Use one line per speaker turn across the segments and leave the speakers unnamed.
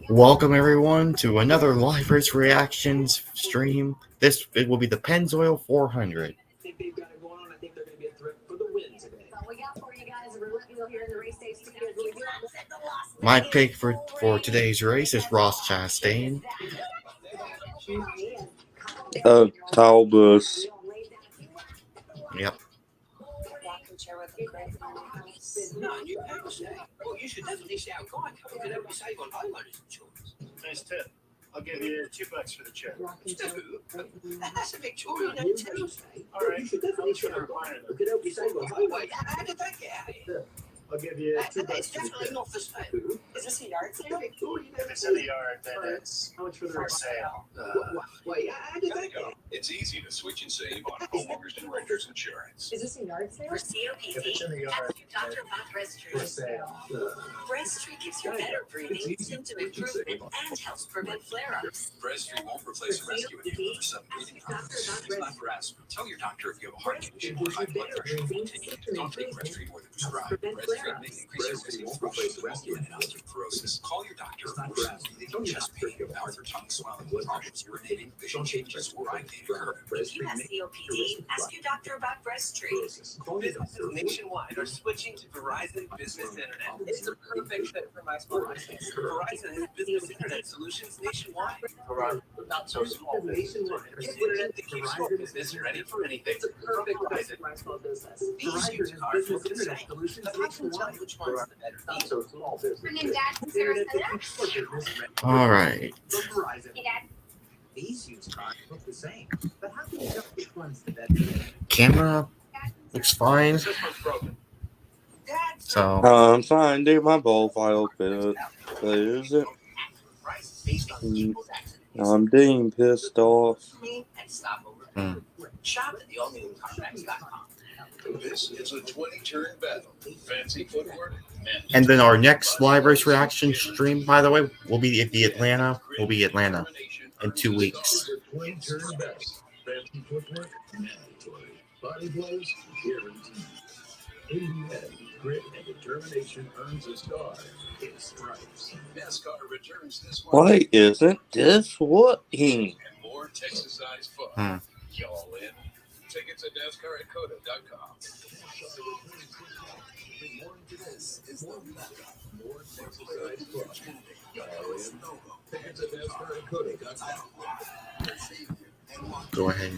Welcome everyone to another live race reactions stream. It will be the Pennzoil 400. My pick for today's race is Ross Chastain.
Talbus.
Yep.
You should definitely shout Geico. It could help you save on homeowners insurance.
Nice tip. I'll give you $2 for the check.
Two? That's a Victorian name too.
All right. I'll try to recliner
It could help you save on homeowners. Wait, how did that get out of here?
I'll give you $2
It's
for the
definitely
check.
not for sale. Is this a yard sale?
If it's in the yard, then it's
How much
for sale.
Wait, how did that go?
It's easy to switch and save on homeowners and renters insurance.
Is this a yard sale?
For
If it's in
COPD,
the yard,
ask your doctor about
for
Breastreat.
sale.
Breastreat gives you better breathing, symptom improvement, and helps prevent flare-ups.
Breastreat won't replace a rescue inhaler for some breathing problems. It's not for asthma. Tell your doctor if you have a heart condition or high blood pressure. Don't take Breastreat more than prescribed. Breastreat may increase your risk of thrush, and osteoporosis. Call your doctor for breathing, chest pain, mouth or tongue swelling, problems urinating, vision changes, or eye pain occur.
If you have COPD, ask your doctor about Breastreat.
Businesses nationwide are switching to Verizon Business Internet. It's the perfect fit for my small business. Verizon has business internet solutions nationwide. Verizon, not so small nationwide. It's internet that keeps your business ready for anything. It's a perfect fit for my small business. These used cars look the same, but I can tell which one's the better. Not so small business.
Bringing Dad some Sarasota?
All right.
Hey, Dad.
These used cars look the same, but how can you tell which one's the better?
Camera looks fine.
This one's broken.
So
I'm fine, dude. My ball file fit. Is it? I'm dang pissed off.
Shop at the all-new CarMax.com.
This is a 20-turn battle. Fancy footwork
and then our next live race reaction stream, by the way, will be at the Atlanta. Will be Atlanta in 2 weeks.
20-turn battle. Fancy footwork, mandatory. Body blows, guaranteed. In the end, grit and determination earns a star in stripes.
NASCAR returns this
Why isn't this working?
and more Texas-sized fun.
Hmm.
Y'all in? Tickets at NASCAR@COTA.com.
This is the more Texas-sized fun. All in. Tickets at NASCAR@COTA.com.
Go ahead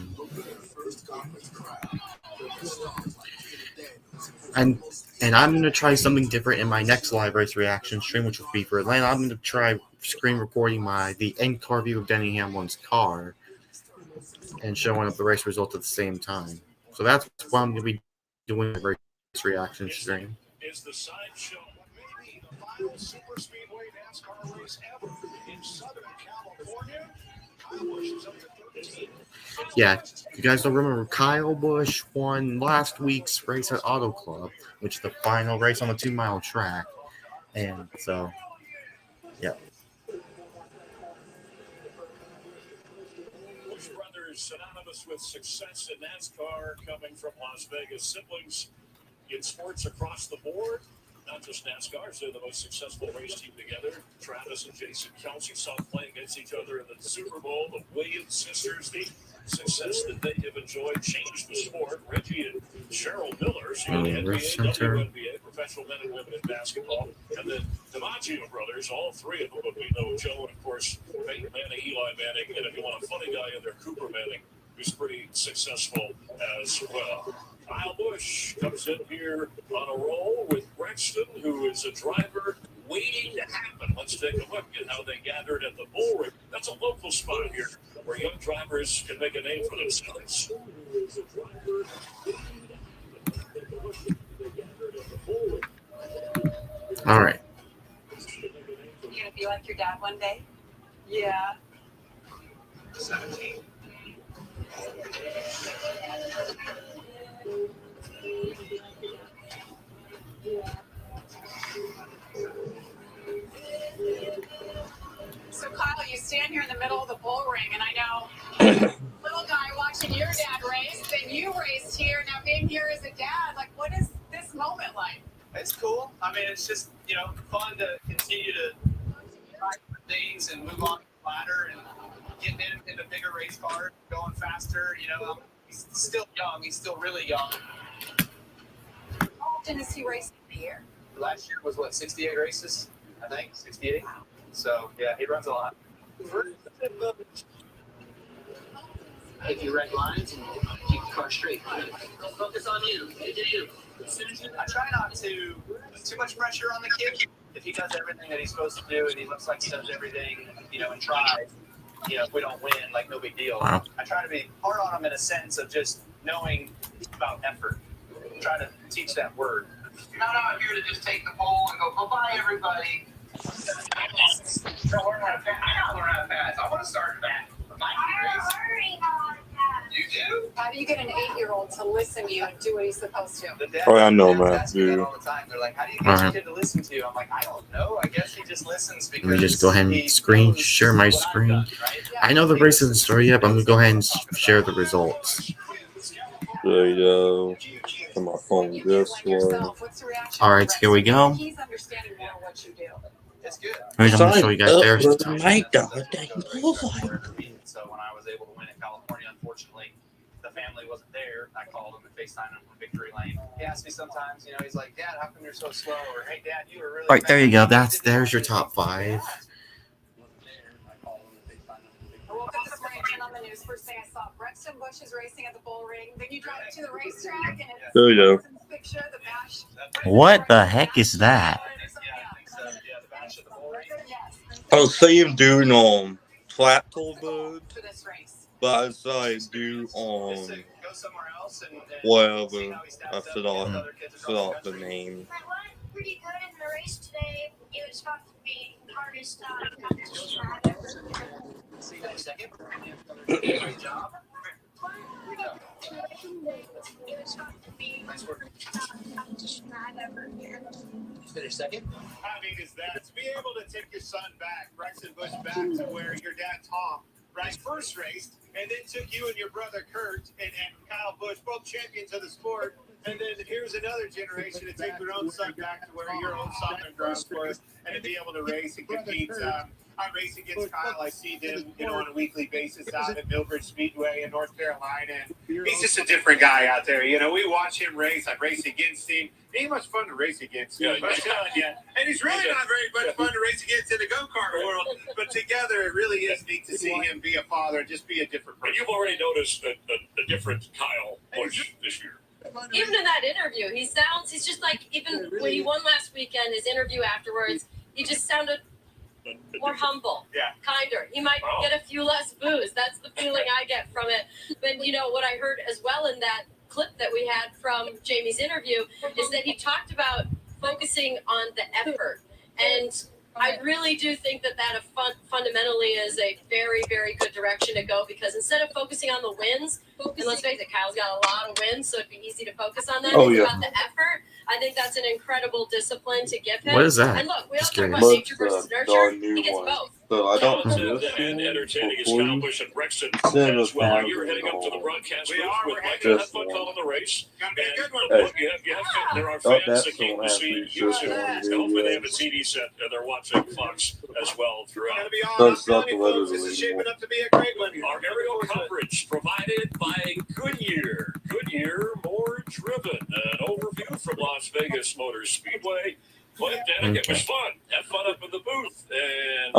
and I'm gonna try something different in my next live race reaction stream, which will be for Atlanta. I'm gonna try screen recording the end car view of Denny Hamlin's car and showing up the race results at the same time. So that's what I'm gonna be doing in the race reaction stream.
Is the sideshow maybe the final super speedway NASCAR race ever in Southern California? Kyle Busch is up to 13.
Yeah, you guys don't remember Kyle Busch won last week's race at Auto Club, which is the final race on the 2-mile track. And so, yeah.
Busch brothers synonymous with success in NASCAR, coming from Las Vegas, siblings in sports across the board. Not just NASCAR, they're the most successful race team together. Travis and Jason Kelsey saw them play against each other in the Super Bowl. The Williams sisters, the success that they have enjoyed changed the sport. Reggie and Cheryl Miller, so the NBA, WNBA, professional men and women in basketball. And the DiMaggio brothers, all three of them, but we know Joe and, of course, Peyton Manning, Eli Manning, and if you want a funny guy in there, Cooper Manning, who's pretty successful as well. Kyle Busch comes in here on a roll with Brexton, who is a driver waiting to happen. Let's take a look at how they gathered at the Bull Ring. That's a local spot here where young drivers can make a name for themselves.
All right.
You gonna be like your dad one day? Yeah.
17.
So, Kyle, you stand here in the middle of the bull ring, and I know little guy watching your dad race, then you raced here. Now, being here as a dad, like, what is this moment like?
It's cool. I mean, it's just, fun to
continue to try things and move on the ladder and getting into bigger race cars, going faster. He's still young. He's still really young.
How often is he racing a year?
Last year was 68 races, I think, 68. So yeah, he runs a lot. If you red lines and keep the car straight, focus on you. You. I try not to put too much pressure on the kid. If he does everything that he's supposed to do and he looks like he does everything, and tries, if we don't win, like no big deal.
Wow.
I try to be hard on him in a sense of just knowing about effort. Try to teach that word. You're not out here to just take the pole and go, bye-bye, everybody. Don't learn how to pass. I don't learn how to pass. I want to start back. You do?
How do you get an 8-year-old to listen to you and do what he's supposed to?
I know,
Dads
man,
ask me that
dude.
all the time. They're like, how do you get your kid to listen to you? I'm like, I don't know. I guess he just listens because
Let me just go ahead
he
and screen
knows
share my
what I've
screen.
done, right?
I know the race isn't started yet, but I'm gonna go ahead and share the results.
There you go. On my phone, this one.
All right, here we go.
He's understanding more what you do.
It's good.
I'm gonna show you guys. There's the top.
my goddamn profile.
So when I was able to win in California, unfortunately, the family wasn't there. I called him and FaceTimed him from Victory Lane. He asked me sometimes, he's like, Dad, how come you're so slow? Or, hey, Dad, you were really
All right, there you go.
fast.
There's your top 5.
On the news first thing I saw Brexton Bush is racing at the bull ring. Then you drive to the racetrack and it's
There you go.
picture, the bash.
What the heck is that?
I see him doing on Flattool Bud,
For this race.
but I saw him do on
Go somewhere else and
whatever. I forgot the name.
I won pretty good in the race today. It was supposed to be the hardest competition I've ever.
Second. Great job.
It was supposed to be
Nice work.
competition I've ever had.
Finish second.
How neat is that? To be able to take your son back, Brexton Bush, back to where your dad Tom, first raced, and then took you and your brother Kurt and Kyle Bush, both champions of the sport. And then here's another generation to take their own son back to where your own stomping grounds were, and to be able to race and compete. I race against Kyle. I see them, on a weekly basis out at Millbridge Speedway in North Carolina. And he's just a different guy out there. We watch him race. I race against him. He ain't much fun to race against. Yeah. And he's really not very much fun to race against in the go-kart world. But together, it really is neat to see him be a father and just be a different person. And you've already noticed a different Kyle Bush this year.
Even in that interview, he's just like, even when he won last weekend, his interview afterwards, he just sounded more humble, kinder. He might get a few less boos. That's the feeling I get from it. But what I heard as well in that clip that we had from Jamie's interview is that he talked about focusing on the effort. And I really do think that fundamentally is a very, very good direction to go, because instead of focusing on the wins, and let's face it, Kyle's got a lot of wins, so it'd be easy to focus on that. It's about the effort. I think that's an incredible discipline to give him.
What is that?
And look, we don't
Just
talk about
curious.
nature versus nurture. He gets both.
So I don't
And entertaining is Kyle Busch and Brexton as well. You're heading up to the broadcast booth with Mike. Have fun calling the race. Gonna be a good one. There are fans that came to see you. Hopefully they have a CD set and they're watching Fox as well throughout.
Gonna be on. This is shaping up to be a great one.
Our aerial coverage provided by Goodyear. Goodyear, more driven. An overview from Las Vegas Motor Speedway. Clint Danick, it was fun. Have fun up in the booth. And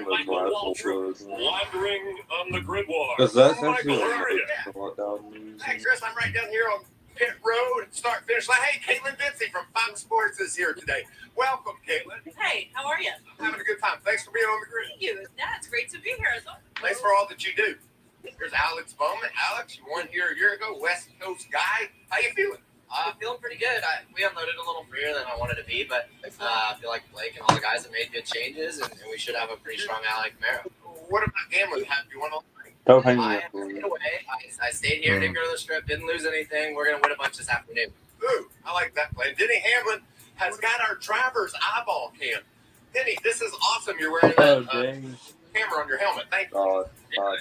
Michael Waltrip wandering on the grid walk.
Because that's
Michael, how are you?
Hey, Chris, I'm right down here on pit road, start finish line. Hey, Caitlin Vincey from Fox Sports is here today. Welcome, Caitlin.
Hey, how are you?
Having a good time. Thanks for being on the grid.
Thank you. Yeah, it's great to be here.
Thanks for all that you do. Here's Alex Bowman. Alex, you won here a year ago, West Coast guy. How you feeling?
Feeling pretty good. We unloaded a little freer than I wanted to be, but I feel like Blake and all the guys have made good changes, and we should have a pretty strong Ally Camaro.
What about gambling? Have you won all the
Don't hang
I
up.
stayed away. I stayed here, didn't go to the strip, didn't lose anything. We're going to win a bunch this afternoon.
Ooh, I like that play. Denny Hamlin has got our driver's eyeball cam. Denny, this is awesome. You're wearing that camera on your helmet. Thank you.
I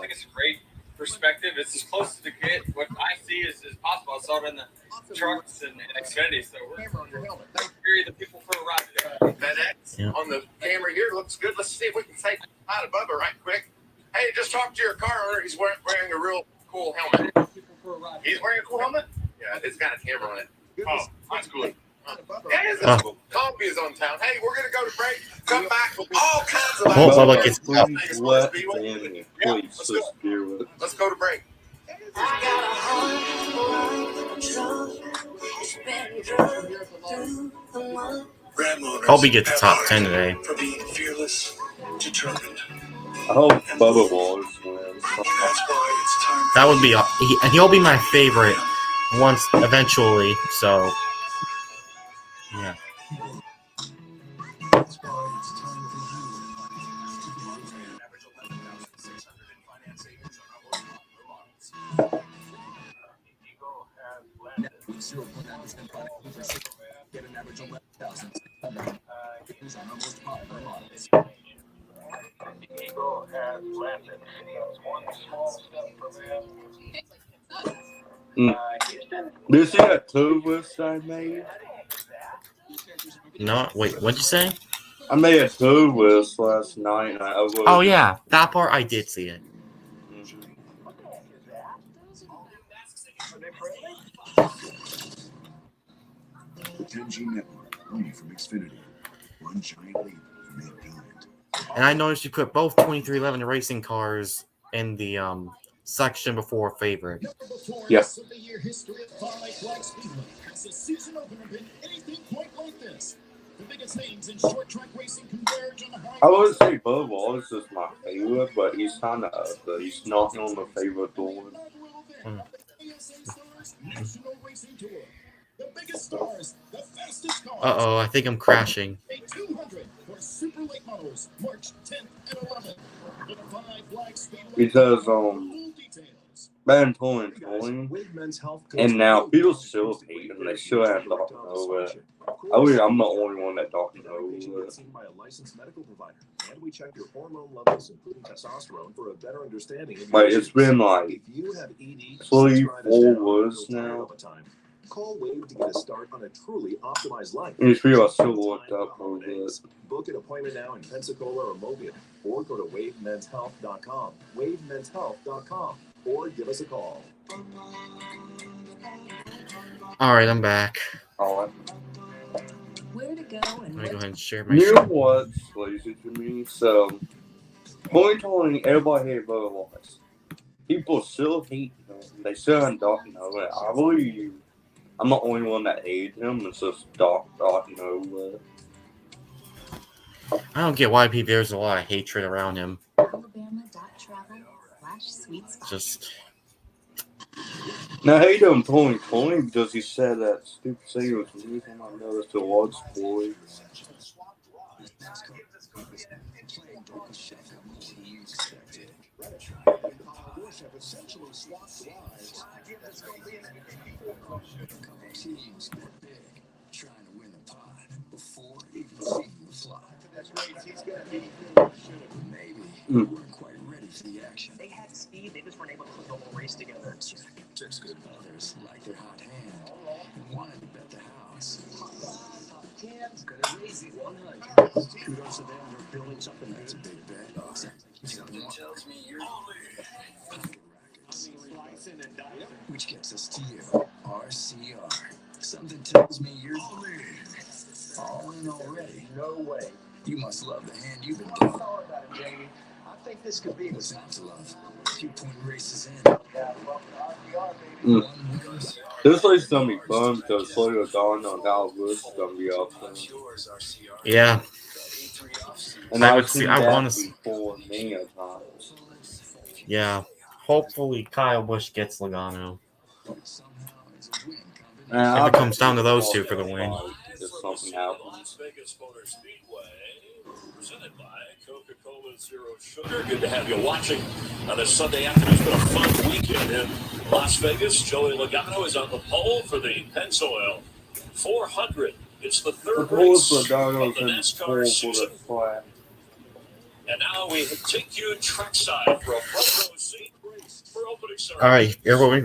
think it's a great perspective. It's as close to get what I see as possible. I saw it in the trucks and Xfinity, so we're the people for a ride.
on the camera here. Looks good. Let's see if we can say hi to Bubba right quick. Hey, just talk to your car owner. He's wearing a real cool helmet. He's wearing a cool helmet? Yeah, it's got a camera on it. Oh, that's good. Yeah, Coffee is on town. Hey, we're going to go to break. Come back with all kinds of
Bubba gets up.
Let's go to break.
Colby gets the top 10 today.
For being fearless, determined.
I hope Bubba Wallace wins.
That would be he'll be my favorite once eventually. So yeah.
Did you see that tour list I made?
No, wait, what'd you say?
I made a tour list last night and I uploaded.
Oh yeah, that part I did see it.
The 10G network, only from Xfinity. One giant leap for mankind.
And I noticed you put both 2311 racing cars in the section before favorite.
Yes. I would say Bubba Wallace is my favorite, but he's kind of ugly. He's not on the favorite one.
Uh-oh, I think I'm crashing.
Because back in 2020, and now people still hate him. They still have not know it. I'm the only one that don't know it.
By a licensed medical provider, and we check your hormone levels, including testosterone, for a better understanding of
Like it's been like
if you have ED,
3-4 years now.
Call Wave to get a start on a truly optimized life.
These people are still looked up for this.
Book an appointment now in Pensacola or Mobile, or go to wavemenshealth.com, wavemenshealth.com, or give us a call.
All right, I'm back.
All right.
Where to go and
Let me go ahead and share my
You know
screen.
what's lazy to me? So, 2020, everybody hated Bubba Wallace. People still hate him. They still don't know it. I believe I'm the only one that hates him. It's just don't know it.
I don't get why there's a lot of hatred around him. Just
Now, I hate him in 2020 because he said that stupid thing was using my nose to watch boy.
Trying to win the pot before even seeing the fly. Maybe we weren't quite ready for the action.
They had speed, they just weren't able to put the whole race together.
Six good others like their hot hand and wanted to bet the house. Kudos to them for building something that's a big bet. Something tells me you're pocket rackets, which gets us to you, RCR. Something tells me you're all in already.
No way.
You must love the hand you've been dealt.
I think this could be
What's not to love? 2-point races in.
This place is gonna be fun because Slow Dawn on how Bush is gonna be up there.
yeah.
And
I
I've
would
seen
see. I
that
want to.
before many a times.
Yeah. Hopefully, Kyle Busch gets Logano. If it comes down to those two for the win.
If something happens.
Las Vegas Motor Speedway, presented by Coca-Cola Zero Sugar. Good to have you watching on this Sunday afternoon. It's been a fun weekend in Las Vegas. Joey Logano is on the pole for the Pennzoil 400. It's the third race of the NASCAR season. And now we take you trackside for a front row seat. For opening
All right,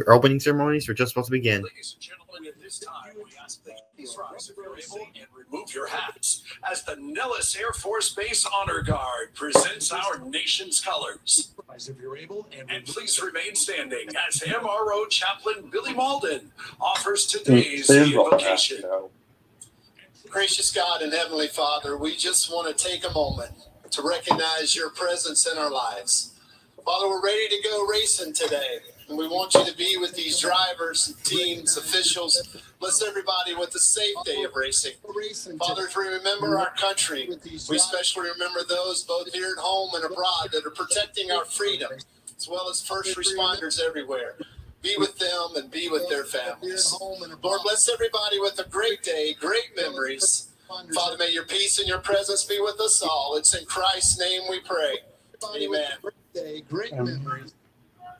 opening ceremonies are just supposed to begin.
Ladies and gentlemen, at this time, we ask that you please rise if you're able and remove your hats as the Nellis Air Force Base Honor Guard presents our nation's colors.
Rise if you're able,
And please remain standing as MRO Chaplain Billy Malden offers today's invocation.
Gracious God and Heavenly Father, we just want to take a moment to recognize your presence in our lives. Father, we're ready to go racing today, and we want you to be with these drivers, teams, officials. Bless everybody with a safe day of racing. Father, as we remember our country, we especially remember those both here at home and abroad that are protecting our freedom, as well as first responders everywhere. Be with them and be with their families. Lord, bless everybody with a great day, great memories. Father, may your peace and your presence be with us all. It's in Christ's name we pray. Amen. Great memories.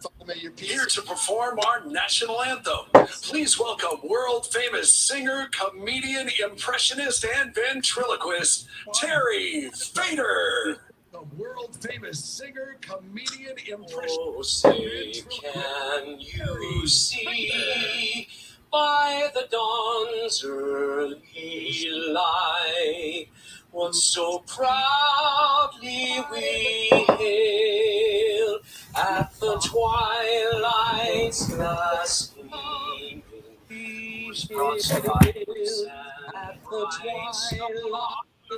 Father, may your peace.
Here to perform our national anthem, please welcome world-famous singer, comedian, impressionist, and ventriloquist, Terry Fader.
the world-famous singer, comedian, impressionist.
Oh, say, can you see by the dawn's early light what so proudly we hail at the twilight's last gleaming, whose broad skies and bright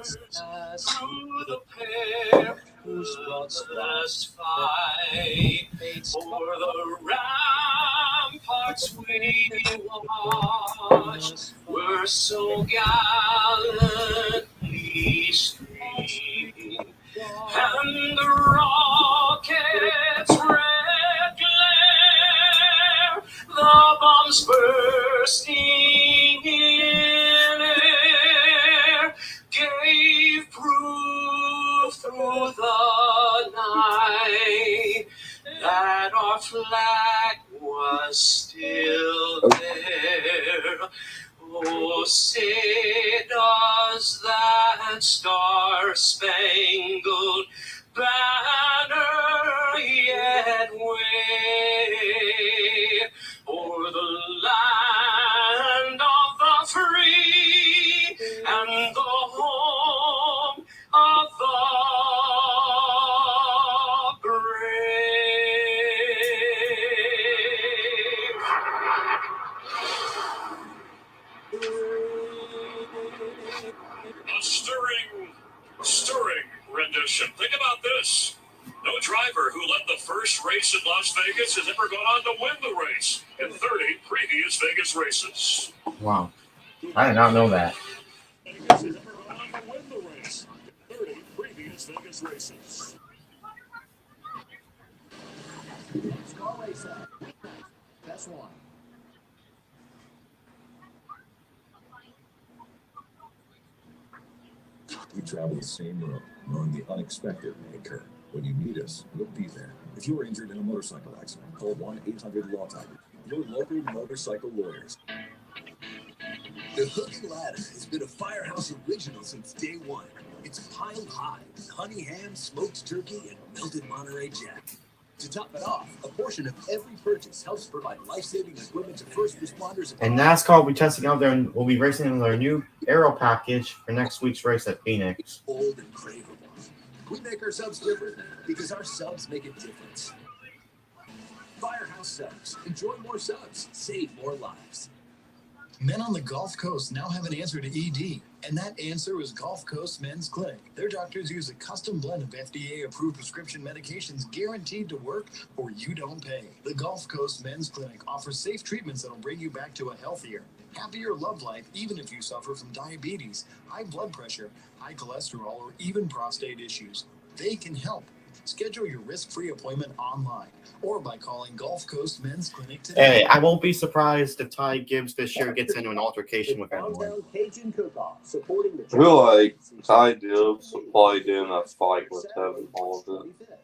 stars through the perilous fight o'er the ramparts we watched were so gallantly streaming, and the rocket's red glare, the bombs bursting in air, gave proof through the night that our flag was still there. Oh, say does that star-spangled banner yet wave o'er the land of the free and the home of the
A stirring rendition. Think about this. No driver who led the first race in Las Vegas has ever gone on to win the race in 30 previous Vegas races.
Wow. I did not know that.
Vegas has ever gone on to win the race in 30 previous Vegas races.
Star Racer. That's one.
We travel the same road, knowing the unexpected may occur. When you need us, we'll be there. If you are injured in a motorcycle accident, call 1-800-LAW-TIGER. Your local motorcycle lawyers.
The Hook and Ladder has been a Firehouse original since day one. It's piled high with honey ham, smoked turkey, and melted Monterey Jack. To top it off, a portion of every purchase helps provide life-saving equipment to first responders.
And NASCAR will be testing out their, will be racing in their new aero package for next week's race at Phoenix.
Old and craveable. We make our subs different because our subs make a difference. Firehouse Subs. Enjoy more subs. Save more lives.
Men on the Gulf Coast now have an answer to ED, and that answer is Gulf Coast Men's Clinic. Their doctors use a custom blend of FDA-approved prescription medications guaranteed to work or you don't pay. The Gulf Coast Men's Clinic offers safe treatments that'll bring you back to a healthier, happier love life, even if you suffer from diabetes, high blood pressure, high cholesterol, or even prostate issues. They can help. Schedule your risk-free appointment online or by calling Gulf Coast Men's Clinic today.
Hey, I won't be surprised if Ty Gibbs this year gets into an altercation with anyone.
Downtown Cajun Cook-Off, supporting the
I feel like Ty Gibbs will probably get in a fight with him all of it.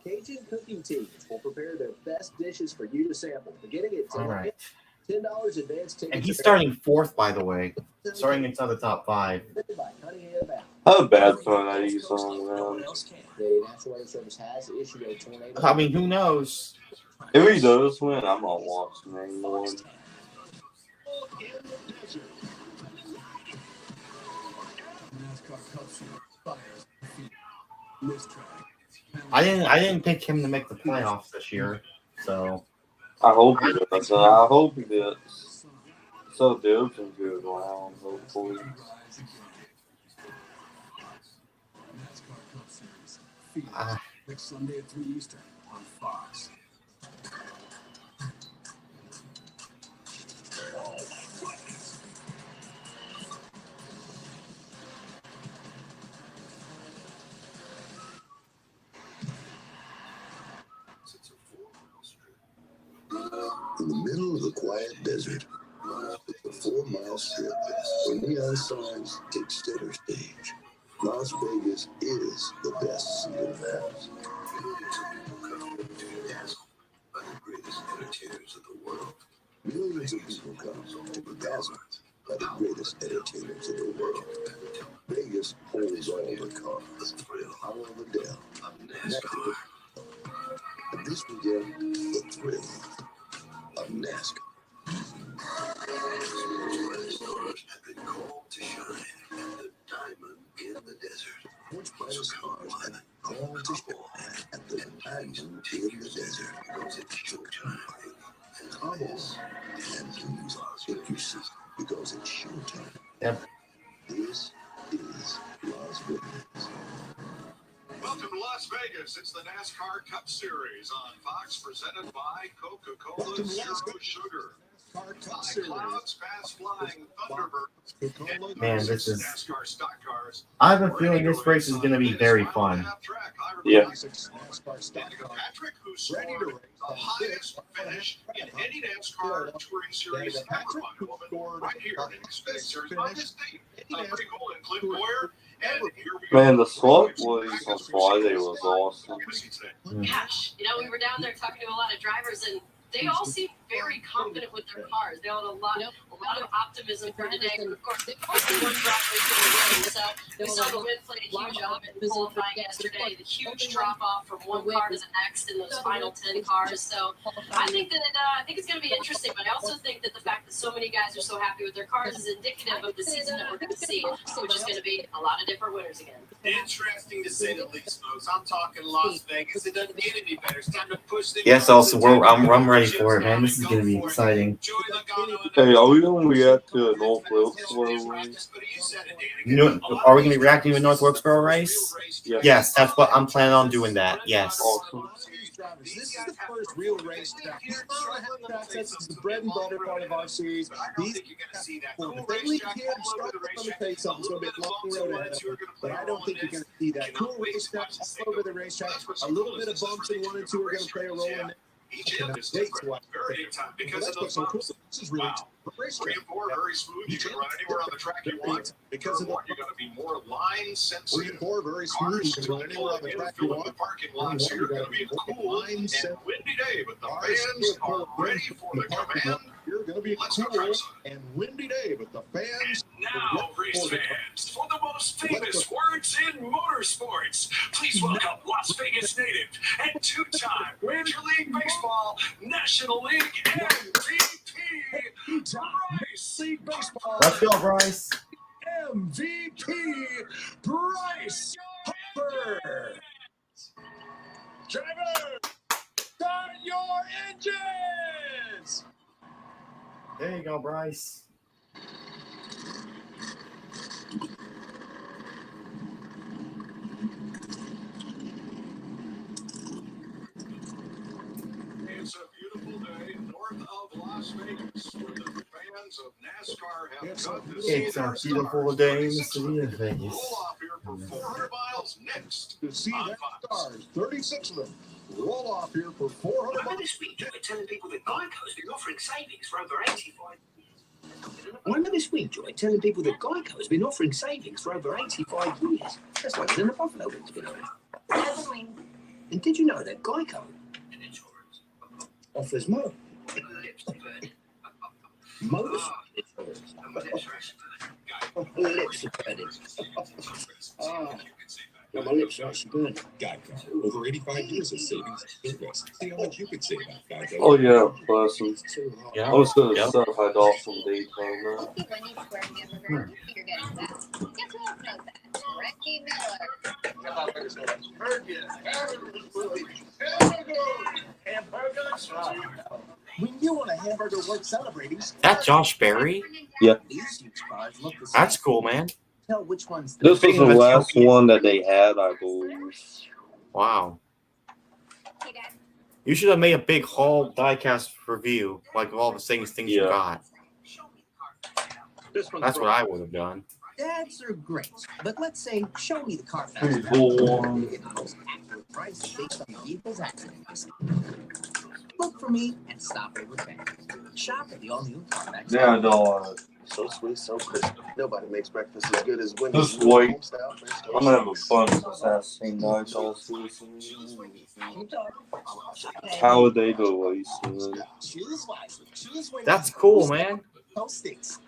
Cajun cooking teams will prepare their best dishes for you to sample, beginning at
All right.
$10 advance tickets.
And he's starting fourth, by the way. Starting inside the top 5.
How bad fun that he's on, man.
The National Weather Service has issued a tornado.
I mean, who knows?
If he does win, I'm not watching anymore.
I didn't pick him to make the playoffs this year, so
I hope he does. And I hope he does. So Dibs can go around, hopefully.
Next Sunday at 3 Eastern on Fox.
In the middle of the quiet desert, it's a 4-mile strip where neon signs take center stage. Las Vegas is the best seat in the house. Millions of people come to be dazzled by the greatest entertainers in the world. Vegas holds all the cars, all of the Dell, NASCAR. And this weekend, the thrill of NASCAR. Stars have been called to shine at the diamond in the desert. Which brightest cars have been called to shine at the diamond in the desert? Because it's showtime. Come on and please take your seat because it's showtime.
Yep.
This is Las Vegas.
Welcome to Las Vegas. It's the NASCAR Cup Series on Fox, presented by Coca-Cola Zero Sugar. Clouds, fast flying Thunderbirds.
Man, this is.
NASCAR stock cars.
I have a feeling this race is going to be very fun.
Yeah.
Patrick, who scored the highest finish in any NASCAR Touring Series ever by a woman, right here in Xfinity Series on this date. Pretty cool. And Clint Boyer. And here we
Man,
go.
the slot place on Friday was awesome.
Gosh, you know, we were down there talking to a lot of drivers, and they all seem very confident with their cars. They all had a lot of optimism for today. But of course, only one driver is going to win. So we saw the win played a huge element in qualifying yesterday. The huge drop off from one car to the next in those final 10 cars. So I think that it's going to be interesting. But I also think that the fact that so many guys are so happy with their cars is indicative of the season that we're going to see, which is going to be a lot of different winners again.
Interesting to say the least, folks. I'm talking Las Vegas. It doesn't get any better. It's time to push things.
Yes, also, I'm ready for it, man. This is going to be exciting.
Hey, are we going to react to North Wilkesboro race?
You know, are we going to be reacting to North Wilkesboro race? Yes, that's what I'm planning on doing. That yes.
Awesome.
This is the first real race track. These this is the bread and butter part of our series. These if they leave here and start on the pace, something's going to be a long road ahead of them. But I don't think you're going to see that. Cool racetrack all over the racetrack. A little bit of bumps in 1 and 2 are going to play a role in it.
Very time because of those bumps.
This is really
Wow. 3 and 4, very smooth. You can run anywhere on the track you want.
Because of
You're going to be more line
3
sensitive.
and 4, very smooth. You can run anywhere on the track you want.
The parking lot, so you're going to be a cool and windy day, but the fans are ready for the command.
You're going to be a cool and windy day, but the fans.
Now, race fans, for the most famous words in motorsports, please welcome Las Vegas native and 2-time Major League Baseball National League MVP, Bryce.
Let's go, Bryce.
MVP Bryce Harper. Driver, start your engines.
There you go, Bryce.
It's a beautiful day north of Las Vegas, where the fans of NASCAR have come to see
It's a beautiful day in the city of Vegas.
roll off here for 400 miles next.
To see that stars, 36 of them, roll off here for 400
Remember
miles.
this week, Joy, telling people that Geico's been offering savings for over 85. Remember this week, Joy, telling people that Geico's been offering savings for over 85 years. That's like when a Buffalo Wing's been around. And did you know that Geico offers more? Most insurance. Lips are burning.
And my lips are good. Geico. Over 85 years of savings and service. See how much you could save on Geico.
Oh yeah, person.
Yeah.
I was gonna
Yep.
stuff I got from Daytona.
When you want a hamburger worth celebrating,
That Josh Berry?
Yeah.
these huge cars look the same.
That's cool, man.
Tell which one's the
This was
Speaking
the
of
last
Tokyo-
one that they had, I believe.
Wow. You should have made a big haul diecast review, like all the things you
Yeah.
got. That's what I would have done.
Dads are great, but let's say, show me the car
Pretty
fast.
cool one.
Get the most accurate price based on the vehicle's accident. Look for me and stop over fast. Shop at the all-new CarMax.
Yeah, no.
So sweet, so crisp. Nobody makes breakfast as good as
Just
Wendy's.
wait.
Homestyle French toast.
I'm gonna have a fun assassin night all season. Talladega Racing.
Choose wisely. Choose Wendy's.
That's cool, man.
Toast sticks.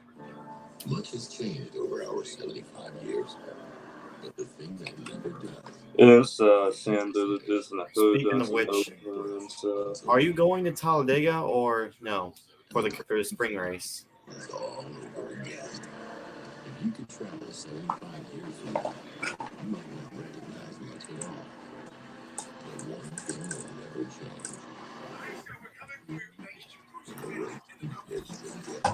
Much has changed over our 75 years. But the thing that never does.
It's Sandra this and the hood.
Speaking of which, are you going to Talladega or no for the spring race?
It's all over again. If you could travel 75 years from now, you might not recognize much at all. But one thing will never change. The racing is the gift.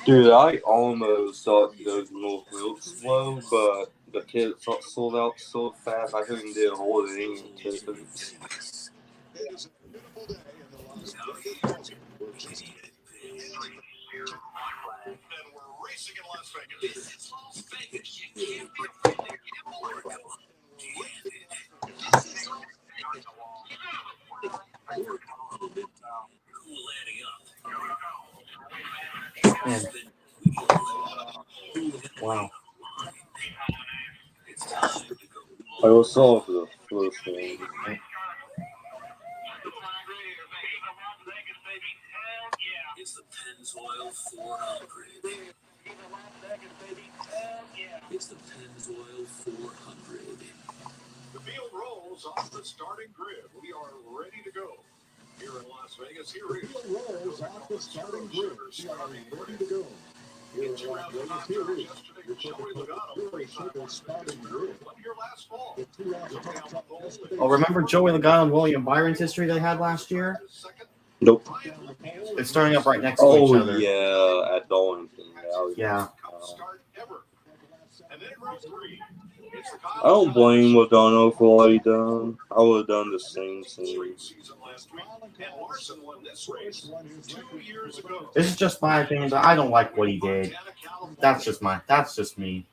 Dude, I almost thought those North Milks slow, but the tickets got sold out so fast I couldn't get a hold of any tickets.
And we're racing in Las Vegas. It's Las Vegas. You can't be afraid to gamble.
Man. Wow.
I was saw for the first one.
It's the Pennzoil 400. It's the Pennzoil 400.
The field rolls off the starting grid. We are ready to go. Here in Las Vegas, here is
Rolls off the starting grid. We are ready to go. Here in Las Vegas, here is your perfect starting grid. With 2 rounds of tough truck yesterday.
Oh, remember Joey Logano and William Byron's history they had last year?
Nope.
It's starting up right next to each other.
Oh yeah, at Darlington.
Yeah.
I don't blame Logano for what he done. I would have done the same thing.
This is just my opinion, but I don't like what he did. That's just me.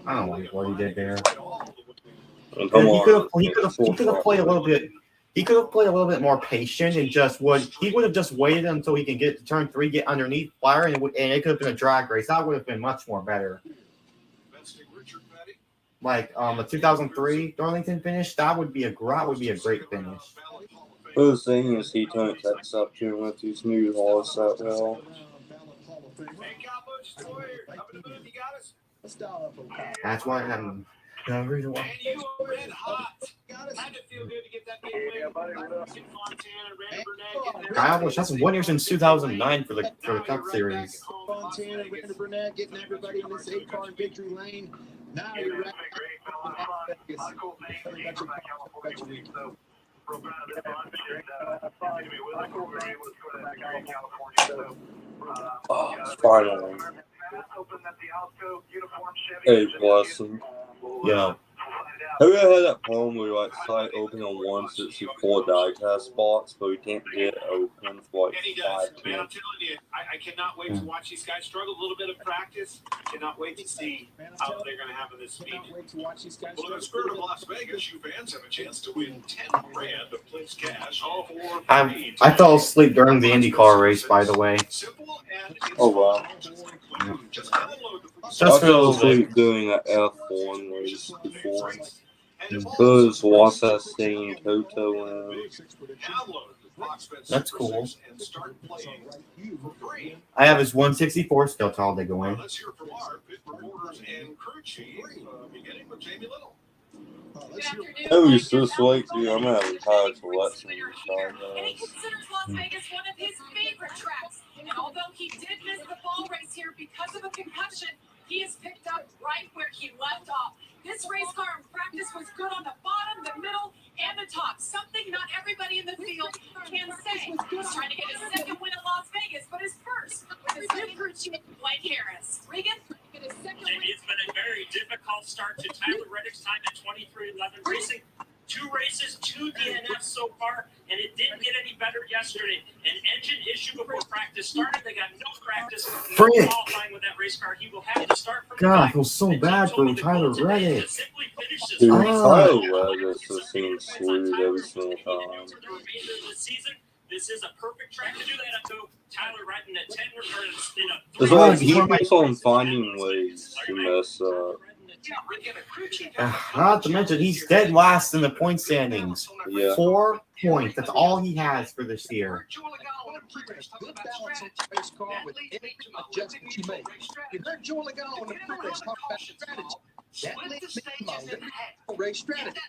I don't like what he did there. He could have played a little bit. He could have played a little bit more patient and he would have just waited until he can get to turn 3, get underneath Flyer, and it could have been a drag race. That would have been much more better. Like the 2003 Darlington finish, that would be a great finish.
The thing is, he turned that up to with these new horse that well.
That's why I'm the reason why. Kyle Busch, that's 1 year since 2009 for the Cup Series.
Fontana, Brandon Burnett getting everybody in this 8-car in victory lane. Now you're right.
Oh, finally. Hey, blessing.
Yeah.
Have you ever had that problem where like site open on 164 diecast spots, but we can't get it open for like 5
Man, I'm telling you, I cannot wait to watch these guys struggle. A little bit of practice. Cannot wait to see how they're going to have in this meeting. Well, in the spirit of Las Vegas, you fans have a chance to win $10 grand of Blitz cash. All for
I fell asleep during the IndyCar race, by the way.
Oh wow.
Just
I
for a
fell
little bit.
asleep doing that F1 race before. Because once I seen Toto and
That's cool. I have his 164 skill Talladega win.
Let's hear from our pit reporters and crew chief, beginning with Jamie Little.
Oh, he's so sweet, dude. I'm gonna have a time to let some of these
And he considers Las Vegas one of his favorite tracks. And although he did miss the fall race here because of a concussion, he has picked up right where he left off. This race car in practice was good on the bottom, the middle, and the top. Something not everybody in the field can say. He's trying to get his second win at Las Vegas, but his first with his new crew chief, Blake Harris. Regan?
It's been a very difficult start to Tyler Reddick's time at 23-11 racing. 2 races, 2 DNFs so far, and it didn't get any better yesterday. An engine issue before practice started. They got no practice. No qualifying with that race car. He will have to start from
God, I feel so bad for Tyler Reddick.
Dude, Tyler Reddick just seems sweet every single time.
This is a perfect track to do that. I go Tyler right in a 10 or in a 3.
It's like he keeps on finding ways to mess up.
Not to mention, he's dead last in the point standings.
Yeah.
4 points. That's all he has for this year.
Good balance on the race car with every adjustment you make. You heard Joe Logano on the pre-race talk about strategy. That leads me to my race strategy.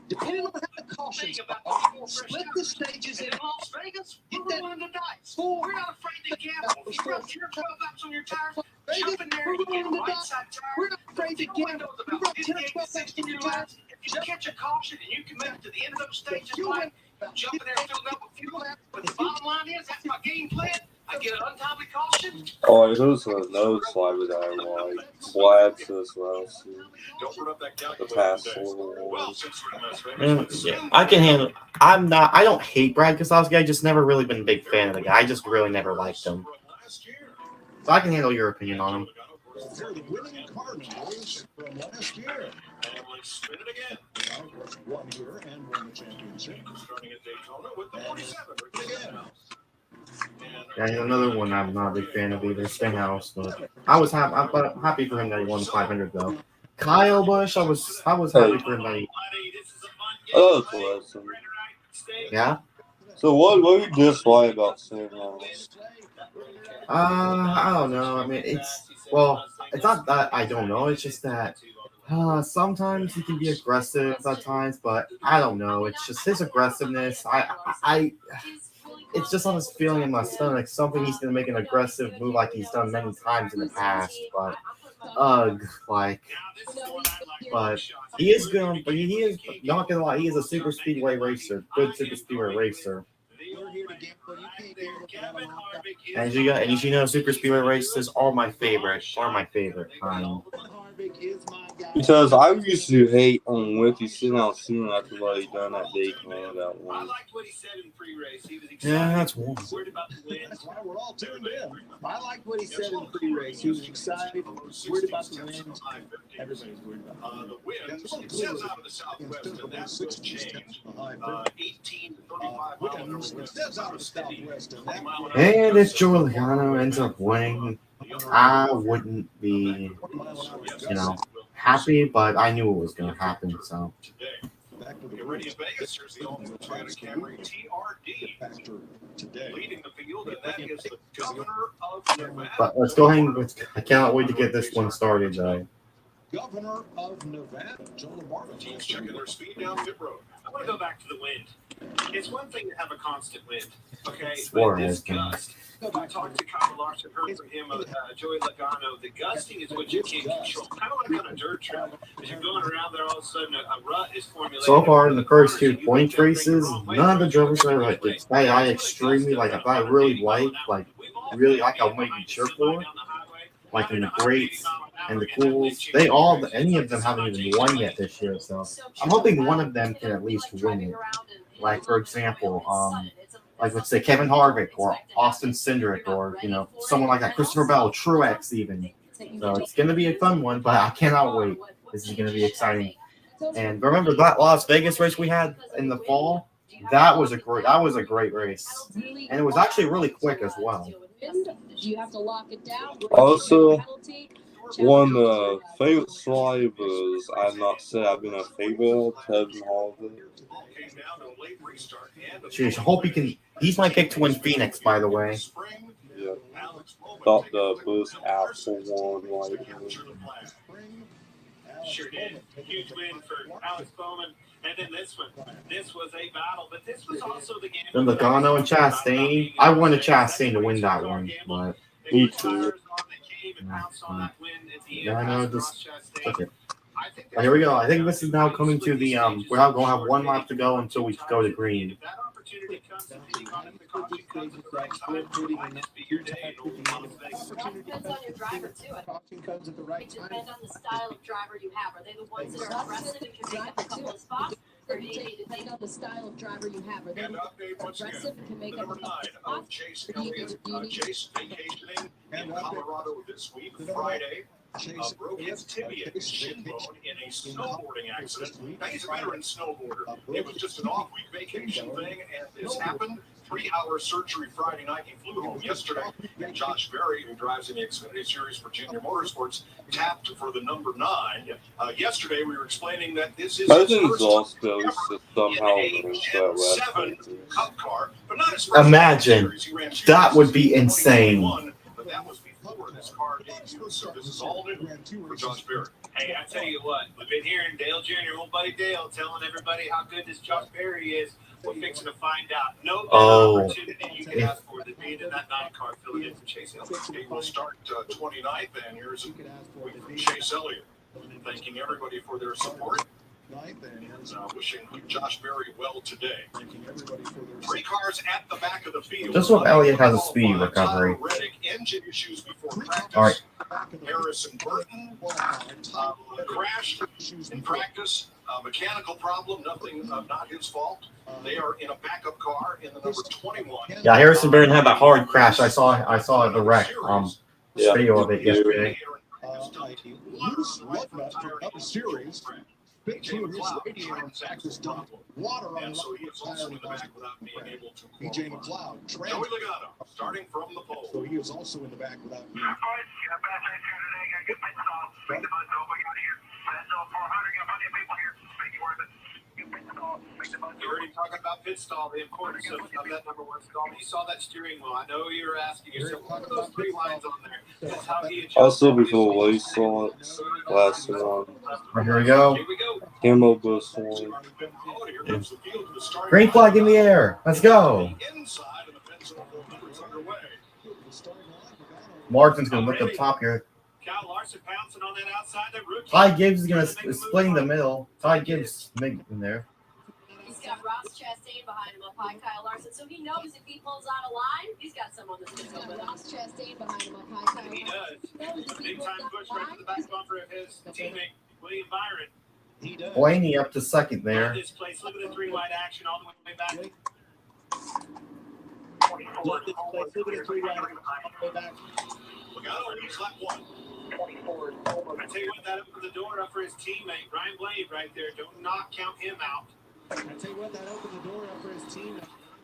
Depending on how the cautions fall, split the stages in
Las Vegas.
Get
We're
that
rolling the dice.
four.
We're not afraid to gamble. If you run 10 or 12 laps on your tires, jump in there and you get a right side tire.
We're not afraid to gamble.
Windows
We
about
run 10 or
58
12
to
laps
60
on your
laps.
tires.
If you catch a caution and you can make it to the end of those stages, Mike, jump in there and fill it up with fuel. But the bottom line is, that's my game plan. I get an untimely caution.
Oh, there's another slider that I like. Flags as well. The past little ones.
Yeah, I can handle. I don't hate Brad Keselowski. I just never really been a big fan of the guy. I just really never liked him. So I can handle your opinion on him.
They're the winning Cardinals from last year.
And let's spin it again.
Of course, won here and won the championship.
Starting at Daytona with the 47. Again.
Yeah, another one I'm not a big fan of either, Stenhouse. But I'm happy for him that he won 500 though. Kyle Busch, I was happy for him that he.
Oh, awesome.
Yeah.
So what do you dislike about Stenhouse?
I don't know. I mean, it's not that I don't know. It's just that sometimes he can be aggressive at times, but I don't know. It's just his aggressiveness. It's just on his feeling in my stomach. Something he's gonna make an aggressive move like he's done many times in the past, but but he is good. But he is not gonna lie. He is a super speedway racer, good super speedway racer. And as you know, super speedway races are my favorite.
Because I used to hate on Wiki Stenhouse soon after what he done at Daytona that one.
Yeah, that's one.
That's why we're all tuned in. I liked what he said in pre-race. He was excited, worried about the wind. Everybody's worried about the wind.
The wind says out of the southwest, and that will change. 18 to 35 miles out of Southwest.
And if Joe Logano ends up winning, I wouldn't be, happy, but I knew it was going to happen. So.
Get ready in Vegas. Here's the all-new Toyota Camry TRD leading the field, and that is the governor of Nevada.
But let's go ahead. I cannot wait to get this one started, though.
Governor of Nevada, Joe Lombardo.
Teams checking their speed down pit road.
I want to go back to the wind. It's one thing to have a constant wind, okay?
Sure,
But this gust, I talked to Kyle Larson, heard from him, Joey Logano. The gusting is what you can't control. Kind of like on a dirt track. As you're going around there, all of a sudden a rut is formulated.
So far in the first 2 point races, none of the drivers are like this. I extremely like. I really like I might be cheer for. Like in the greats and the cools, any of them haven't even won yet this year. So I'm hoping one of them can at least win it. Like for example, like let's say Kevin Harvick or Austin Cindric or someone like that, Christopher Bell, Truex even. So it's gonna be a fun one, but I cannot wait. This is gonna be exciting. And remember that Las Vegas race we had in the fall? That was a great race, and it was actually really quick as well.
You have to lock it down.
Also, one of the favorite slivers I've not said I've been a favorite of Kevin Harvick.
Jeez, I hope he can. He's my pick to win Phoenix, by the way.
Yeah. Thought the Boost Apple one like
Sure did. Huge win for Alex Bowman. And then this one. This was a battle, but this was also the game.
Then Logano and Chastain. I wanted Chastain to win that one, but
me too.
Logano just took it. But here we go. I think this is now coming to the we're now going to have one lap to go until we go to green.
Depends on your driver too. It depends on the style of driver you have. Are they the ones that are aggressive and can make up a couple of spots? Or do you need to think on the style of driver you have? Are they aggressive and can make up a couple of spots?
Chase Elliott, Chase vacationing in Colorado this week, Friday. Broke his tibia and shin bone in a snowboarding accident. Now he's a veteran snowboarder. It was just an off-week vacation thing, and this happened. 3-hour surgery Friday night. He flew home yesterday. And Josh Berry, who drives in the Xfinity Series for Junior Motorsports, tapped for the number 9. Yesterday, we were explaining that this is his first
somehow
in a Gen 7 Cup car, but not his
Imagine. That would be insane.
But that was before this car debuted, so this is all new for Josh Berry.
Hey, I tell you what, we've been hearing Dale Jr., old buddy Dale, telling everybody how good this Josh Berry is. We're fixing to find out. No better opportunity you can ask for than being in that 9 car filling in for Chase Elliott.
He will start 29th, and here's from Chase Elliott, thanking everybody for their support. And wishing Josh Berry well today. 3 cars at the back of the field.
Just hope Elliott has a speed recovery.
Reddick, engine issues before practice.
All right.
Harrison Burton crashed in practice. Mechanical problem, nothing, not his fault. They are in a backup car in the number 21.
Yeah, Harrison Burton had a hard crash. I saw the wreck. Video of it yesterday.
Loose lug nut of the series. Big through his radiator and practice dump water on
and so he is also in the back without being able to
BJ McLeod.
Joey Logano starting from the pole.
So he is also in the back without
You already talking about pit stall, the importance of that number 1 stall. You saw that steering wheel. I know you were asking yourself, what are those 3 lines on there? That's how he adjusts.
Also, before we saw it, last one.
Right, here we go.
Camo bus one.
Green flag in the air. Let's go. Martin's going to look up top here.
Kyle Larson pouncing on that outside.
Ty Gibbs is going to split in the middle. Ty Gibbs in there.
He's got Ross Chastain behind him up high, Kyle Larson. So he knows if he pulls out a line, he's got someone that's going to go with him. Ross Chastain behind him up high, Kyle Larson.
He does. Big time push right to the back bumper of his teammate, William Byron.
He does.
Blaney up to second there.
This place. Look at the 3 wide action all the way back.
Look at this place. Look at the 3 wide all the way back.
Logano, he's lap 1.
24. I tell you what, that opened the door up for his teammate, Ryan Blaney, right there. Do not count him out.
I tell you what, that opened the door up for his team.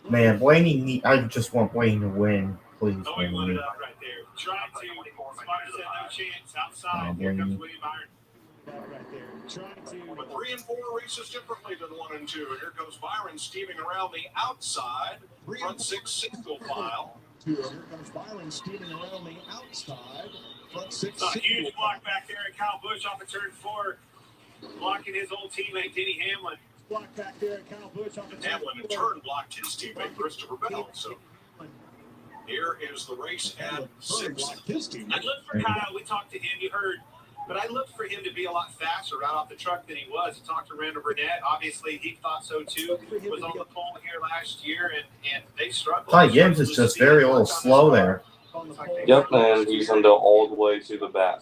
Man, Blaney, I just want Blaney to win. Please,
Oh, he won it up right there. Tried to. Spider said no chance. Outside. Here comes William Byron.
Right there. Trying to.
But 3 and 4 races differently than 1 and 2. And here comes Byron steaming around the outside. Front 6 single file.
Here comes Byron steaming around the outside. Front 6
A huge block back there at Kyle Busch off of turn 4. Blocking his old teammate, Denny Hamlin.
Block back there at Kyle Busch off of
Hamlin in turn blocked his teammate, Christopher Bell. So here is the race at 6.
I looked for Kyle. We talked to him. You heard. But I looked for him to be a lot faster right off the truck than he was. He talked to Randall Burnett. Obviously, he thought so too. He was on the pole here last year, and they struggled.
Ty Gibbs is just very a little slow there.
Yep, and he's going to go all the way to the back.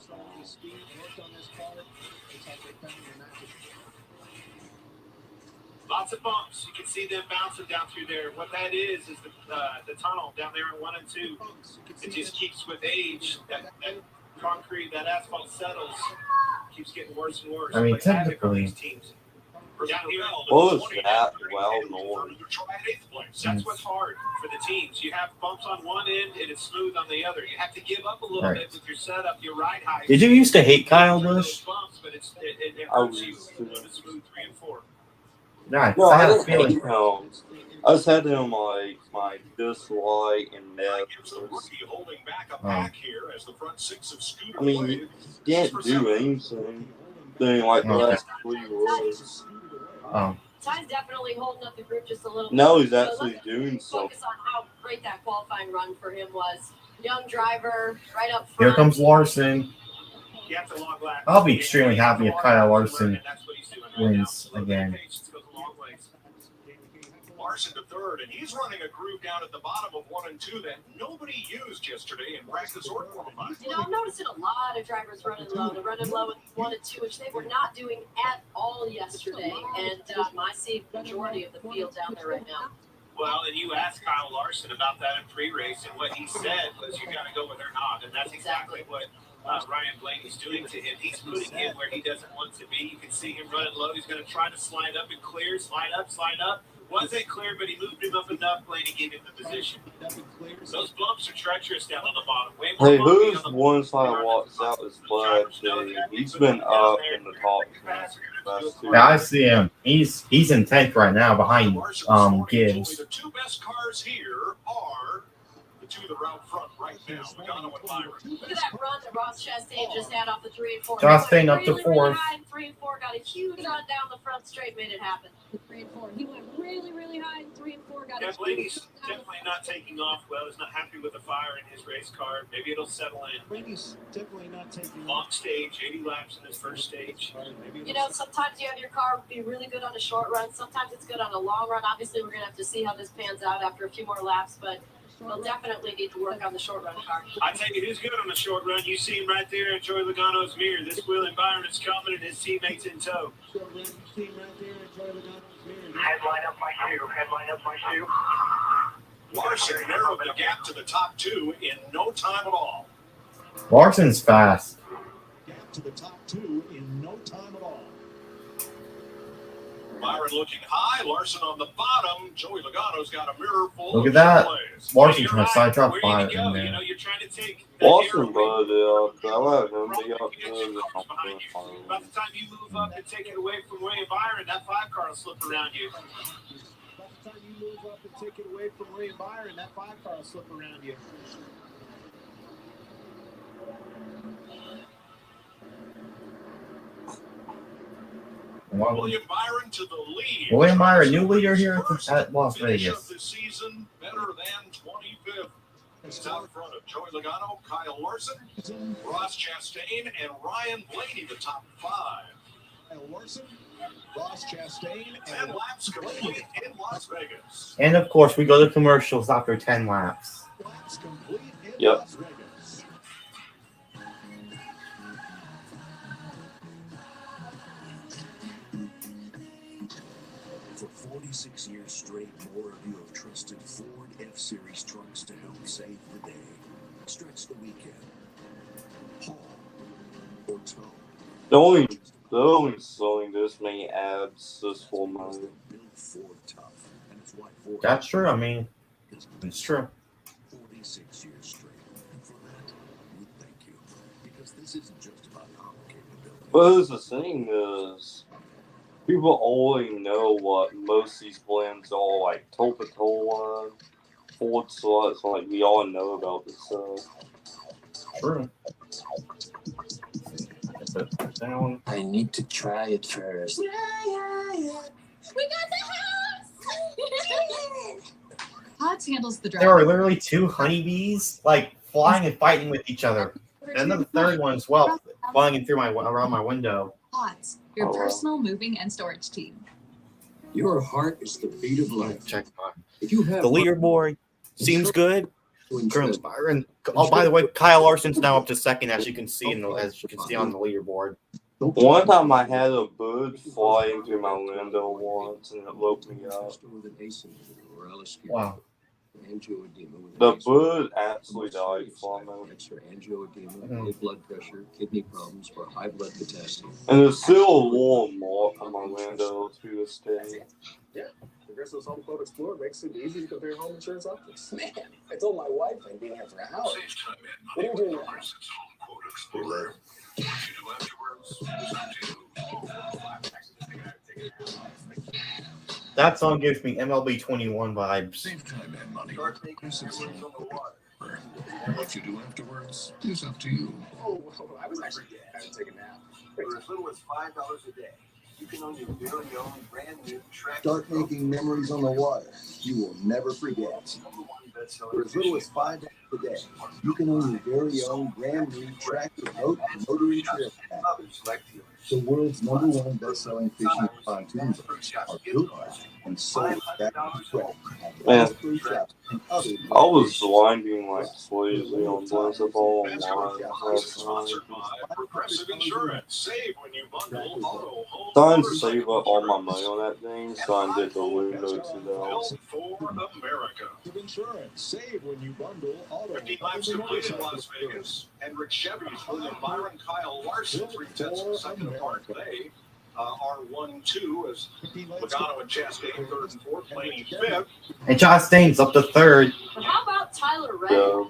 Lots of bumps. You can see them bouncing down through there. What that is the tunnel down there in 1 and 2. It just keeps with age. That concrete, that asphalt settles. Keeps getting worse and worse.
I mean, technically.
What was that? Well known.
That's what's hard for the teams. You have bumps on one end and it's smooth on the other. You have to give up a little bit with your setup, your ride height.
Did you used to hate Kyle Busch?
Bumps, but it hurts you to smooth 3 and 4.
Nah,
No,
I
I
had a
didn't
feeling.
hate him. I just had him like my dislike and Nevis. I mean, he can't do anything. Doing like the last 3 was.
Ty's definitely holding up the group just a little bit.
Now he's actually doing something.
Focus on how great that qualifying run for him was. Young driver, right up front.
Here comes Larson. I'll be extremely happy if Kyle Larson wins again.
Larson to third, and he's running a groove down at the bottom of 1 and 2 that nobody used yesterday in practice or qualifying.
You know, I'm noticing a lot of drivers running low. They're running low at 1 and 2, which they were not doing at all yesterday. And I see the majority of the field down there right now.
Well, and you asked Kyle Larson about that in pre-race, and what he said was you got to go with her not, and that's exactly what Ryan Blaney's doing to him. He's putting him where he doesn't want to be. You can see him running low. He's going to try to slide up and clear, slide up, slide up. Wasn't clear, but he moved him up enough. Blaney gave him the position. Those bumps are treacherous down on the bottom. Way more
Hey,
bumpy
who's
on the
one side walks out is Bud? He's been up in the top 10.
Yeah, I see him. He's in 10th right now behind Gibbs.
The 2 best cars here are the 2 that are out front right now. Logano and Byron.
Look at that run that Ross Chastain just had off the 3 and 4.
Chastain up to
really
4th.
High, 3 and 4 got a huge run down the front straight, made it happen. 3 and 4. He went really high. 3 and 4 got it.
Blaney's definitely not taking off well. He's not happy with the fire in his race car. Maybe it'll settle in.
Blaney's definitely not taking
long stage, 80 laps in his first stage.
You know, sometimes you have your car be really good on a short run. Sometimes it's good on a long run. Obviously, we're going to have to see how this pans out after a few more laps, but we'll definitely need to work on the short run car.
I tell you who's good on the short run. You see him right there in Joey Logano's mirror. This Will and Byron is coming and his teammates in tow.
Headline up by 2. Headline up by 2.
Larson narrowed the gap to the top 2 in no time at all.
Larson's fast.
Gap to the top 2 in no time at all.
Byron looking high, Larson on the bottom. Joey Logano's got a mirror full.
Look at
of
that.
plays.
Larson trying to side drop
Where
Byron
you go?
in there.
You know, you're trying to take
Larson, Bud, I let him be up
By the time you move up and take it away from Ray and Byron, that 5 car will slip around you.
By the time you move up and take it away from Ray and Byron, that 5 car will slip around you.
William Byron to the lead.
William Byron, new leader here at Las Vegas.
The season better than 25th. He's out in front of Joey Logano, Kyle Larson, Ross Chastain, and Ryan Blaney, the top 5.
Kyle Larson, Ross Chastain,
10 laps complete in Las Vegas.
And of course, we go to commercials after 10 laps.
Yep.
For 46 years straight, more of you have trusted Ford F-Series trucks to help save the day. Stretch the weekend. Haul or tow.
They're only selling this many abs this full month.
Build Ford tough, and it's why Ford.
That's true. I mean, it's true.
46 years straight, and for that, we thank you, because this isn't just about our capability.
But the thing is, people only know what most of these blends are, like Topatola, Ford Sluts, like we all know about this stuff.
True.
I need to try it first.
We got the house!
Hodge handles the drive.
There are literally 2 honeybees like flying and fighting with each other, and then the third one as well, flying in through around my window.
Hodge, your personal moving and storage team.
Your heart is the beat of life.
Check
If you have
the leaderboard. Seems good. Currently, Byron. Oh, by the way, Kyle Larson's now up to 2nd, as you can see on the leaderboard.
One time I had a bird fly into my window once, and it woke me up.
Wow.
The bird absolutely died from it.
Extra angioedema, high blood pressure, kidney problems, or high blood potassium.
And there's still a little mark on my window to this day.
Yeah, Progressive's Home Quote Explorer makes it easy to compare home insurance options. Man, I told my wife I'd be here for an hour. What are you doing now?
That song gives me MLB 21 vibes.
Save time and money. What you do afterwards is up to you.
Oh, I was actually going to take a nap.
For as little as $5 a day, you can own your very own brand new track.
Start making memories on the water you will never forget. For as little as $5 a day, you can own your very own brand new tractor, boat, motor, and trail pack. The world's #1 best-selling fishing pontoon boats are built by and sold at
Man,
pro shops and other.
I was winding like crazy on Blizzard Ball online last night.
Progressive Insurance. Save when you bundle auto, home,
Trying to save up all my money on that thing, so I did the window to
Built for America.
Insurance. Save when you bundle auto.
50 laps complete in Las Vegas. Hendrick Chevy's William Byron, Kyle Larson, 3/10 of a second apart. They are 1-2 as Logano and Chastain 3rd and 4th, Blaney 5th.
And Chastain's up to 3rd.
How about Tyler Reddick?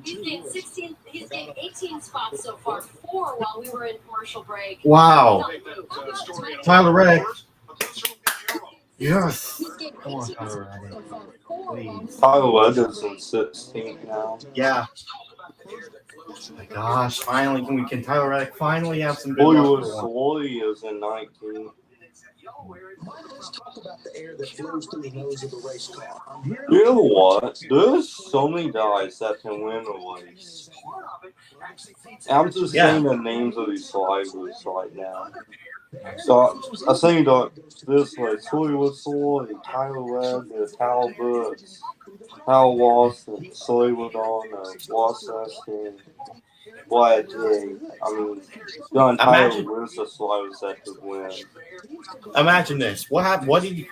He's gained 16. He's gained 18 spots so far, 4 while we were in commercial break.
Wow. Tyler Reddick. Yes.
He's gained 18 spots so far, 4 while we
Tyler Reddick's in 16th now.
Yeah. Oh my gosh, finally, can Tyler Reddick finally have some good
Boy,
luck
was
for
Sloy is in 19.
Let's talk about the air that flows through the nose of the race car.
You know what? There's so many guys that can win a race. I'm just saying the names of these drivers right now. So I'm saying that this way: Sloy, Tyler Reddick, Hal Bush, Hal Lawson, Sloy Wadonna, Ross Eskin, Brad J. I mean, the entire list of drivers that could win.
Imagine this. What did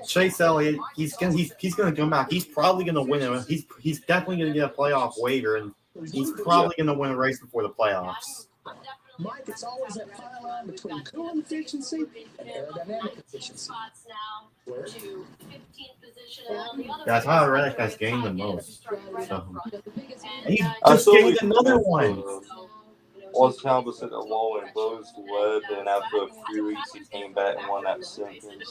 Chase Elliott? He's gonna come back. He's probably gonna win it. He's definitely gonna get a playoff waiver, and he's probably gonna win a race before the playoffs.
Mike, it's always that fine line between cooling efficiency and aerodynamic efficiency.
Yeah, Tyler Reddick has gained the most. So. And he just gained another one.
Was Calvin at the wall and Bose led, and after a few weeks he came back and won that second.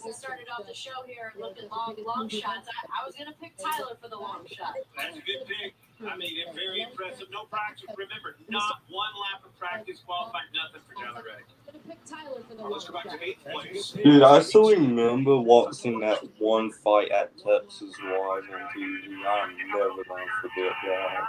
We started off the show here looking long shots. I was going to pick Tyler for the long shot.
That's a good pick. I mean, it's very impressive. No practice. Remember, not one lap of practice qualified, nothing for Tyler Reddick.
Let's go back to 8th place.
Dude, I still remember watching that one fight at Texas Live on TV. I'm never going to forget that.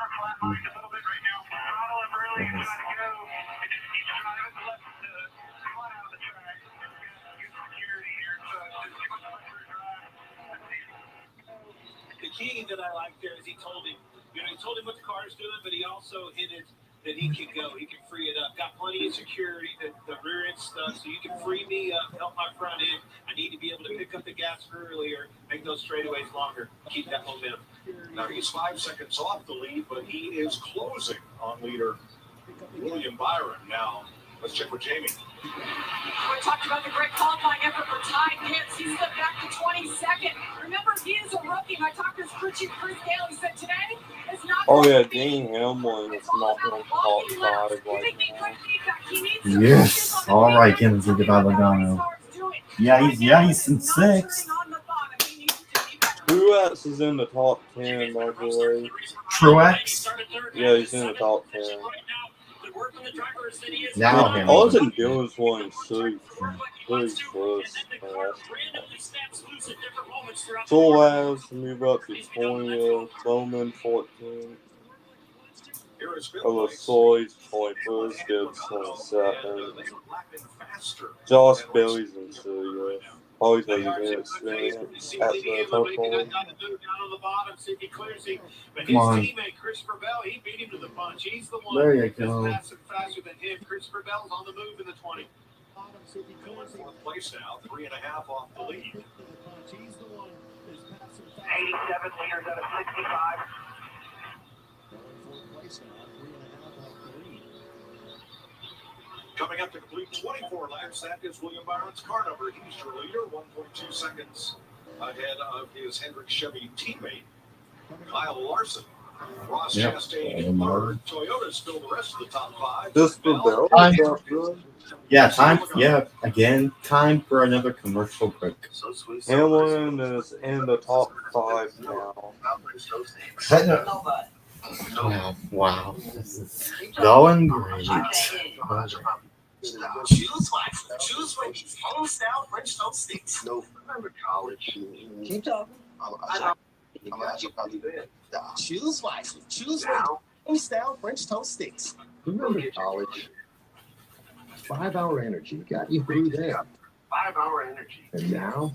The key that I like there is he told him what the car is doing, but he also hinted that he can go. He can free it up. Got plenty of security. The rear end stuck, so you can free me up, help my front end. I need to be able to pick up the gas earlier, make those straightaways longer, keep that momentum.
Now he's 5 seconds off the lead, but he is closing on leader William Byron. Now let's check with Jamie.
We talked about the great qualifying effort for Ty Gibbs. He slipped back to 22nd. Remember, he is a rookie. My talker's Chris Gale. He said today is not.
Oh yeah, Dean Hamlin is not in the top 5 right now.
Yes. All right, Kenzie Logano. Yeah, he's in 6th.
Truex is in the top 10, by the way.
Truex?
Yeah, he's in the top 10.
Now
I wasn't doing one so close. Solaz move up to 20th, Bowman 14th. Soy's 21st, Gibbs 22nd. Josh Bailey's in 2nd. Probably because he didn't experience at the top one.
Come on. There you go.
Faster than him. Christopher Bell's on the move in the 20. Bill in 4th place now, 3.5 off the lead.
87 leaders out of 65.
Coming up to complete 24 laps, that is William Byron's car number. He's your leader, 1.2 seconds ahead of his Hendrick Chevy teammate, Kyle Larson. Ross
Yep.
Chastain in third. Toyota's still the rest of the top five.
Just the bell.
Time.
Is that good?
Yeah, time. Yeah, again, time for another commercial break.
Hamlin is in the top 5 now.
Wow. This is going great.
Choose Wendy's home-style French toast sticks.
No, remember college.
Keep talking. Choose wisely. Choose Wendy's home-style French toast sticks.
Remember college. 5-hour energy got you through there.
5-hour energy.
And now?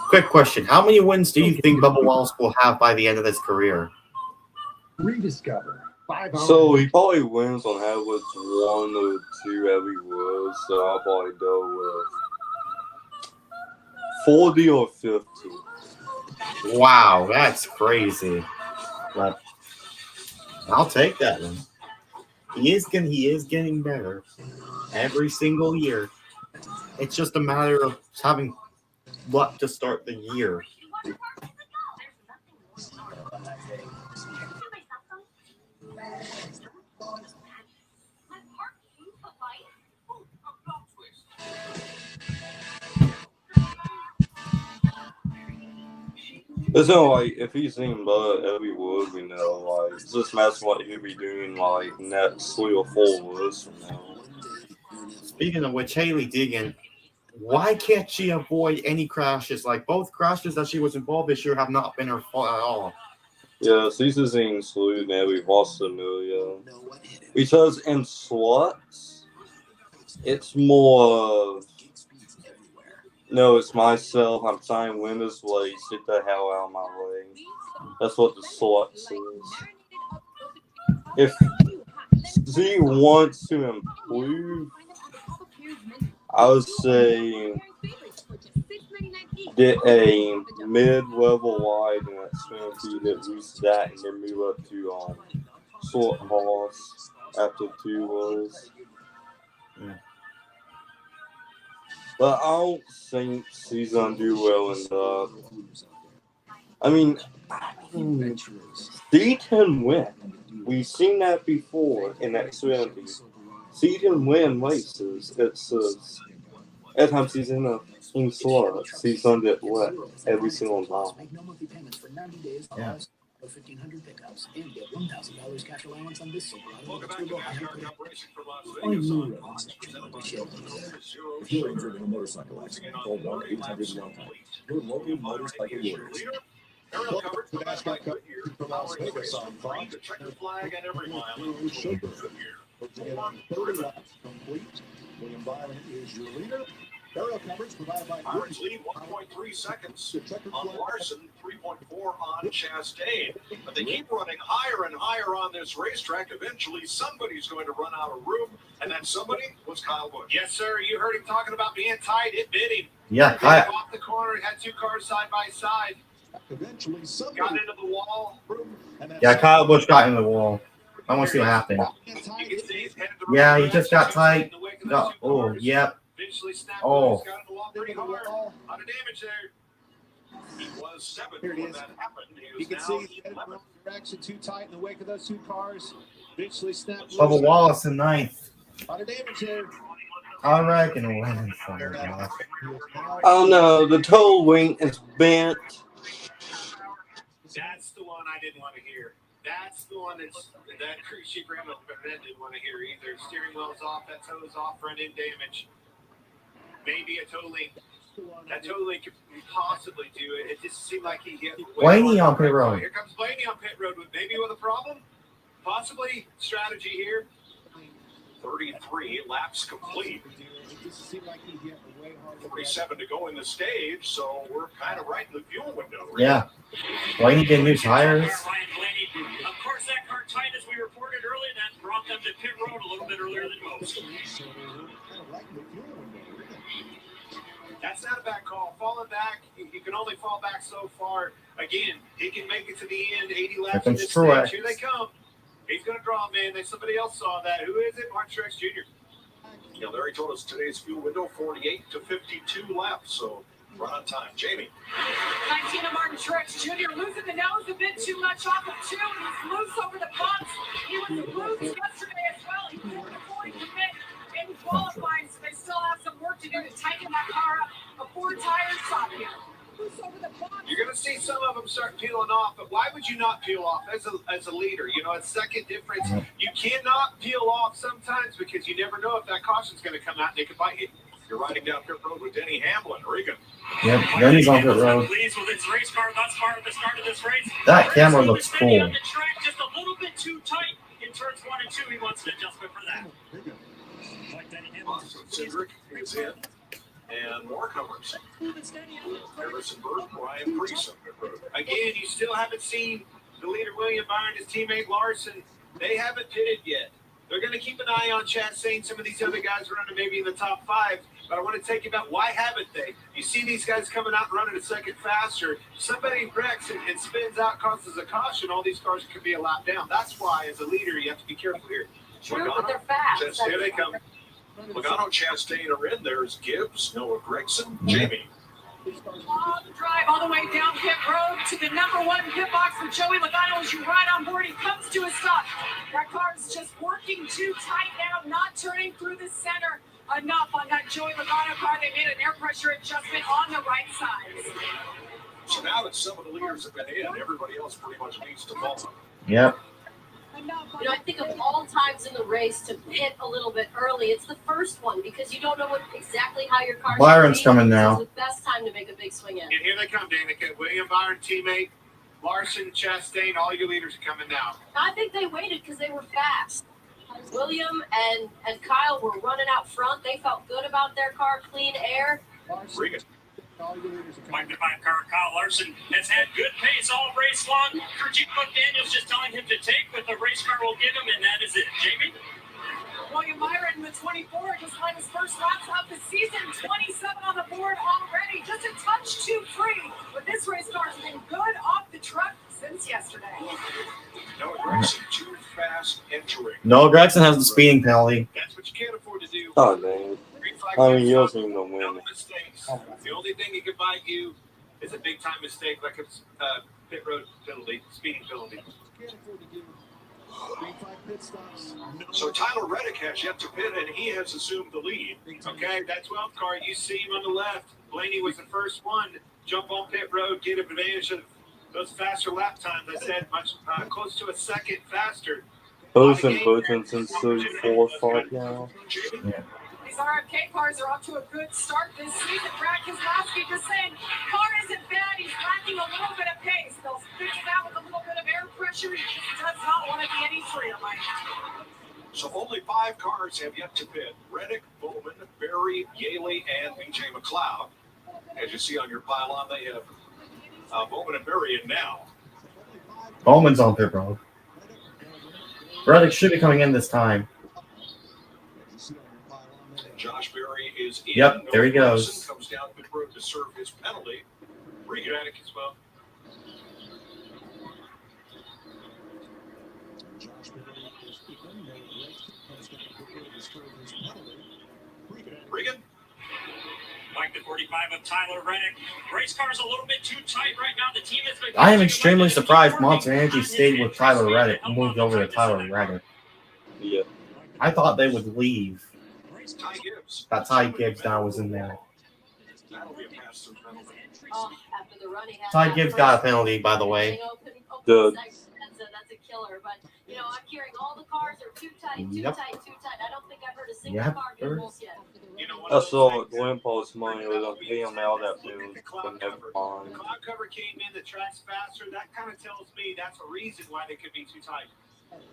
Quick question. How many wins do you think Bubba Wallace will have by the end of his career?
Rediscover. 5 hours.
So he probably wins on Hadwood's 1 or 2 every wood. So I'll probably go with 40 or 50.
Wow, that's crazy. But I'll take that one. He is getting better every single year. It's just a matter of having luck to start the year.
It's not like if he's seen Bud every wood, we know like it's just that's what he'll be doing like next 3 or 4 woods from now.
Speaking of which, Haley Deegan, why can't she avoid any crashes? Like both crashes that she was involved this year have not been her fault at all.
Yeah, Caesar's in Salute now. We've lost Amelia. Because in slots, it's more of, no, it's myself. I'm trying to win this race. Get the hell out of my way. That's what the slot says. If Z wants to improve, I would say get a mid-level wide in that swim feed, at least that, and then move up to short horse after 2 was.
Yeah.
But I don't think she's gonna do well in that. I mean, she can win. We've seen that before in that swim feed. She can win races. It says every time she's in slots, she's gonna get wet every single time.
Yeah.
1,500 pickups and get $1,000 cash allowance on this
Welcome back to NASCAR Cup Racing from Las
On
Vegas.
Blue If you're injured in a motorcycle accident, call 1-800-WELCOME. Your local motorcycle lawyers.
Aerial coverage from NASCAR Cup from Las Vegas on Fox. The checker flag at every mile.
To get on 30 laps complete, William Byron is your leader. Aerial coverage provided by
Pirates lead 1.3 seconds on Larson, 3.4 on Chastain. But they keep running higher and higher on this racetrack. Eventually, somebody's going to run out of room, and that somebody was Kyle Busch. Yes, sir. You heard him talking about being tight. It bit him.
Yeah,
He off the corner. He had 2 cars side by side.
Eventually,
Got into the wall.
Yeah, Kyle Busch got in the wall. I want to see what happened.
You can see he's headed to
Yeah,
the
he just got tight. Oh, yep.
Eventually snapped.
Oh.
Got in the wall pretty hard. A lot of damage there. He was 7th when that happened.
You can see he's headed in the wrong direction, too tight in the wake of those 2 cars. Eventually snapped.
Bubba Wallace in 9th.
A lot of damage there.
I reckon 11th.
Oh no, the toe wing is bent.
That's the one I didn't want to hear. That's the one that cruise ship Rambo didn't want to hear either. Steering wheel's off, that toe's off, front end damage. Maybe a toe link. That toe link could possibly do it. It just seemed like he hit.
Blaney on pit road.
Here comes Blaney on pit road with a problem. Possibly strategy here. 33 laps complete. 47 to go in the stage, so we're kind of right in the fuel window. Right?
Yeah. Blaney getting new tires.
Of course, that car tight, as we reported earlier, that brought them to pit road a little bit earlier than most.
That's not a bad call. Falling back, he can only fall back so far. Again, he can make it to the end. 80 laps in this stage. Here they come. He's going to draw, man. Somebody else saw that. Who is it? Mark Truex Jr. Yeah, Larry told us today's fuel window 48 to 52 laps. So Run on time. Jamie.
19 of Martin Truex Jr. losing the nose a bit too much off of 2. He's loose over the bumps. He was loose yesterday as well. He did before he commit in qualifying, so they still have some work to do to tighten that car up. A 4-tire shot here. Loose over the bumps.
You're going to see some of them start peeling off, but why would you not peel off as a leader? You know, it's second difference. You cannot peel off sometimes because you never know if that caution's going to come out and they could bite you. You're riding down pit road with Denny Hamlin, Regan.
Yep, Denny's on pit road.
Pleased with his race car thus far at the start of this race.
That camera looks cool.
On the track just a little bit too tight in turns 1 and 2. He wants an adjustment for that.
Awesome. Cedric is in. And more comers. Harrison Burke, Ryan Priest on pit road. Again, you still haven't seen the leader, William Byron, his teammate Larson. They haven't pitted yet. They're going to keep an eye on Chastain. Some of these other guys running maybe in the top 5. But I want to take you about why haven't they? You see these guys coming out and running a second faster. Somebody wrecks and spins out, causes a caution. All these cars could be a lap down. That's why, as a leader, you have to be careful here.
True, but they're fast.
Here they come. Logano, Chastain are in. There's Gibbs, Noah Gragson, Jamie.
On the drive all the way down pit road to the number 1 pit box for Joey Logano. As you ride on board, he comes to a stop. That car is just working too tight now, not turning through the center enough on that Joey Logano car. They made an air pressure adjustment on the right side.
So now that some of the leaders have been in, everybody else pretty much needs to follow.
Yep.
You know, I think of all times in the race to pit a little bit early, it's the first one because you don't know exactly how your car.
Byron's coming now.
It's the best time to make a big swing in.
And here they come, Danica. William Byron, teammate, Larson, Chastain, all your leaders are coming now.
I think they waited because they were fast. William and Kyle were running out front. They felt good about their car, clean air.
Regan.
5-5 car Kyle Larson has had good pace all race long. Kurjeet McDaniel's just telling him to take what the race car will give him, and that is it. Jamie?
William Byron, the 24, just won his first laps of the season. 27 on the board already. Just a touch too free. But this race car's been good off the truck since yesterday.
Noah Gragson too fast entering.
Noah Gragson has the speeding penalty.
That's what you can't afford to do.
Oh, man. I mean, you also need to win.
Mistakes. The only thing that could bite you is a big time mistake, like a pit road penalty, speeding penalty. So Tyler Reddick has yet to pit, and he has assumed the lead. Okay, that 12 car, you see him on the left. Blaney was the first one. Jump on pit road, get advantage of those faster lap times. I said much close to a second faster.
Those have been pushing since the 4 5 now.
Yeah.
These RFK cars are off to a good start this season. Brad Keselowski just saying, car isn't bad. He's lacking a little bit of pace. They'll fix that with a little bit of air pressure. He just does not want to be any freer right now.
So only 5 cars have yet to pit. Reddick, Bowman, Berry, Yaley, and BJ McLeod. As you see on your pylon, they have Bowman and Berry in now.
Bowman's on pit road. Reddick should be coming in this time.
Josh Berry is in.
Yep, there he goes.
Comes down pit road to serve his penalty. Regan Reddick as well. Regan.
Like the 45 of Tyler Reddick. Race car's a little bit too tight right now. The team has been.
I am extremely surprised Monster Energy stayed with Tyler Reddick and moved over to Tyler Reddick.
Yeah.
I thought they would leave.
Ty Gibbs.
That Ty Gibbs now was in there.
That'll be a pass-through penalty.
After the run, he had
Ty
that
Gibbs
first
got a penalty, by the way.
open
Good.
section, that's a killer. But, you know, I'm hearing all the cars are too tight, too
Yep.
tight, too tight. I don't think I've heard a single
Yep.
car get loose yet.
You know what?
I saw Glenn Paul's money was on him out that dude.
The cloud cover came in, the track's faster. That kind of tells me that's a reason why they could be too tight.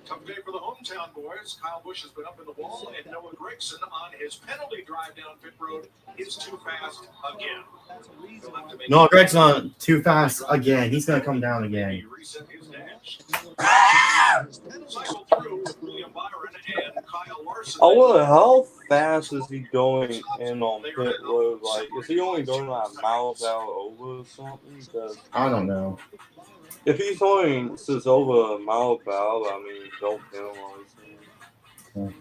Tough day for the hometown boys. Kyle Busch has been up in the wall, and Noah Gragson on his penalty drive down pit road is too fast again.
No, Greg's on too fast again. He's going to come down again.
He reset his dash. Cycle through with William Byron and Kyle Larson.
I wonder how fast is he going in on pit road? Like, is he only going like miles out over or something? Because
I don't know.
if he's going just over a mile per hour, I mean, don't penalize him.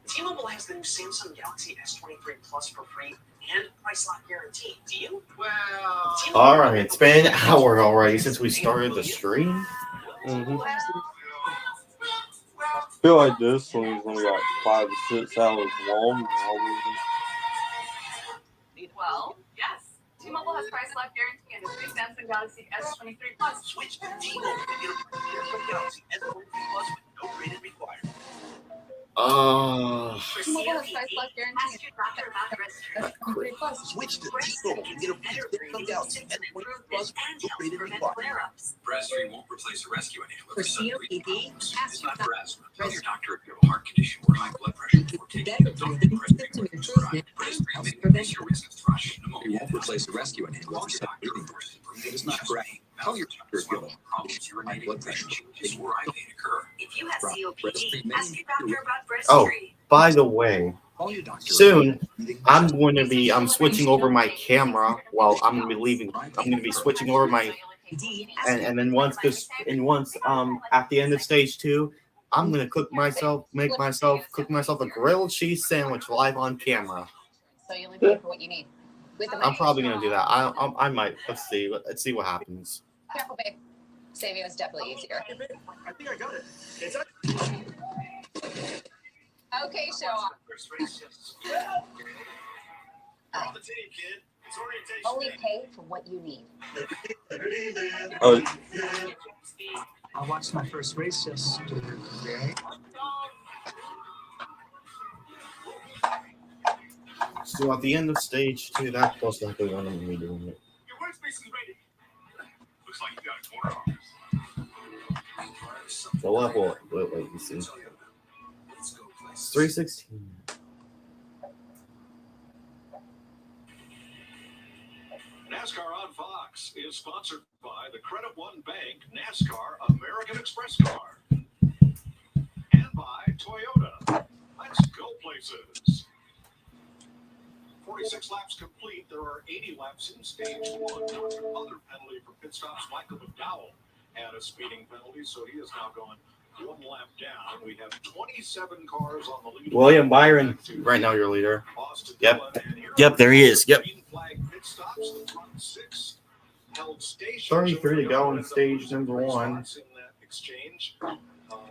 T-Mobile has the new Samsung Galaxy S23 Plus for free and price lock guarantee. Do you? Well,
All right, it's been an hour already since we started the stream.
I feel like this one's only like 5 to 6 hours long.
Well, yes. T-Mobile has price lock guarantee and the free Samsung Galaxy S23 Plus.
Switch to T-Mobile and get a Samsung Galaxy S23 Plus with no trade-in required.
T-Mobile has price lock guarantee.
Ask your doctor about
S23 Plus.
Switch to T-Mobile and get a Samsung Galaxy S23 Plus with no trade-in required.
flare-ups.
Breastfeed won't replace a rescue inhaler
For
for sudden
COPD,
breathing.
ask
It's
your
not for
doctor.
asthma. Tell your doctor if you have a heart condition or high blood pressure before taking it. Don't take Breastfeed when prescribed. Breastfeed may increase your risk of thrush, pneumonia. It won't replace a rescue inhaler for sudden breathing bursts. It is not for asthma. Tell your doctor if you have problems urinating, blood pressure changes, or eye pain occur.
If you have COPD, ask your doctor about
Oh,
breastfeeding.
by the way, soon I'm switching over my camera. Well, I'm gonna be switching over my and then once at the end of stage 2, I'm gonna cook myself a grilled cheese sandwich live on camera.
So you only pay for what you need.
I'm probably gonna do that. I might. Let's see what happens.
Careful, babe. Saving is definitely easier.
I think I got it. It's
Okay, show off.
on the team, kid. It's orientation.
Only pay for what you need.
I watched my first race yesterday.
So at the end of stage 2, that's most likely when I'm gonna be doing it.
Your workspace is ready. Looks like you got a corner office.
So wait, you see. It's 316.
NASCAR on Fox is sponsored by the Credit One Bank NASCAR American Express Card and by Toyota. Let's go places. 46 laps complete. There are 80 laps in stage 1. Other penalty for pit stops. Michael McDowell had a speeding penalty, so he is now going 1 lap down. We have 27 cars on the lead.
William Byron, right now your leader. Yep, there he is. Yep. 33 to go in stage number 1.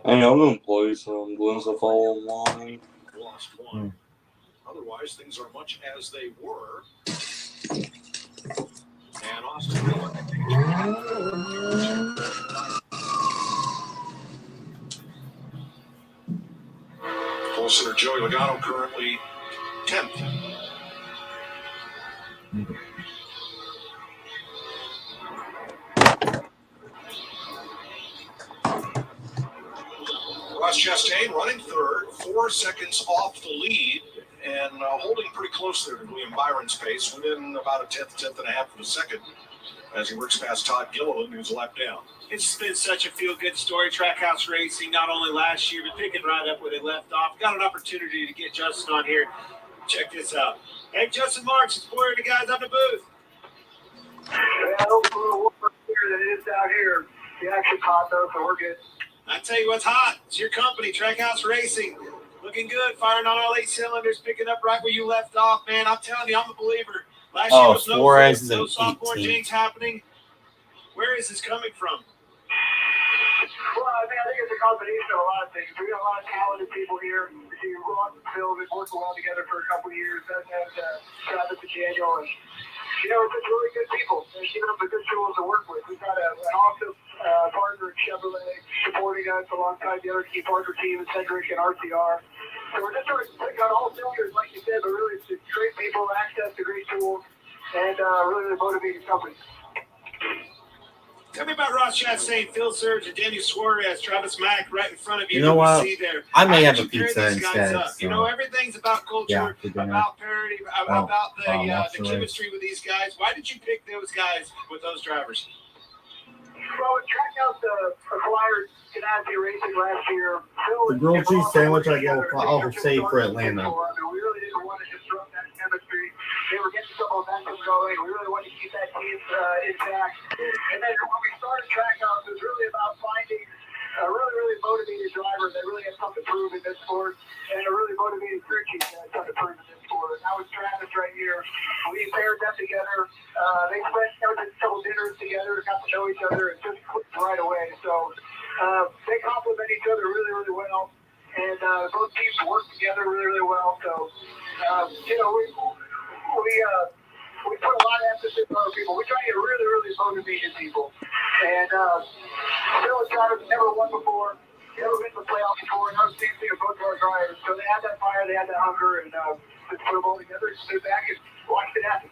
Hey, I'm gonna play some Blends of Fall online.
Lost 1. Otherwise, things are much as they were. And Austin Dillon. Pole sitter Joey Logano currently 10th. Ross Chastain running 3rd, 4 seconds off the lead, and holding pretty close there to William Byron's pace, within about a tenth and a half of a second, as he works past Todd Gilliland, who's a lap down.
It's been such a feel-good story, Trackhouse Racing, not only last year, but picking right up where they left off. Got an opportunity to get Justin on here. Check this out. Hey, Justin Marks, it's Boyer and the guys on the booth.
Yeah, a little warmer here than it is down here. The action's hot, though, so we're good.
I tell you what's hot. It's your company, Trackhouse Racing. Looking good, firing on all 8 cylinders, picking up right where you left off, man. I'm telling you, I'm a believer. Last year was no sophomore jinx happening. Where is this coming from?
Well, I think it's a combination of a lot of things. We got a lot of talented people here. We see Ross and Phil have been working well together for a couple of years. And Travis and Daniel. And, it's just really good people. They're giving us a good tools to work with. We've got an awesome partner in Chevrolet supporting us alongside the other key partner team, Cedric and RCR. So we're just sort of putting on all cylinders, like you said, but really it's great people, access to great tools, and really motivating company.
Tell me about Ross Chastain, Phil Surge, and Daniel Suarez, Travis Mack right in front of you.
You know what? I may have a
Pair
pizza
these guys
instead.
up?
So.
Everything's about culture, about parity, about the chemistry with these guys. Why did you pick those guys with those drivers?
Well, we tracked out the acquired Ganassi Racing last year.
The grilled cheese sandwich I'll save for Atlanta.
We really didn't want to disrupt that chemistry. They were getting some momentum going. We really wanted to keep that team intact. And then when we started Trackhouse, it was really about finding a really motivated driver that really had something to prove in this sport, and a really motivated crew chief that had something to prove in this sport. And that was Travis right here. way. So they complement each other really, really well. And both teams work together really, really well. So, you know, we put a lot of emphasis on our people. We try to get really, really motivated people. And Bill and Travis never won before, never been to the playoffs before, and our same thing with both of our drivers. So they had that fire, they had that hunger, and just put them all together, sit back, and watch it happen.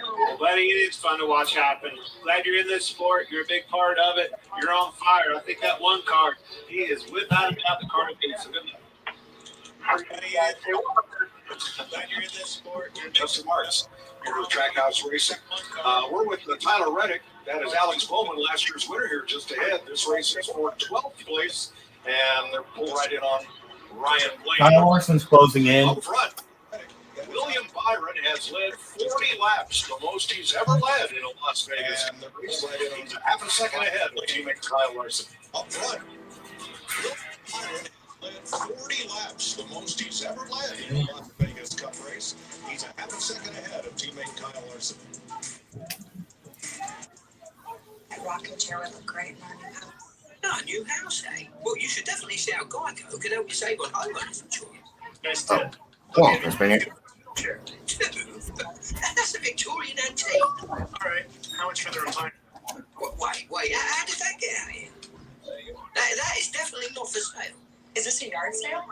Well, buddy, it is fun to watch happen. Glad you're in this sport. You're a big part of it. You're on fire. I think that one car, he is without a doubt the car to beat. So good luck. Glad you're in this sport. You're
Justin Marks, here with Trackhouse Racing. We're with Tyler Reddick. That is Alex Bowman, last year's winner here just ahead. This race is for 12th place, and they're pulled right in on Ryan Blake.
Kyle Larson's closing in.
Up front, William Byron has led 40 laps, the most he's ever led in a Las Vegas. And he's half a second ahead of teammate Kyle Larson. Up front, Byron led 40 laps, the most he's ever led in a Las Vegas Cup race. He's a half a second ahead of teammate Kyle Larson.
That rocking chair would look great in our new house.
No, a new house, eh? Well, you should definitely see how Geico could help you save on homeowners insurance.
Nice tip.
Come on, Chris Bennett.
Sure. That's a Victorian antique.
All right. How much for the retirement?
Wait, how did that get out here? That is definitely not for sale.
Is this a yard sale?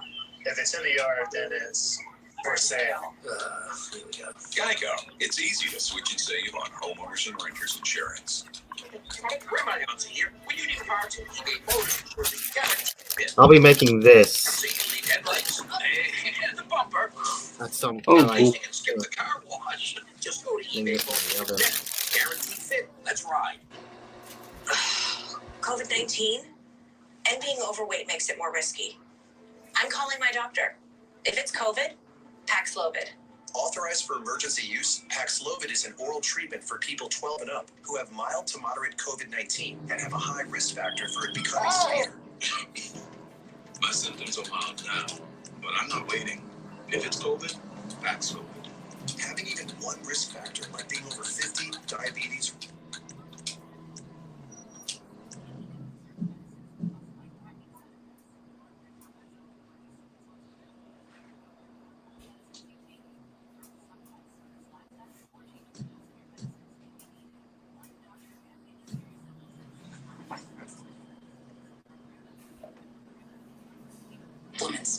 If it's in the yard, then it's for sale.
Here we go.
Geico. It's easy to switch and save on homeowners and renters insurance.
Where am I on here? When you need a power tool, eBay Motors insurance guarantee.
I'll be making this.
Headlights and the bumper.
That's some
Oh,
like
cool.
Skip the car wash. Just go to eBay Motors. Guarantee fit. Let's ride.
COVID-19? And being overweight makes it more risky. I'm calling my doctor. If it's COVID, Paxlovid.
Authorized for emergency use, Paxlovid is an oral treatment for people 12 and up who have mild to moderate COVID-19 and have a high risk factor for it becoming severe.
My symptoms are mild now, but I'm not waiting. If it's COVID, Paxlovid.
Having even one risk factor, like being over 50, diabetes.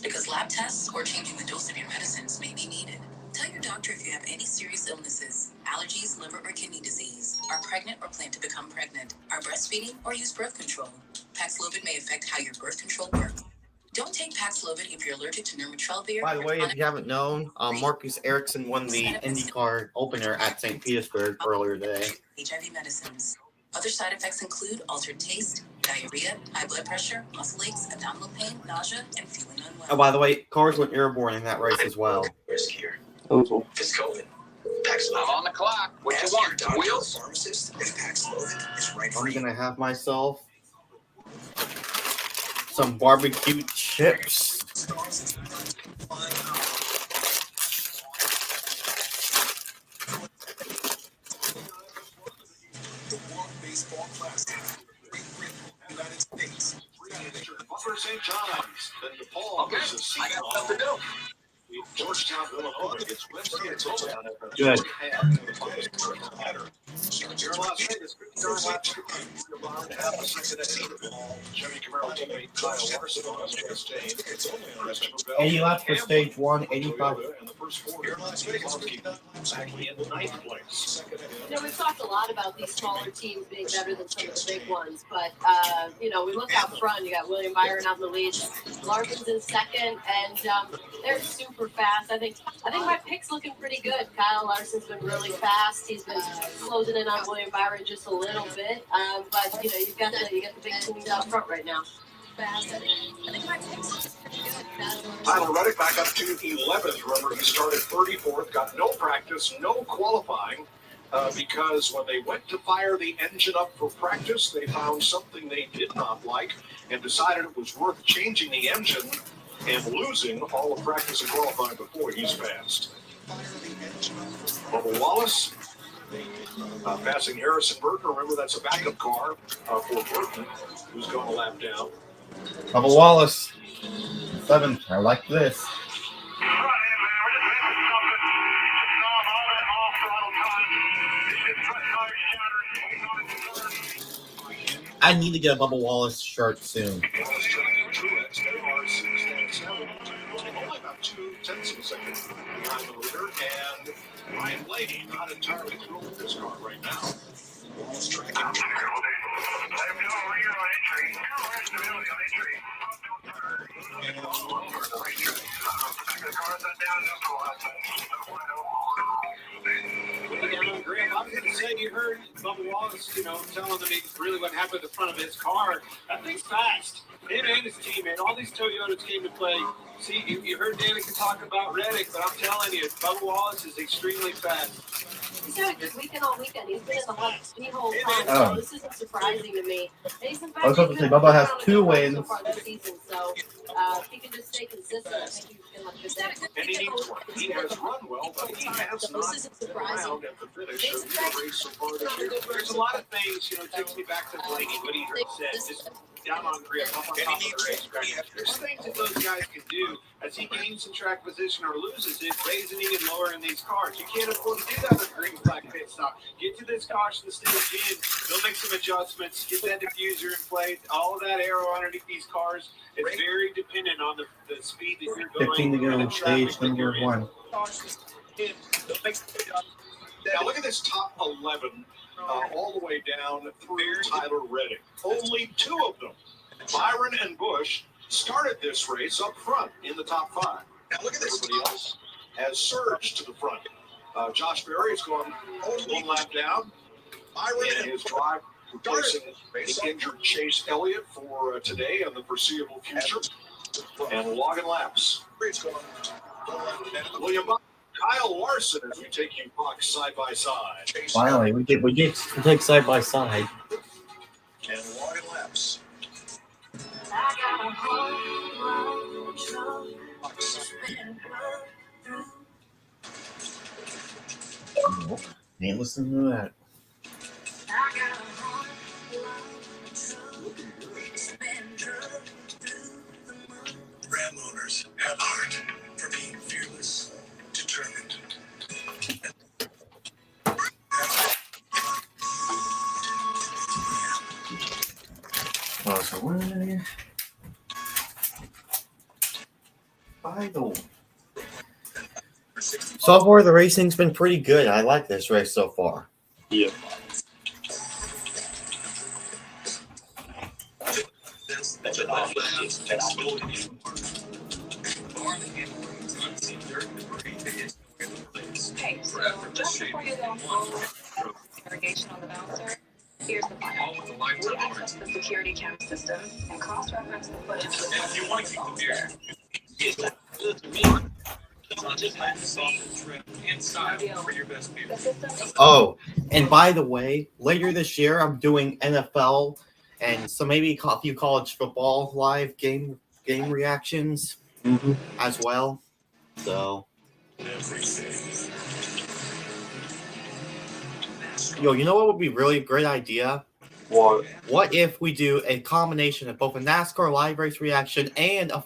Because lab tests or changing the dose of your medicines may be needed. Tell your doctor if you have any serious illnesses, allergies, liver or kidney disease, are pregnant or plan to become pregnant, are breastfeeding or use birth control. Paxlovid may affect how your birth control works. Don't take Paxlovid if you're allergic to nirmatrelvir.
By the way, if you haven't known, Marcus Ericsson won the IndyCar opener at St. Petersburg earlier today.
HIV medicines. Other side effects include altered taste, diarrhea, high blood pressure, muscle aches, abdominal pain, nausea, and feeling unwell.
Oh, by the way, cars went airborne in that race as well.
Riskier.
Oh, cool.
It's COVID. Paxlovid.
I'm on the clock. What you
Ask
want?
your doctor or
Wheels?
pharmacist if Paxlovid is right for
I'm
you.
gonna have myself some barbecue chips.
The World Baseball Classic. United States.
Butler St. John's. Then DePaul is a seat on. Georgetown, Illinois gets Wednesday at Touchdown.
Good.
Here in Las Vegas, Jimmy Camaro teammate Kyle Larson on his stage.
80 laps for stage 1, 85.
And the first four here in Las Vegas, actually in ninth place.
You know, we've talked a lot about these smaller teams being better than some of the big ones, but, you know, we look out front. You got William Byron out in the lead. Larson's in second, and they're super fast. I think my pick's looking pretty good. Kyle Larson's been really fast. He's been closing in on William Byron just a little bit, but, you know, you got the big teams out front right now. Fast. I think my pick's pretty good.
Tyler Reddick back up to 11th. Remember, he started 34th, got no practice, no qualifying, because when they went to fire the engine up for practice, they found something they did not like and decided it was worth changing the engine and losing all of practice and qualifying before he's passed. Bubba Wallace Passing Harrison Burton. Remember, that's a backup car for Burton, who's going a lap down.
Bubba Wallace, 7th. I like this. I need to get a Bubba Wallace shirt soon.
Only about 2/10 of a second behind the leader, and Ryan Blaney not entirely thrilled with this car right now. Wallace tracking.
Graham, I was going to say, you heard Bubba Wallace, telling them really what happened at the front of his car. That thing's fast. Him and his teammate, all these Toyotas came to play. See, you heard Danica talk about Reddick, but I'm telling you, Bubba Wallace is extremely fast.
He's had a good weekend all weekend. He's been in the hot seat whole time, so this isn't surprising to me.
I was supposed to say Bubba has 2 wins.
So far this season, so if he can just stay consistent, I think he's going to have a good day.
And he needs one. He has run well, but he has not found at the finish of the race so far this year.
There's a lot of things, takes me back to Blaney, what he said, just down on grip, up on top of the racetrack. There's things that those guys can do as he gains some track position or loses it, raising and lowering these cars. You can't afford to do that with a green flag pit stop. Get to this caution stage in, they'll make some adjustments, get that diffuser in place, all of that aero underneath these cars. It's very dependent on the speed that you're going.
15 to go on stage number 1.
Now look at this top 11, all the way down through Tyler Reddick. Only 2 of them, Byron and Bush, started this race up front in the top 5. Now look at this. Everybody else has surged to the front. Josh Berry has gone 1 lap down. Byron and his drive replacing the injured Chase Elliott for today and the foreseeable future. And logging laps. William Buck, Kyle Larson, as we take you box side by side.
Finally, we get to take side by side.
And logging laps.
Ain't listening to that.
Ram owners have heart for being fearless, determined.
So far, the racing's been pretty good. I like this race so far.
Yeah.
Okay, so just before you go home, irrigation on the bouncer, here's the file. We access the security cam system and cross-reference the footage with
If you want to keep the beer,
Oh, and by the way, later this year, I'm doing NFL and so maybe a few college football live game reactions as well. So, you know what would be really a great idea?
What?
What if we do a combination of both a NASCAR live race reaction and an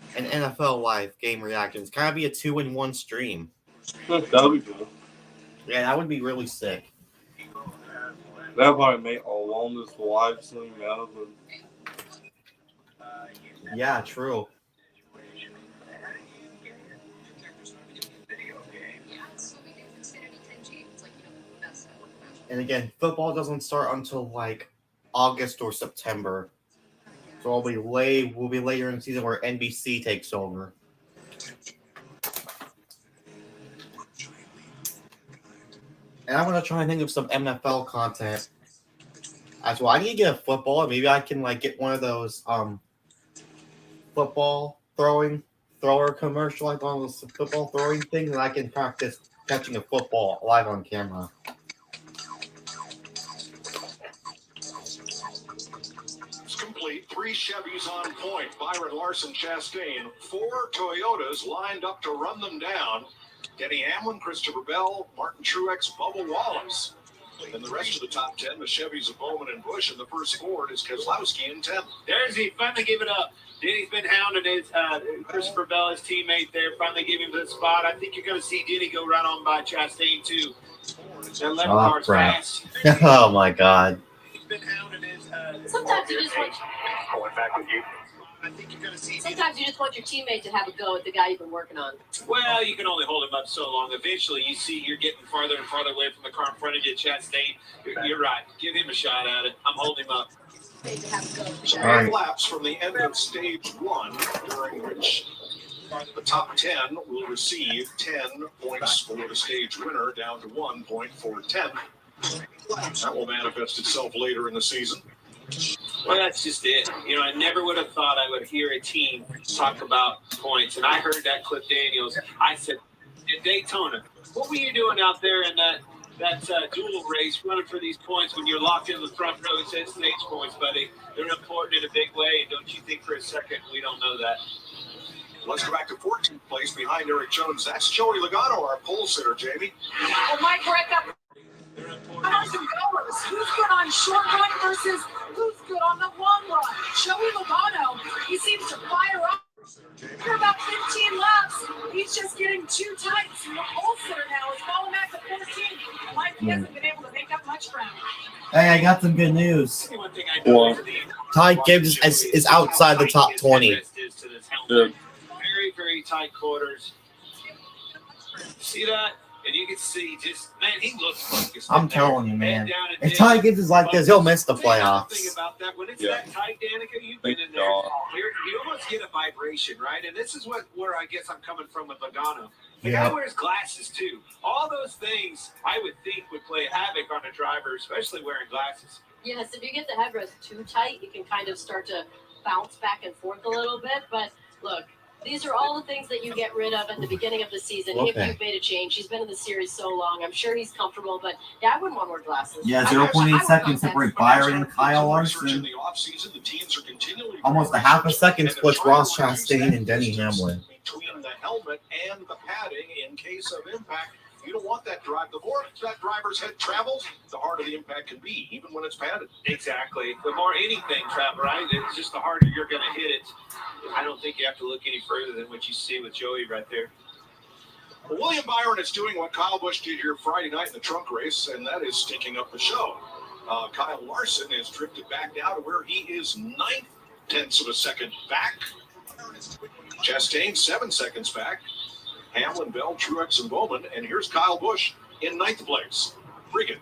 NFL live game reactions? Kind of be a 2-in-1 stream.
That would be cool.
Yeah, that would be really sick.
That probably make a longest live stream ever.
Yeah, true. And again, football doesn't start until like August or September. So we'll be later in the season where NBC takes over. And I'm gonna try and think of some NFL content as well. I need to get a football. Maybe I can like get one of those football thrower commercial, like one of those football throwing things, and I can practice catching a football live on camera.
complete. 3 Chevys on point. Byron Larson Chastain. 4 Toyotas lined up to run them down. Denny Hamlin, Christopher Bell, Martin Truex, Bubba Wallace. And the rest of the top 10, the Chevys of Bowman and Busch, and the first Ford is Keselowski in 10th.
There's he finally gave it up. Denny's been hounding his Christopher Bell, his teammate there, finally gave him the spot. I think you're going to see Denny go right on by Chastain, too. That 11 car's fast.
Oh, my God.
He's been hounding his
Sometimes you just want.
Going back with you.
I think you're going to see.
Sometimes you just want your teammate to have a go at the guy you've been working on.
Well, you can only hold him up so long. Eventually, you see you're getting farther and farther away from the car in front of you, Chastain. You're right. Give him a shot at it. I'm holding him up.
So 5 laps from the end of stage 1, during which the top 10 will receive 10 points for the stage winner, down to 1 point for 10. That will manifest itself later in the season.
Well, that's just it. You know, I never would have thought I would hear a team talk about points. And I heard that Cliff Daniels. I said, at Daytona, what were you doing out there in that dual race running for these points when you're locked in the front row? It says stage points, buddy. They're important in a big way. And don't you think for a second we don't know that?
Let's go back to 14th place behind Eric Jones. That's Joey Logano, our pole sitter, Jamie.
Oh, Mike, we're at that. Some goers. Who's good on short run versus who's good on the long run? Joey Logano, he seems to fire up. For about 15 laps, he's just getting too tight. So the pole sitter now is falling back to 14. Mike, he hasn't been able to make up much ground.
Hey, I got some good news. Ty Gibbs is outside the top 20.
Very, very tight quarters. See that? And you can see just, man, he looks focused.
I'm telling you, man. If Ty Gibbs is like this, he'll miss the playoffs.
About that. When it's that tight, Danica, you've been in there. You almost get a vibration, right? And this is where I guess I'm coming from with Logano. The guy wears glasses, too. All those things, I would think, would play havoc on a driver, especially wearing glasses.
Yes, if you get the headrest too tight, you can kind of start to bounce back and forth a little bit. But look, these are all the things that you get rid of at the beginning of the season. If you've made a change, he's been in the series so long. I'm sure he's comfortable, but yeah, I wouldn't want to wear glasses.
Yeah, 0.8 seconds separate Byron and Kyle Larson. Almost a half a second splits Ross Chastain and Denny Hamlin.
Between the helmet and the padding in case of impact. You don't want that drive. The more that driver's head travels, the harder the impact can be, even when it's padded.
Exactly. The more anything travels, right? It's just the harder you're going to hit it. I don't think you have to look any further than what you see with Joey right there.
Well, William Byron is doing what Kyle Busch did here Friday night in the trunk race, and that is stinking up the show. Kyle Larson has drifted back now to where he is 9/10 of a second back. Chastain 7 seconds back. Hamlin, Bell, Truex, and Bowman. And here's Kyle Busch in 9th place. Regan.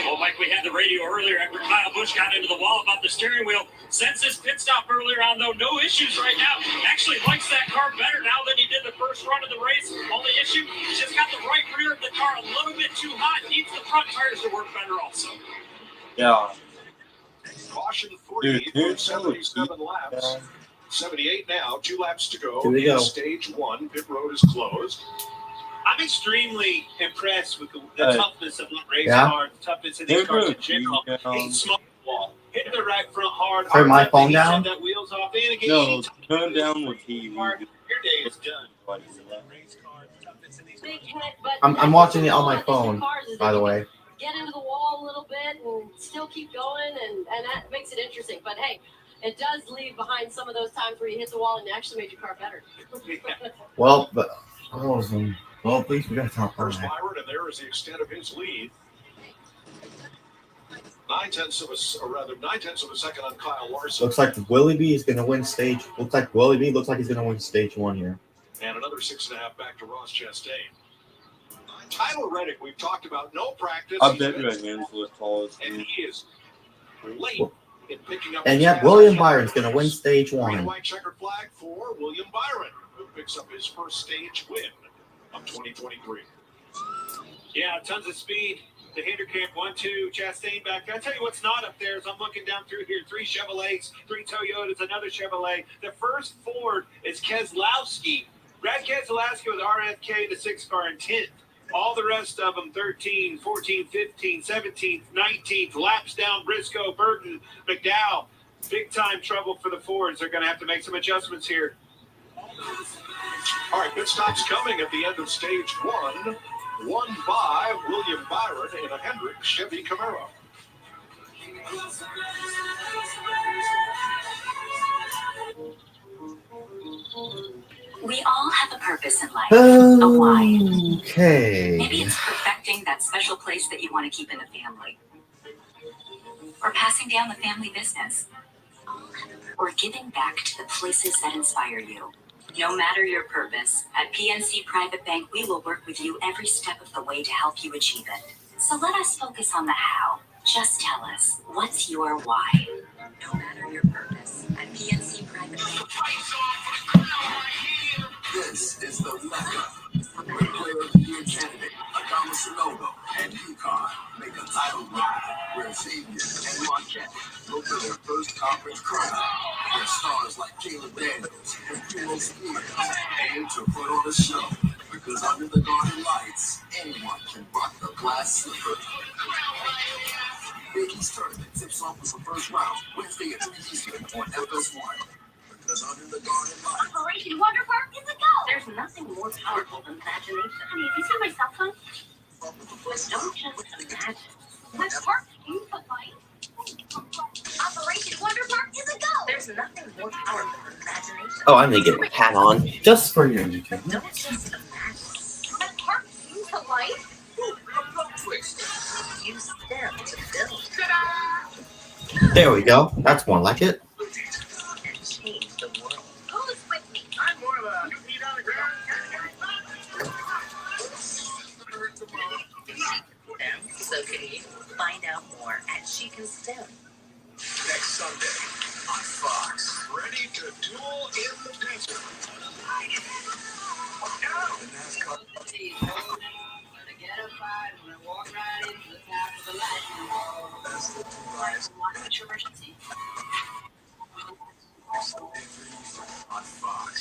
Well, Mike, we had the radio earlier after Kyle Busch got into the wall about the steering wheel. Since his pit stop earlier on, though, no issues right now. Actually likes that car better now than he did the first run of the race. Only issue, he's just got the right rear of the car a little bit too hot. Needs the front tires to work better also.
Yeah.
Caution 48 for 77 laps. 78 now, 2 laps to go.
Here we go.
Stage 1, pit road is closed.
I'm extremely impressed with the toughness of the race car, the toughness of these cars in general. He's small wall. Hit the right front hard.
Turn my phone down?
That wheels off. And again,
No, turn down with TV.
Your day is done.
I'm watching it on my phone, by the way.
Get into the wall a little bit and still keep going, and that makes it interesting. But hey, it does leave behind some of those times where you hit the wall and it actually made your car better.
Well, but at least we got a top
First
5.
Byron, and there is the extent of his lead. 9/10 of a second on Kyle Larson.
Looks like Willie B is going to win stage. Looks like he's going to win stage 1 here.
And another 6.5 back to Ross Chastain. Tyler Reddick, we've talked about no practice.
I bet your hands look tall as
and he is late in picking up.
And yet, William Byron's going to win stage 1.
Green and white checkered flag for William Byron, who picks up his first stage win of 2023.
Yeah, tons of speed. The Hinderkamp 1-2, Chastain back there. I tell you what's not up there is I'm looking down through here. 3 Chevrolets, 3 Toyotas, another Chevrolet. The first Ford is Keselowski. Brad Keselowski with RFK, the 6th car in 10th. All the rest of them, 13, 14, 15, 17th, 19th, laps down Briscoe, Burton, McDowell. Big time trouble for the Fords. They're going to have to make some adjustments here.
All right, pit stops coming at the end of stage one. Won by William Byron in a Hendrick Chevy Camaro.
We all have a purpose in life, a why.
Okay.
Maybe it's perfecting that special place that you want to keep in the family, or passing down the family business, or giving back to the places that inspire you. No matter your purpose, at PNC Private Bank, we will work with you every step of the way to help you achieve it. So let us focus on the how. Just tell us, what's your why? No matter your purpose, at PNC Private Bank.
This is the Mecca, where Player of the Year candidate Adama Sanogo and UConn make a title run, where Xavier and Marquette look for their first conference crown, where stars like Caleb Daniels and Primo Spears aim to put on a show, because under the garden lights, anyone can rock the glass slipper. Big East Tournament tips off with the first round Wednesday at 3 Eastern on FS1. Because under the garden lights.
Operation Wonder Park is a go! There's nothing more powerful than imagination. Honey, have you seen my cell phone? But don't just imagine. My park you put light. Operation Wonder Park is a go! There's nothing more powerful than imagination.
Oh, I'm gonna get my hat on just for you.
Don't just imagine. My park you put light. Use them to build. Ta-da!
There we go. That's more like it.
Change the world. Who's with me? I'm more of a 2 feet on the ground so can you. Find out more at She Can Stem.
Next Sunday on Fox. Ready to duel in the desert. The NASCAR.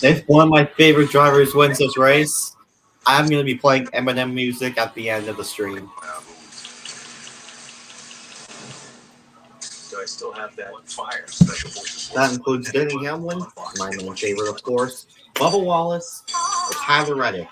If one of my favorite drivers wins this race, I'm going to be playing Eminem music at the end of the stream.
Do I still have that fire? Special forces.
That includes Denny Hamlin, my main favorite, of course, Bubba Wallace, or Tyler Reddick.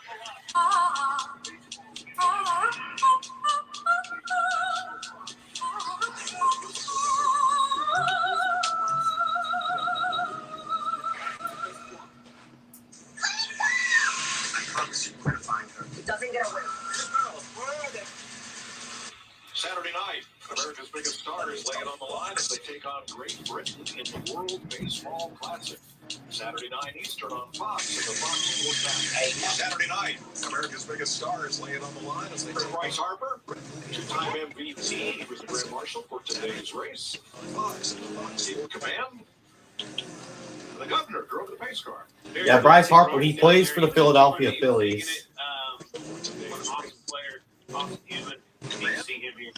Saturday night, America's Biggest Stars lay it on the line as they take on Great Britain in the World Baseball Classic. Saturday 9 Eastern on Fox and the Fox Sports App. Saturday night, America's Biggest Stars lay it on the line as they take Bryce Harper, two-time MVP. He was the Grand Marshal for today's race. Fox and the Fox in command. The governor drove the pace car.
Yeah, Bryce Harper, he plays for the Philadelphia Phillies.
Awesome player, awesome human. You see him here.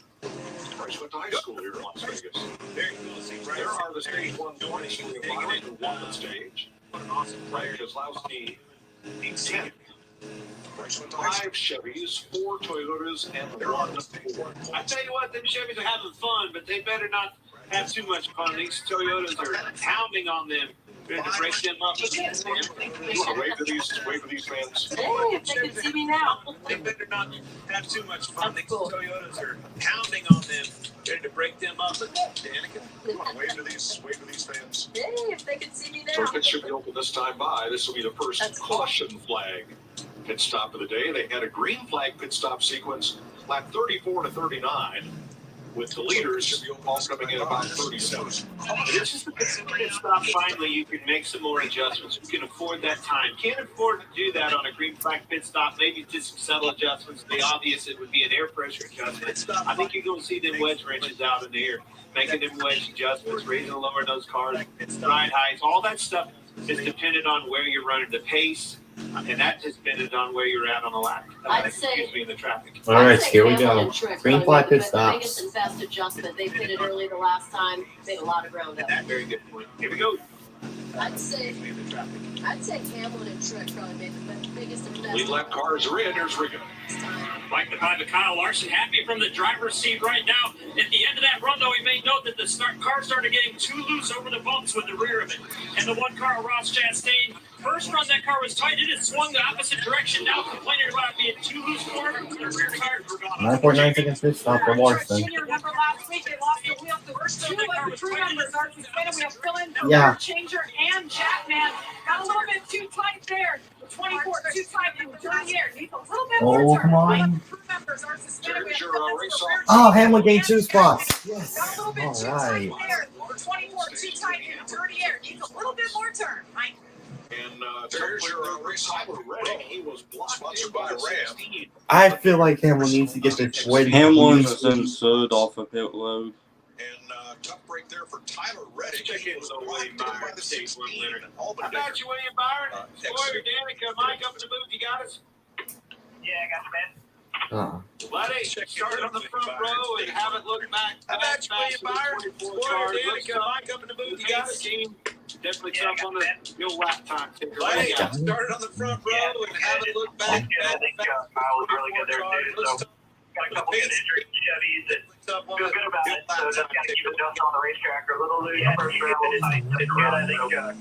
Bryce went to high school here in Las Vegas. There are the stage 120 who won the stage.
What an awesome player.
Keselowski, 10. 5 Chevys, 4 Toyotas, and 1 Ford.
I tell you what, them Chevys are having fun, but they better not have too much fun. These Toyotas are pounding on them. They're to break them up.
You want to wave to these fans?
Hey, if they can see me now.
They better not have too much fun. These Toyotas are pounding on them. They're to break them up.
Danica, you want to wave to these fans?
Hey, if they can see me now.
Circuit should be open this time by. This will be the first caution flag pit stop of the day. They had a green flag pit stop sequence, lap 34 to 39. With the leaders all coming in about 37.
It's just a pit stop. Finally, you can make some more adjustments. You can afford that time. Can't afford to do that on a green flag pit stop. Maybe just some subtle adjustments. The obvious, it would be an air pressure adjustment. I think you're going to see them wedge wrenches out in the air, making them wedge adjustments, raising and lowering those cars, ride heights. All that stuff is dependent on where you're running the pace. And that just depended on where you're at on the lap.
I'd say-
Excuse me, in the traffic.
All right, here we go. Green flag pit
The biggest
stops.
and best adjustment. They pitted early the last time. Made a lot of ground up.
That very good point. Here we go.
I'd say Hamlin and Trent probably made the biggest and best.
Lead lap cars are in. Here's Regan.
Right behind Kyle Larson, happy from the driver's seat right now. At the end of that run, though, he made note that the car started getting too loose over the bumps with the rear of it. And the one car, Ross Chastain, First run, that car was tight. It had swung the opposite direction. Now complaining about it being too loose for him. The rear tires were gone.
9.9 seconds pit stop for Larson.
You remember last week they lost the wheel. The first two of the crew members are suspended. We have fill-in for
Yeah.
Changer and Jackman. Got a little bit too tight there. 24 too tight in the third year. Needs a little bit more
Oh,
turn.
come
One of
on.
the crew members are suspended. We have fill-in for rear
Oh,
Changer
Hamlin gained
and
2 spots.
Jackman.
Yes.
Got a little bit
All
too
right.
tight there. 24 too tight in the third year. Needs a little bit more turn. Mike.
And there's your race Tyler Reddick. He was sponsored by Ram.
I feel like Hamlin needs to get this win.
Hamlin is then sued off of pit road.
And tough break there for Tyler Reddick. He was
William
blocked in by
Byron,
the
State
16
winner.
and Albany.
How about you, William Byron? Sawyer, Danica, Mike up in the booth. You got us?
Yeah, I got you, man.
Buddy, started on the front row and haven't looked back. How about you, William Byron? Sawyer, Danica, Mike up in the booth. You got us? Definitely tough on the old lap time. Buddy, started on the front row and haven't looked back.
Yeah, I think Kyle was really good there, too. So, got a couple good injured Chevys that feel good about it. So, just got to keep it done on the racetrack. A little loose first round. It's good. I think the lap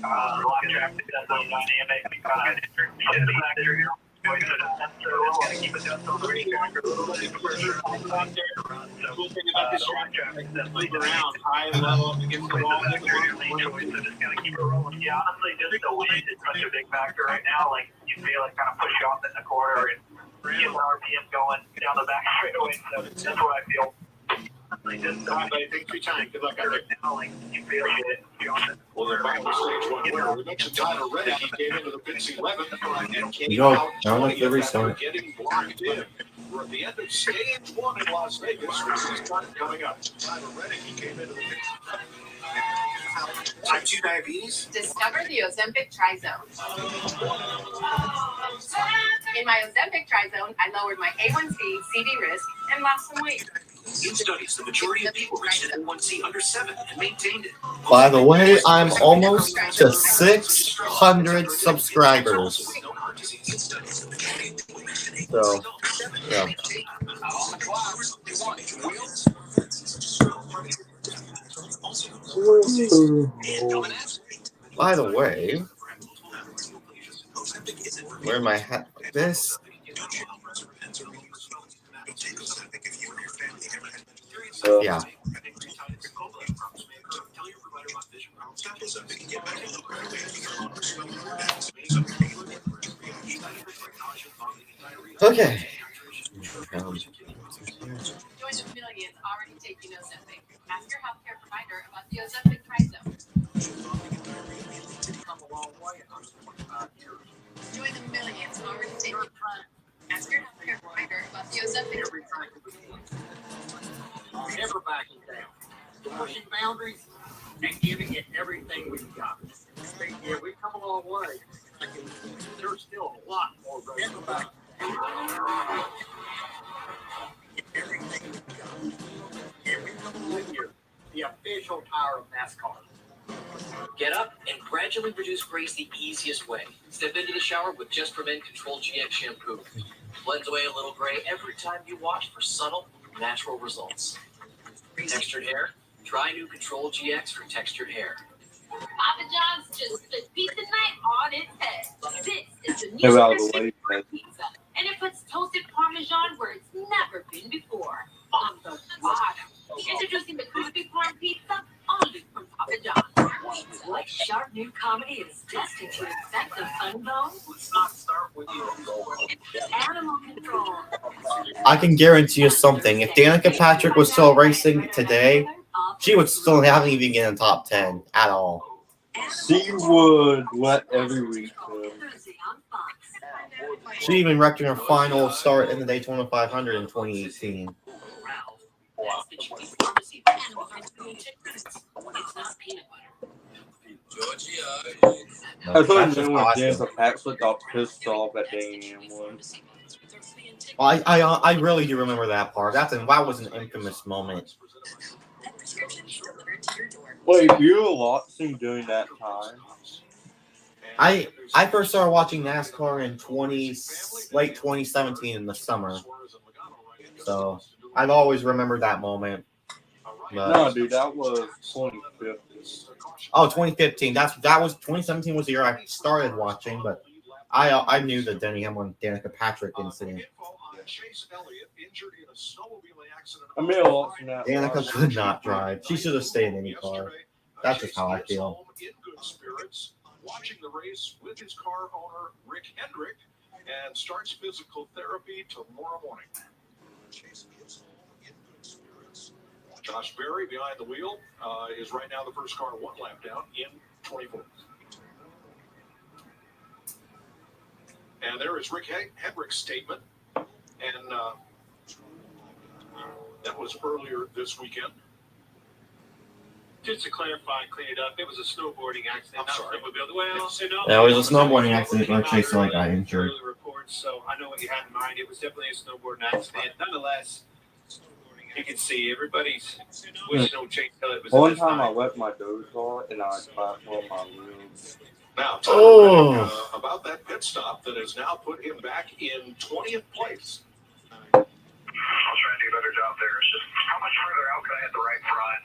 track is so dynamic. Good injured Chevys that are here. So, just got to keep it done on the racetrack. A little loose first round. So,
Cool thing about this track is that lead around high and low up against the wall.
so just gotta keep it rolling. Yeah, honestly, just the wind is such a big factor right now. Like, you feel it kind of push you off in the corner and get the RPM going down the back straightaway. So that's what I feel. Like, just
All right, buddy. Thanks for your time. Good luck out there.
right now, like, you feel it.
Well, they're back to stage one winner. We mentioned Tyler Reddick. He came into the pits 11th and came
Go.
out
Down like
20th
the
after
restart.
getting blocked in. We're at the end of stage one in Las Vegas. This is coming up. Tyler Reddick, he came into the pits.
Type 2 diabetes?
Discover the Ozempic Trizone. In my Ozempic Trizone, I lowered my A1C, CV risk, and lost some weight.
In studies, the majority of people reached an A1C under 7 and maintained it.
By the way, I'm almost to 600 subscribers. So, yeah. By the way, where my hat like this? Yeah. Okay.
Join the millions already taking Ozempic. Ask your healthcare provider about the Ozempic Trizone. Join the millions already taking Ask your healthcare provider about the Ozempic
Never backing down. Pushing boundaries and giving it everything we've got. Yeah, we've come a long way. There's still a lot more road. Never back. Everything we've got. And we've come a long way. The official tire of NASCAR.
Get up and gradually reduce grays the easiest way. Step into the shower with Just For Men Control GX shampoo. Blends away a little gray every time you wash for subtle, natural results. Textured hair? Try new Control GX for textured hair.
Papa John's just put pizza night on its head. This is the
Hey,
new
by the
version
way,
of pizza, and it puts toasted Parmesan where it's never been before. On the bottom. Introducing the crispy parm pizza, only from Papa John's. What sharp new comedy is destined to infect the fun bone?
Let's not start with you.
Animal control.
I can guarantee you something. If Danica Patrick was still racing today, she would still not even get in the top 10 at all.
She would let every week.
She even wrecked in her final start in the Daytona 500 in 2018.
I thought
That's
you
just
when
awesome.
Danica Patrick got pissed off at Daniel Hamlin.
I really do remember that part. That was an infamous moment.
Wait, you were watching during that time?
I first started watching NASCAR in late 2017 in the summer. So I've always remembered that moment. But
No, dude, that was 2015.
Oh, 2015. That was 2017 was the year I started watching, but I knew the Denny Hamlin Danica Patrick incident. Danica could not drive. She should have stayed in any car. That's just how I feel.
Watching the race with his car owner Rick Hendrick, and starts physical therapy tomorrow morning. Chase is home in good spirits. Josh Berry behind the wheel is right now the first car one lap down in 24. And there is Rick Hendrick's statement, and that was earlier this weekend.
Just to clarify and clean it up, it was a snowboarding accident, not a snowmobile. Well,
Yeah, it was a snowboarding accident where Chase got injured.
Reports, so I know what you had in mind. It was definitely a snowboarding accident. Nonetheless, you can see everybody's wishing on Chase Elliott was
One time I left my go-kart and I platformed my wheels.
Now, Reddick, about that pit stop that has now put him back in 20th place.
I'll try to do a better job there. It's just how much further out could I hit the right front?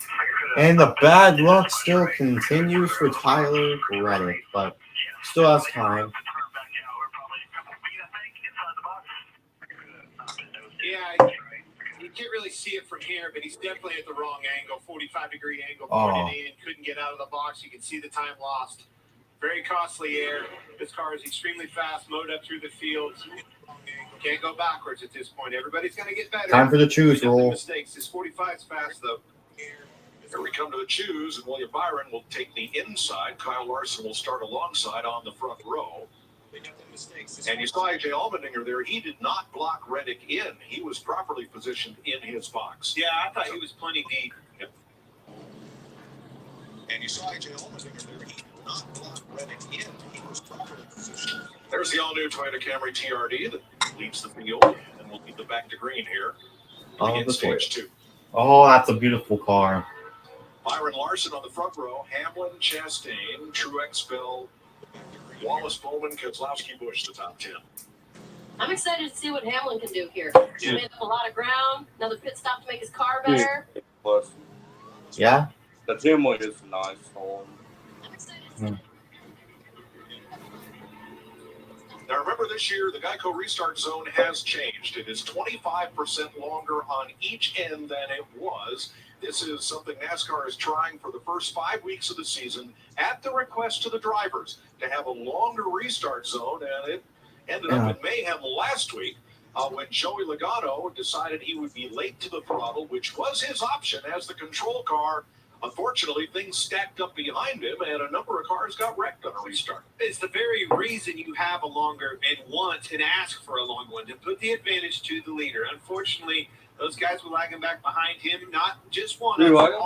And the bad luck still continues for Tyler Reddick, but still has time.
Yeah, you can't really see it from here, but he's definitely at the wrong angle, 45-degree angle, pointed in, couldn't get out of the box. You can see the time lost. Very costly air. This car is extremely fast, mowed up through the fields. Can't go backwards at this point. Everybody's going to get better.
Time for the choose roll.
Mistakes. This 45 is fast, though. Here we come to the choose, and William Byron will take the inside. Kyle Larson will start alongside on the front row. And you saw A.J. Allmendinger there. He did not block Reddick in. He was properly positioned in his box.
Yeah, I thought he was plenty deep.
Yep. And you saw A.J. Allmendinger there. He did not block Reddick in. He was properly positioned. There's the all-new Toyota Camry TRD that leads the field, and we'll lead the back to green here.
Oh,
Stage 2.
Oh, that's a beautiful car.
Byron Larson on the front row, Hamlin, Chastain, Truex, Bell, Wallace, Bowman, Keselowski, Busch, the top 10.
I'm excited to see what Hamlin can do here. He made up a lot of ground. Another pit stop to make his car better.
Yeah?
The team is nice.
Now remember, this year the Geico restart zone has changed. It is 25% longer on each end than it was. This is something NASCAR is trying for the first 5 weeks of the season at the request of the drivers to have a longer restart zone, and it ended up in mayhem last week when Joey Logano decided he would be late to the throttle, which was his option as the control car. Unfortunately, things stacked up behind him, and a number of cars got wrecked on a restart.
It's the very reason you have a longer and want and ask for a long one, to put the advantage to the leader. Unfortunately, those guys were lagging back behind him, not just one.
All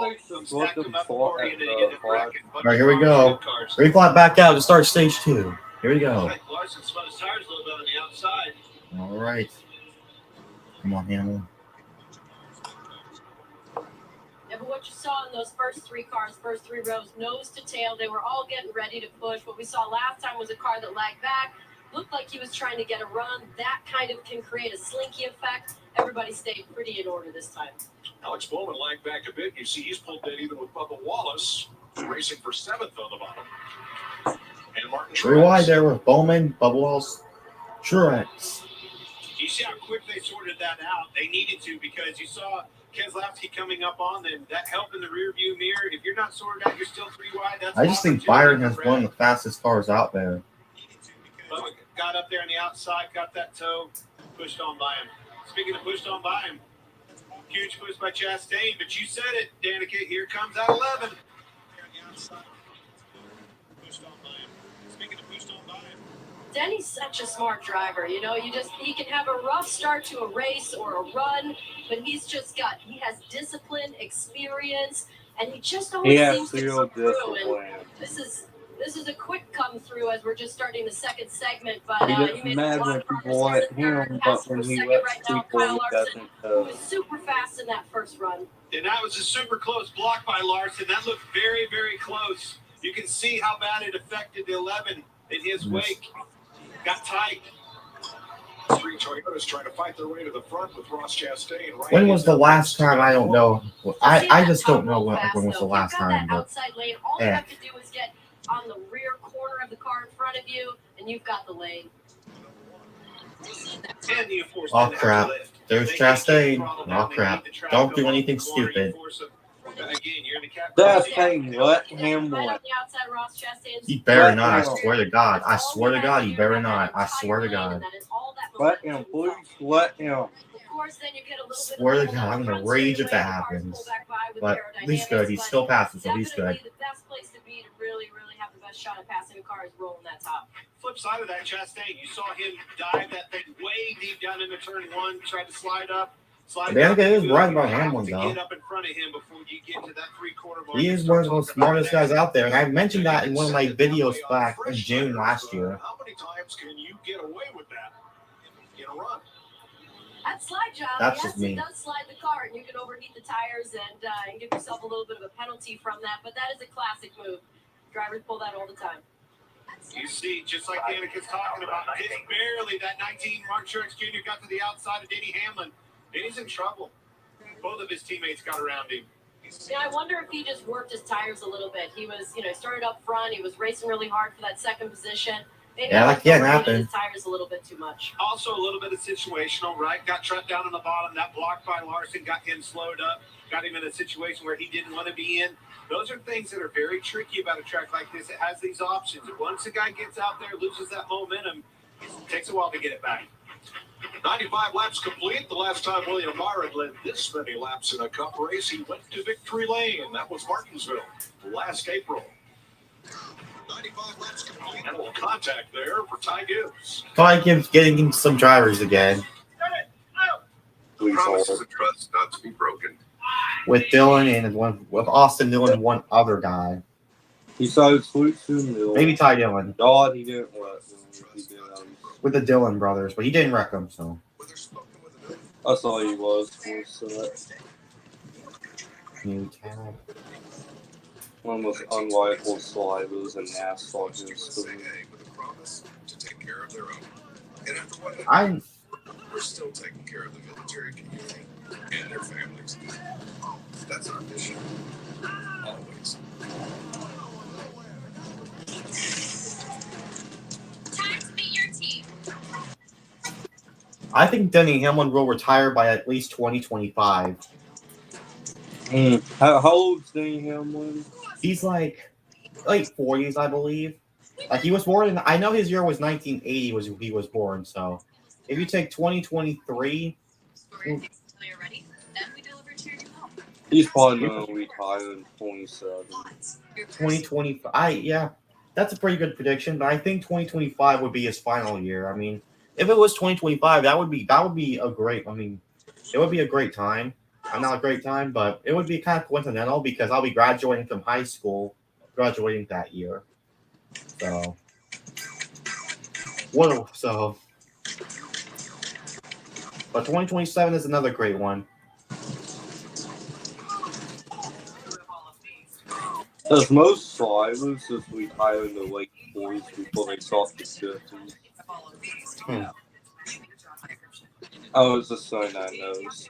right, here we go. Reef lap back out to start stage 2. Here we go.
Larson spun his tires a little bit on the outside.
All right. Come on, Hamlin.
Yeah, but what you saw in those first 3 cars, first 3 rows, nose to tail, they were all getting ready to push. What we saw last time was a car that lagged back, looked like he was trying to get a run. That kind of can create a slinky effect. Everybody stayed pretty in order this time.
Alex Bowman lagged back a bit. You see he's pulled dead even with Bubba Wallace, racing for 7th on the bottom. And Martin Truex.
Very wide there with Bowman, Bubbles, Truex.
You see how quick they sorted that out. They needed to, because you saw Keselowski coming up on them. That helped in the rear view mirror. If you're not sorted out, you're still 3 wide. That's
I just think Byron has one of the fastest cars out there.
Bubba got up there on the outside, got that toe, pushed on by him. Speaking of pushed on by him, huge push by Chastain, but you said it, Danica. Here comes that 11.
Denny's such a smart driver. You know, he can have a rough start to a race or a run, but he has discipline, experience, and he just always seems to come through. And this is a quick come through as we're just starting the second segment, but he made a lot of progress here in the third. Pass for second right now, Kyle Larson, who was super fast in that first run.
And that was a super close block by Larson. That looked very, very close. You can see how bad it affected the 11 in his wake. Got tight.
Three Toyotas trying to fight their way to the front with Ross Chastain. Right
When was the last time? I don't know. I just don't know when was the last time. But
outside lane. All you have to do is get on the rear corner of the car in front of you, and you've got the lane.
Oh crap! There's Chastain. Oh crap! Don't do anything stupid.
Chastain, let him win.
He better not. I swear to God. I swear to God. He better not. I swear to God.
Let him, please. Let him.
Swear to God, I'm gonna rage if that happens. But he's good. He's still passing, so he's good.
The best place to be to really have the best shot at passing a car is rolling that top.
Flip side of that, Chastain, you saw him dive that thing way deep down into turn one, tried to slide up.
Danica is right about Hamlin, though. He is one of the smartest guys out there, and I mentioned that in one of my videos back in June last year.
How many times can you get away with that in a run?
That slide job,
That's
yes,
just me.
It does slide the car, and you can overheat the tires and give yourself a little bit of a penalty from that, but that is a classic move. Drivers pull that all the time.
You see, just like Danica's talking about, just barely that 19 Mark Truex Jr. got to the outside of Denny Hamlin. Denny's in trouble. Both of his teammates got around him.
Yeah, I wonder if he just worked his tires a little bit. He was, started up front. He was racing really hard for that second position. Maybe
that can't happen.
His tires a little bit too much.
Also, a little bit of situational, right? Got trapped down on the bottom. That block by Larson got him slowed up. Got him in a situation where he didn't want to be in. Those are things that are very tricky about a track like this. It has these options. Once a guy gets out there, loses that momentum, it takes a while to get it back. 95 laps complete. The last time William Byron led this many laps in a Cup race, he went to victory lane. That was Martinsville last April. 95 laps complete. And a little contact there for Ty Gibbs.
Ty Gibbs getting some drivers again.
Promises of trust not to be broken.
With Dylan and with Austin Dillon and one other guy.
He saw his flute soon.
Maybe Ty Dillon.
God, he didn't let him.
With the Dillon brothers, but he didn't wreck them, so.
That's all he was.
New tab.
One of the most unlikable sliders in NASCAR history.
We're still taking care of the military community and their families. That's our mission. Always.
Time to meet your team.
I think Denny Hamlin will retire by at least 2025.
How old's Denny Hamlin?
He's like 40s, I believe. Like he was born in, I know his year was 1980 was he was born, so if you take 2023,
he's probably going to retire in 27.
2025, yeah, that's a pretty good prediction, but I think 2025 would be his final year. I mean, if it was 2025, that would be a great, it would be a great time. Not a great time, but it would be kind of coincidental because I'll be graduating from high school, graduating that year. So, but 2027 is another great one.
As most drivers just retire in the late 40s before they start the 50s. I was just saying that knows.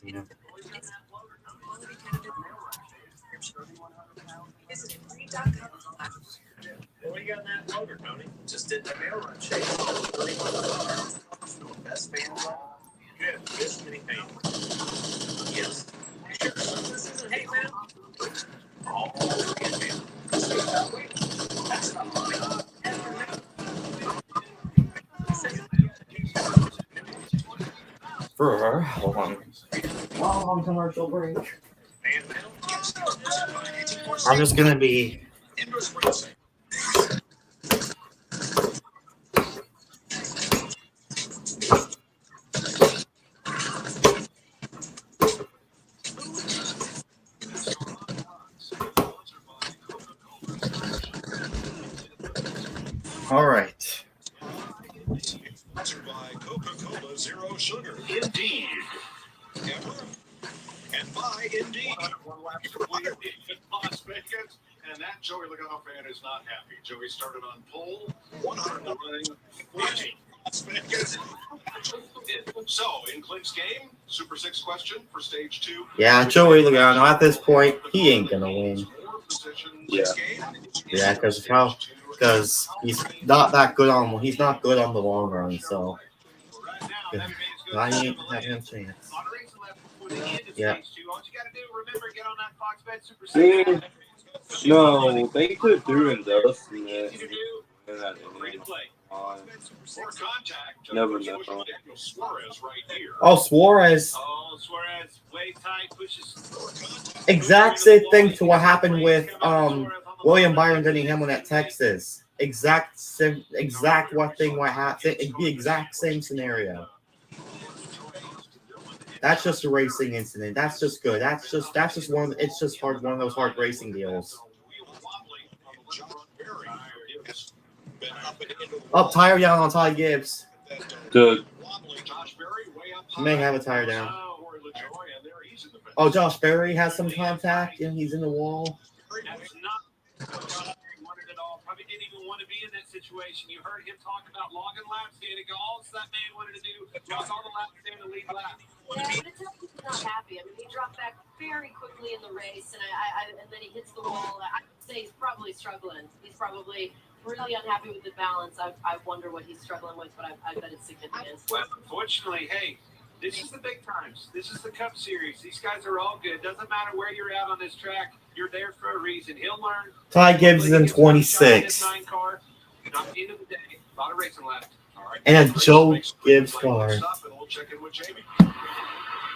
Yeah.
What do you got in that motor, Tony? Just did the mail run shake. Best fans on? Good. This many fans. Yes. Sure. This isn't hate, man. Oh, man. That's not funny.
Hold on. Long commercial break. I'm just gonna be. All right.
Sponsored by Coca-Cola Zero Sugar. Indeed. And by Indeed. One lap completed in Las Vegas. And that Joey Logano fan is not happy. Joey started on pole, 109.14. So, in Clint's game, Super 6 question for stage 2.
Yeah, Joey Logano, at this point, he ain't going to win.
Yeah.
Yeah, because he's not that good on, he's not good on the long run, so. I ain't having a chance. Yeah.
No, they could do in Dustin. Never know.
Oh, Suarez. Exact same thing to what happened with William Byron Denny Hamlin at Texas. Exact what happened. The exact same scenario. That's just a racing incident. That's just good. That's just one. It's just one of those hard racing deals. Up, tire down on Ty Gibbs.
Good.
He may have a tire down. Oh, Josh Berry has some contact and he's in the wall.
Probably didn't even want to be in that situation. You heard him talk about logging laps, and all that man wanted to do was all the laps in the lead lap.
Yeah, but it's he's not happy. I mean, he dropped back very quickly in the race, and and then he hits the wall. I would say he's probably struggling. He's probably really unhappy with the balance. I wonder what he's struggling with, but I bet it's significant.
Well, unfortunately, hey, this is the big times. This is the Cup Series. These guys are all good. Doesn't matter where you're at on this track. You're there for a reason. He'll learn.
Ty Gibbs is in 26.
Car. Not the end of the day. A lot of racing left. All right.
And a Joe Gibbs car.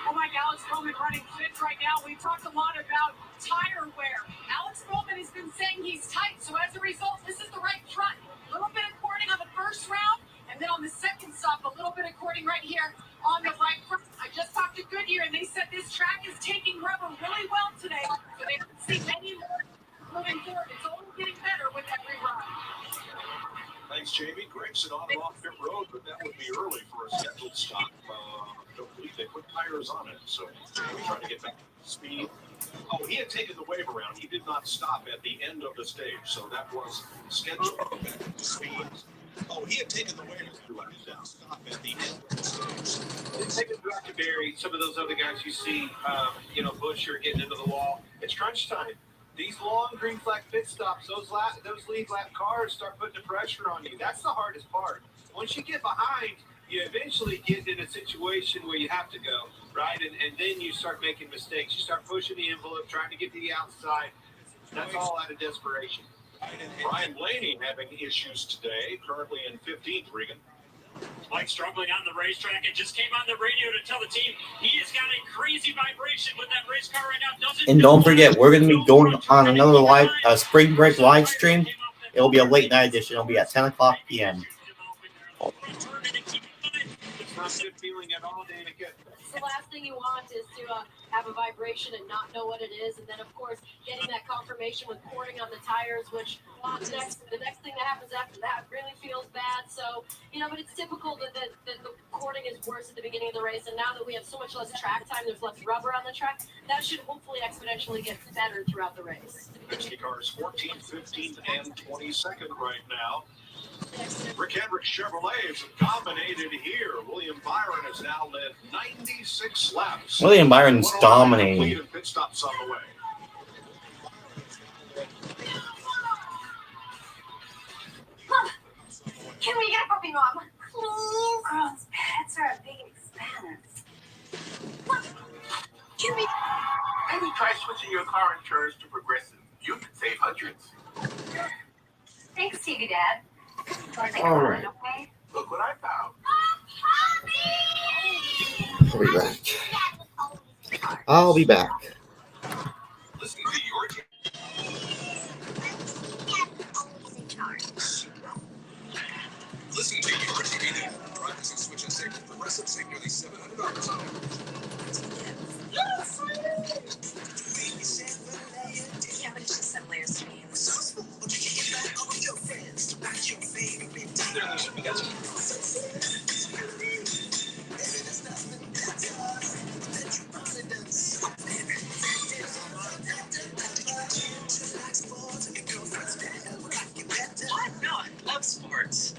Oh my God, Alex Bowman running fit right now. We talked a lot about tire wear. Alex Bowman has been saying he's tight, so as a result, this is the right front. A little bit of cording on the first round, and then on the second stop, a little bit of cording right here on the right front. I just talked to Goodyear, and they said this track is taking rubber really well today, so they don't see many more moving forward. It's only getting better with every run.
Thanks, Jamie. Gregson on and off pit road, but that would be early for a scheduled stop. I don't believe they put tires on it, so Jamie trying to get back to speed. Oh, he had taken the wave around. He did not stop at the end of the stage, so that was scheduled back to speed. Oh, he had taken the wave around. He did not stop at the end of the stage.
It's taking back to Barry. Some of those other guys you see, Bush are getting into the wall. It's crunch time. These long green flag pit stops, those lead lap cars start putting the pressure on you. That's the hardest part. Once you get behind, you eventually get in a situation where you have to go, right? And then you start making mistakes. You start pushing the envelope, trying to get to the outside. That's all out of desperation.
Brian Blaney having issues today, currently in 15th, Regan.
Mike struggling on the racetrack and just came on the radio to tell the team he has got a crazy vibration with that race car right now.
And don't forget, we're going to be going on another live spring break live stream. It'll be a late night edition. It'll be at 10 o'clock p.m.
It's not a good feeling at all, Danica.
The last thing you want is to have a vibration and not know what it is, and then of course getting that confirmation with cording on the tires, which the next thing that happens after that really feels bad. So but it's typical that the cording is worse at the beginning of the race, and now that we have so much less track time, there's less rubber on the track. That should hopefully exponentially get better throughout the race.
Penske cars 14th, 15th, and 22nd right now. Rick Hendrick Chevrolet has dominated here. William Byron has now led 96 laps.
William Byron's dominating.
Pit stops on the way.
Can we get a puppy, Mom? Please? Girls, pets are a big expense. Can we?
Maybe try switching your car insurance to Progressive. You could save hundreds.
Thanks, TV Dad.
All right.
Okay?
Look what I found.
I'll be back.
Listen to your
Listen to your TV now. Drivers who switch and save with Progressive save nearly $700 on
Yeah, but it's just some layers to me. What? No, I love sports.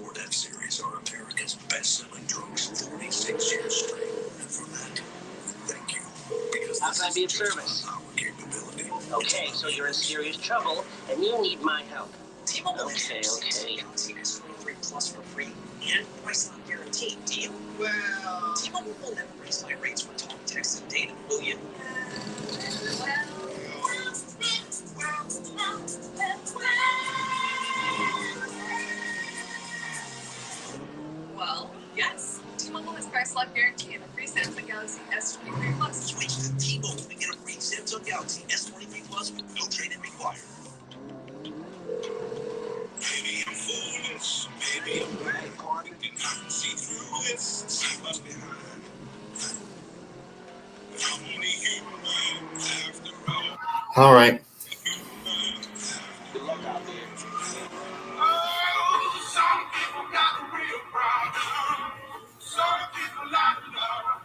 Ford F-Series are America's best-selling trucks 46 years straight. And for that, thank you. Because
How can I be of service?
Our capability.
Okay, so you're in serious trouble, and you need my help.
T-Mobile
Okay.
Galaxy S23 Plus for free and price lock guarantee. Deal? Well, T-Mobile will never raise my rates for talk, text, and data, will you?
Well, yes. T-Mobile has price lock guarantee and a free Samsung Galaxy S23 Plus.
Switch to T-Mobile and get a free Samsung Galaxy S23 Plus with no trade-in required. Maybe I'm foolish. Maybe I'm right. And I can see through this. See what's behind. I'm only human after all.
All right.
Good luck out there.
Oh, some people got a real problem. Some people like love.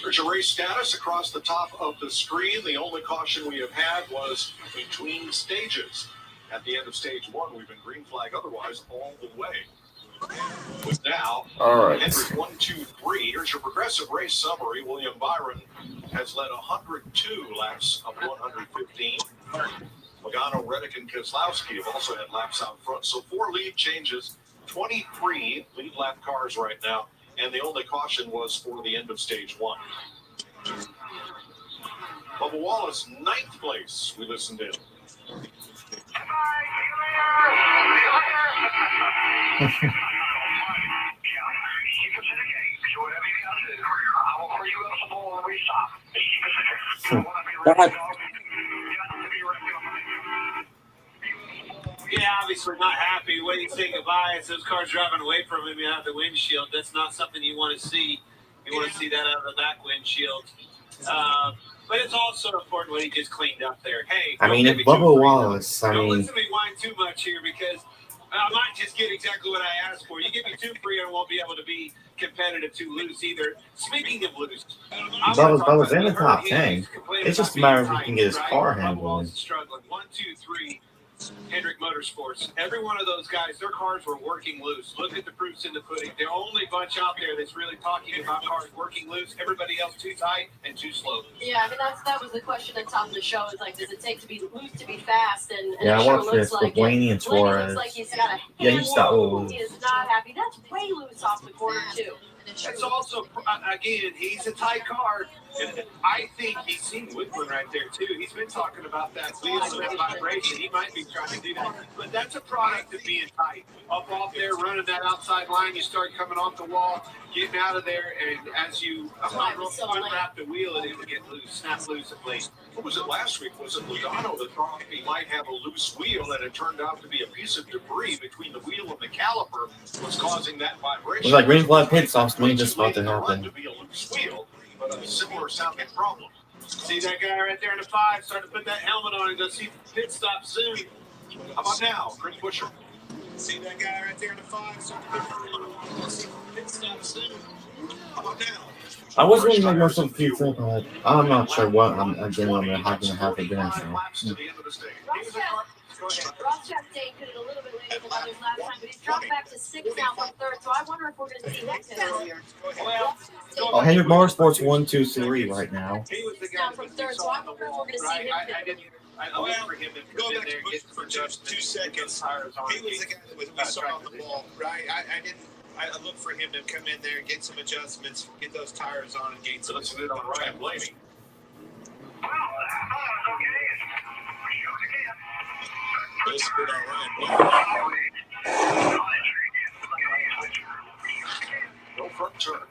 There's a race status across the top of the screen. The only caution we have had was between stages. At the end of stage 1, we've been green flag otherwise all the way. With now,
All right.
Hendrick 1, 2, 3. Here's your progressive race summary. William Byron has led 102 laps of 115. Logano, Reddick, and Keselowski have also had laps out front. So 4 lead changes, 23 lead lap cars right now. And the only caution was for the end of stage 1. Bubba Wallace, 9th place. We listened in.
Yeah, obviously not happy. When he's saying goodbye, as those cars driving away from him out the windshield, that's not something you want to see. You want to see that out of the back windshield. But it's also important what he just cleaned up there. Hey,
I mean, if Bubba Wallace,
don't listen to me whine too much here because I might just get exactly what I asked for. You give me too free, I won't be able to be competitive too loose either. Speaking of loose,
Bubba's in the top 10. It's just a matter of if he can get his car handling.
Struggling. 1, 2, 3. Hendrick Motorsports. Every one of those guys, their cars were working loose. Look at the proofs in the pudding. The only bunch out there that's really talking about cars working loose. Everybody else too tight and too slow.
Yeah, I mean that was the question at the top of the show. Is like, does it take to be loose to be fast? And
Yeah, I
sure
watched this
like
with Blaney and
Blaney
Torres.
looks like he's got a
Yeah, he's got
He is not happy. That's way loose off the corner too.
That's also, again, he's a tight car. And I think he's seen Woodland right there, too. He's been talking about that wheel and that vibration. He might be trying to do that. But that's a product of being tight. Up off there, running that outside line, you start coming off the wall, getting out of there, and as you unwrap the wheel, it would get loose, snap loose at least.
What was it last week? Was it Logano that thought he might have a loose wheel, and it turned out to be a piece of debris between the wheel and the caliper was causing that vibration?
It was like green flag pit stops when just about to happen.
To be a loose wheel, but a similar sounding problem.
See that guy right there in the 5 starting to put that helmet on and go see pit stop soon.
How about now, Chris Buescher?
See that guy right there in the 5 starting to put that helmet on and go see pit stop soon.
How about now?
I was really making some future, but I'm not sure what I'm going to have again. So.
Rothschild debuted a little bit later than others last time, but he's dropped back to 6th now from 3rd. So I wonder if we're going to see him earlier.
Oh, Hendrick Motorsports 1, 2, 3 right now.
Down from 3rd, so I wonder if we're going to see him.
I look for him to
Go
come in
back
there and get
for just 2 seconds. He was the guy that we saw on the ball, right? I look for him to come in there and get some adjustments, get those tires on, and gain some.
Let's get it on Ryan Blaney.
Let's put on Ryan Blaney.
No front turn.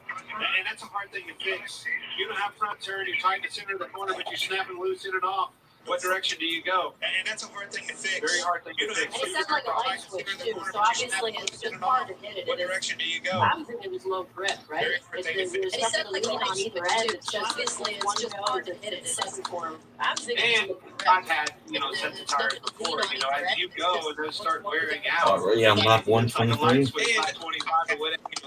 And that's a hard thing to fix. You don't have front turn, you tighten the center of the corner, but you're snapping loose in and off. What direction do you go?
And that's a hard thing to fix.
Very hard thing to fix.
And it sounds like a light switch too, so obviously it's just hard to hit it.
What direction do you go?
I'm thinking it was low grip, right?
Very hard thing to fix.
There's nothing to lean on either end. It's just obviously it's just hard to hit it. It doesn't for him. I'm thinking.
And I've had, sets of tires before, as you go and those start wearing out.
Oh, yeah, I'm lap 123.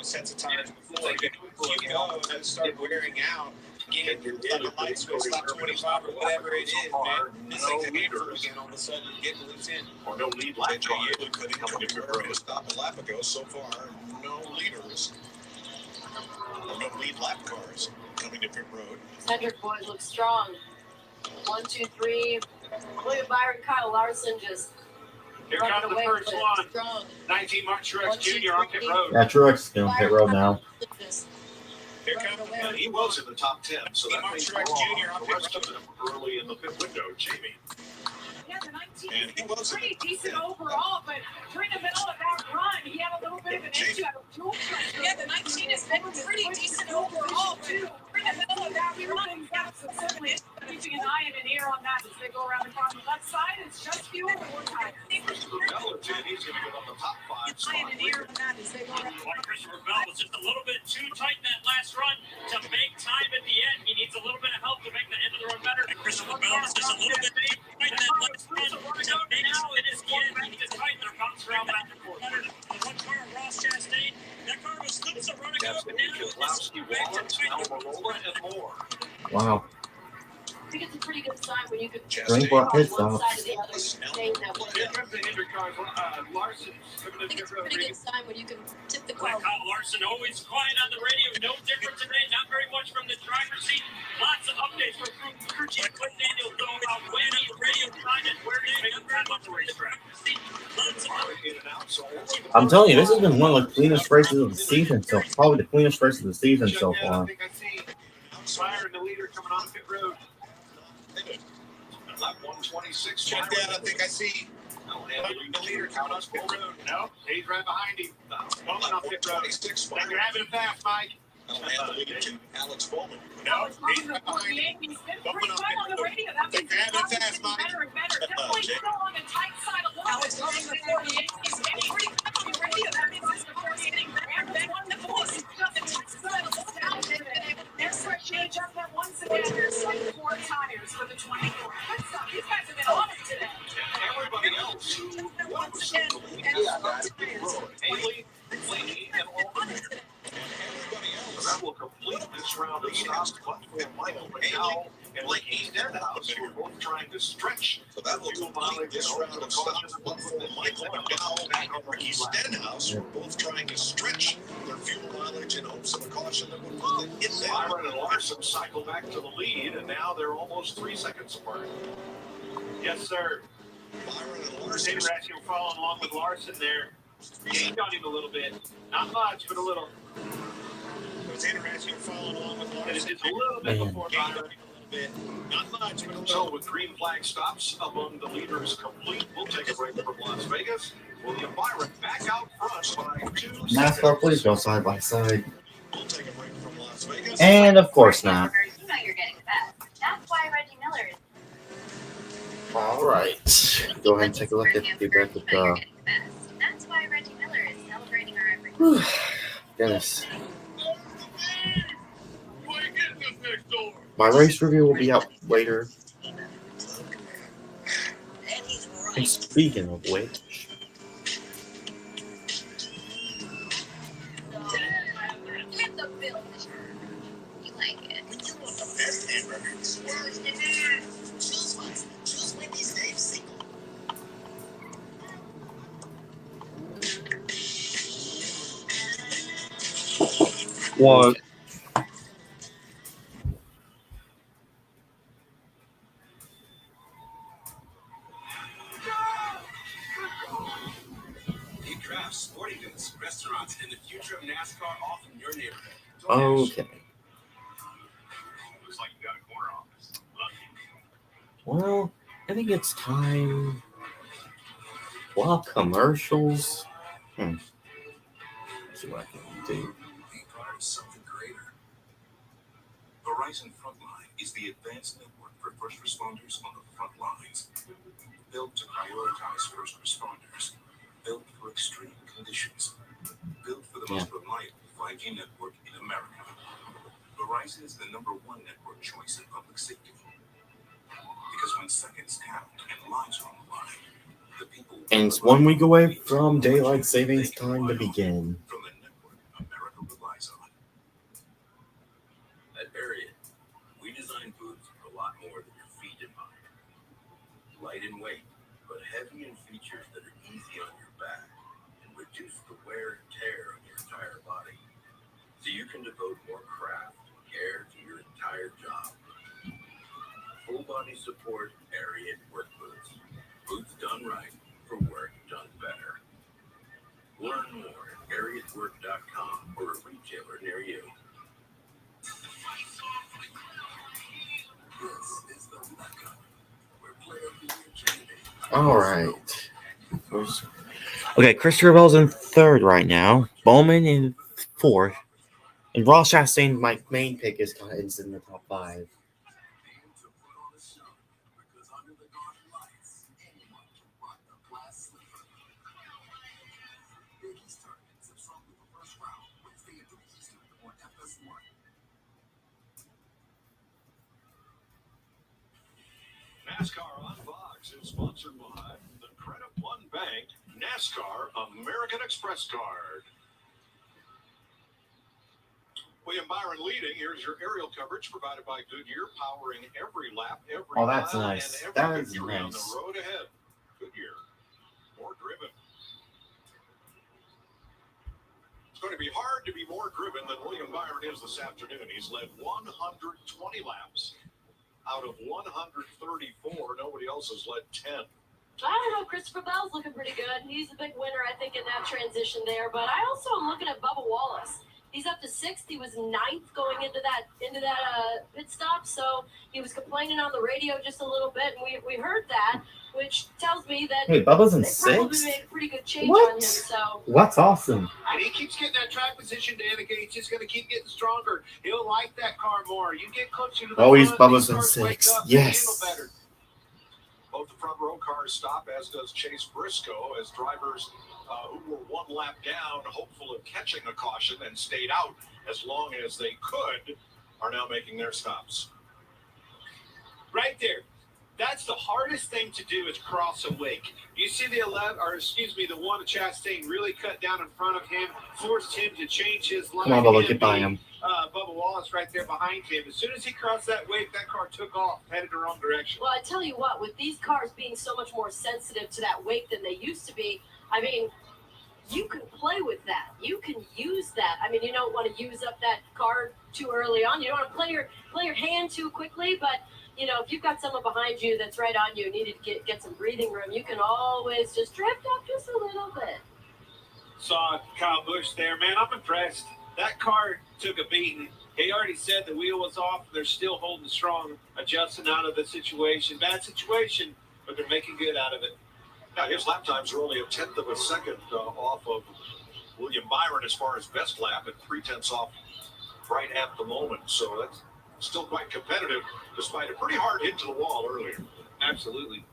Sets of tires before. You go and those start wearing out.
Get your light switch, stop 25 or whatever it is, man. This ain't the handle again. All of a sudden, getting loose in.
Or no lead lap car.
JJ couldn't confirm to stop a lap ago. So far, no leaders. Or no lead lap cars coming to pit road.
Cedric boys look strong. 1, 2, 3. William Byron, Kyle Larson just.
Here comes the first one.
Strong.
19 Mark Truex Jr. on pit road.
Yeah, Truex is going to pit road now.
Here comes
And he was in the top 10, so that makes
Truex Jr. on
the
pit
rest of them early in the pit window. Jamie.
Yeah, the 19
And he was
pretty decent overall, but during the middle of that run, he had a little bit of an issue out of fuel pressure.
Yeah, the 19 has been pretty decent overall, but during the middle of that run,
So certainly keeping an eye and an ear on that as they go around the car on the left side. It's just fuel or more tires.
Christopher Bell at 10, he's going to get on the top 5
Eye and an ear on that as they go around.
Christopher Bell was just a little bit too tight in that last run to make time at the end. He needs a little bit of help to make the end of the run better. Christopher Bell was just a little bit tight in that last run to make it at the end. He needs to tighten their bounce around back and forth. One car, Ross Chastain. That car was loose a run ago, but now it's back to tighten
and more.
Wow.
I think it's a pretty good sign when you can
Drink what pit
one
stop.
side or the other. Saying that one.
Here comes the Hendrick car. Larson coming
I
to
think
pit
it's a
road.
pretty good sign when you can tip the car.
Kyle Larson always quiet on the radio. No different today. Not very much from the driver's seat. Lots of updates from crew chief Cliff Daniels talking about when on the radio time and where they make time on the racetrack. Lots of updates.
I'm telling you, this has been one of the cleanest races of the season, so probably the cleanest race of the season so far.
I think I see Byron, the leader, coming on pit road.
Lap 126.
Check that. I think I see.
The leader coming on pit road.
No, he's right behind him. Bowman on pit road.
26.
They're grabbing him fast, Mike.
I'll hand the lead to Alex Bowman.
No, he's right behind him.
He's been pretty good on the radio. That means
Grab it fast, Mike.
better and better. Definitely still on the tight side a little bit.
Alex Bowman, the 48.
He's getting pretty good on the radio. That means this car is getting better. They won the force. They're switching up that once again. There's like 4 tires for the 24. Good stuff. These guys have been on it today.
Everybody else who
Once again, and
Haley, Blaney, and Albany. That will complete this round of stops. But for Michael McDowell and Lakey Stenhouse, who are both trying to stretch.
So that will complete this round of stops. But for Michael McDowell and Ricky Stenhouse, who are both trying to stretch their fuel mileage in hopes of a caution that would put them in there.
Byron and Larson cycle back to the lead, and now they're almost 3 seconds apart.
Yes, sir.
Byron and Larson.
David Ratchell following along with Larson there. He's got him a little bit. Not much, but a little.
Was interesting following along with
And
Larson.
it's a little bit before Byron.
Not much, but
So with green flag stops among the leaders complete, we'll take a break from Las Vegas. William Byron back out front by 2 seconds.
NASCAR, please go side by side.
we'll take a break from Las Vegas.
And of course not.
You know you're getting fast. That's why Reggie Miller is.
All right. Go ahead and take a look at the back with the.
That's why Reggie Miller is celebrating our every.
Goodness. My race review will be out later. And speaking of which,
Get the bill. You like it.
When you want the best hamburger, choose one. Choose Wendy's Dave Single.
What?
New crafts, sporting goods, restaurants, and the future of NASCAR all from your neighborhood.
okay.
Looks like you got a corner office.
Well, I think it's time. Well, commercials. See what I can do.
Be part of something greater. Verizon Frontline is the advanced network for first responders on the front lines. Built to prioritize first responders. Built for extreme conditions. Built for the most reliable 5G network in America. Verizon is the #1 network choice in public safety. Because when seconds count and lives are on the line, the people.
And it's 1 week away from daylight savings time to begin.
From the network America relies on. At Ariat,
so you can devote more craft and care to your entire job. Full body support Ariat work boots. Boots done right for work done better. Learn more at ariatwork.com or a retailer near you. This is the Mecca, where player of the year candidates.
All right. Okay, Christopher Bell's in third right now. Bowman in fourth. And Ross Chastain, my main pick, is kind of in the top 5.
NASCAR on Fox is sponsored by the Credit One Bank NASCAR American Express Card. William Byron leading. Here's your aerial coverage provided by Goodyear, powering every lap, every
Oh, that's
mile,
nice.
and
That
every
is
victory on the
nice.
road ahead. Goodyear, more driven. It's going to be hard to be more driven than William Byron is this afternoon. He's led 120 laps out of 134. Nobody else has led 10.
I don't know. Christopher Bell's looking pretty good. He's a big winner, I think, in that transition there. But I also am looking at Bubba Wallace. He's up to 6th. He was 9th going into that pit stop. So he was complaining on the radio just a little bit, and we heard that, which tells me that
Wait, Bubba's in
they probably
6th?
made a pretty good change
What?
on him. So
That's awesome.
And he keeps getting that track position, Danica. He's just going to keep getting stronger. He'll like that car more. You get closer to the
Always
front,
Bubba's
these
in
cars wake
6th.
up, they handle
Yes.
better.
Both the front row cars stop, as does Chase Briscoe, as drivers who were one lap down, hopeful of catching a caution and stayed out as long as they could, are now making their stops.
Right there. That's the hardest thing to do is cross a wake. You see the the one of Chastain really cut down in front of him, forced him to change his line.
Come on, Bubba, get by him.
Bubba Wallace right there behind him. As soon as he crossed that wake, that car took off, headed the wrong direction.
well, I tell you what, with these cars being so much more sensitive to that wake than they used to be, I mean, you can play with that. You can use that. I mean, you don't want to use up that car too early on. You don't want to play your hand too quickly, but you know, if you've got someone behind you that's right on you, need to get some breathing room, you can always just drift up just a little bit.
Saw Kyle Busch there, man. I'm impressed. That car took a beating. He already said the wheel was off. They're still holding strong, adjusting out of the situation. Bad situation, but they're making good out of it.
Now, his lap times are only 1/10 of a second off of William Byron as far as best lap, and 3/10 off right at the moment. So that's still quite competitive, despite a pretty hard hit to the wall earlier.
Absolutely.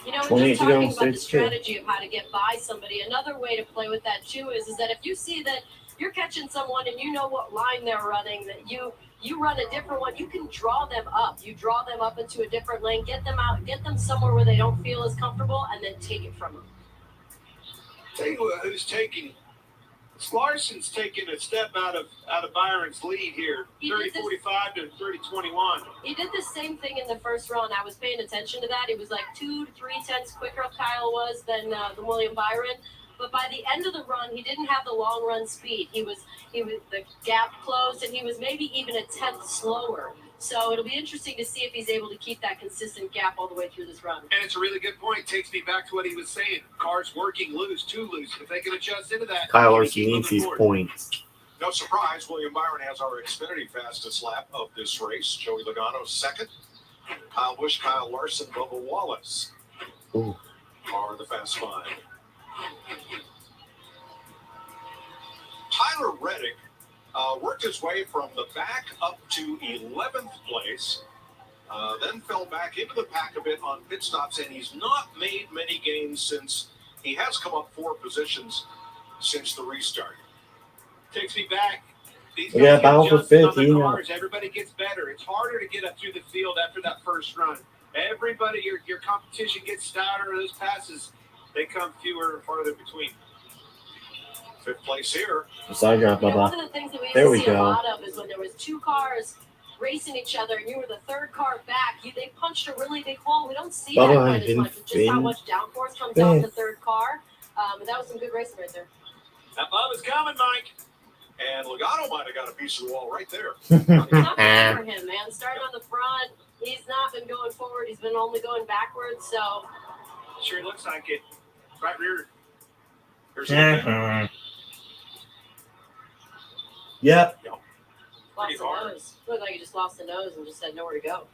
You know, we're
28
just
to go
talking
in
about the
stage two.
strategy of how to get by somebody. Another way to play with that too is that if you see that you're catching someone and you know what line they're running, that you run a different one, you can draw them up. You draw them up into a different lane, get them out, get them somewhere where they don't feel as comfortable, and then take it from them.
Tell you who's taking. Larson's taking a step out of Byron's lead here, 30-45 to 30-21.
He did the same thing in the first run. I was paying attention to that. It was like 2 to 3 tenths quicker Kyle was than William Byron. But by the end of the run, he didn't have the long run speed. He was the gap closed, and he was maybe even a tenth slower. So it'll be interesting to see if he's able to keep that consistent gap all the way through this run.
And it's a really good point. Takes me back to what he was saying. Cars working loose, too loose. If they can adjust into that,
Kyle Larson needs these points.
No surprise, William Byron has our Xfinity fastest lap of this race. Joey Logano second. Kyle Busch, Kyle Larson, Bubba Wallace are the fast five. Tyler Reddick worked his way from the back up to 11th place, then fell back into the pack a bit on pit stops, and he's not made many gains since he has come up 4 positions since the restart.
Takes me back. These
We got a battle for
adjusted on
5th.
the cars. Everybody gets better. It's harder to get up through the field after that first run. Everybody, your competition gets stouter. Those passes, they come fewer and farther between.
5th place here.
Side drive,
You know, one
Bubba.
of the things that we
There
used
we
to see a
go.
lot of is when there was 2 cars racing each other and you were the 3rd car back, they punched a really big hole. We don't see that
Bubba,
quite as much. It's just how much downforce comes off the 3rd car. But that was some good racing right there.
That ball is coming, Mike.
And Logano might have got a piece of the wall right there.
It's not bad for him, man. Starting on the front, he's not been going forward. He's been only going backwards. So
Sure looks like it. Right rear.
Yep.
lost the nose. Looked like he just lost the nose and just had nowhere to go.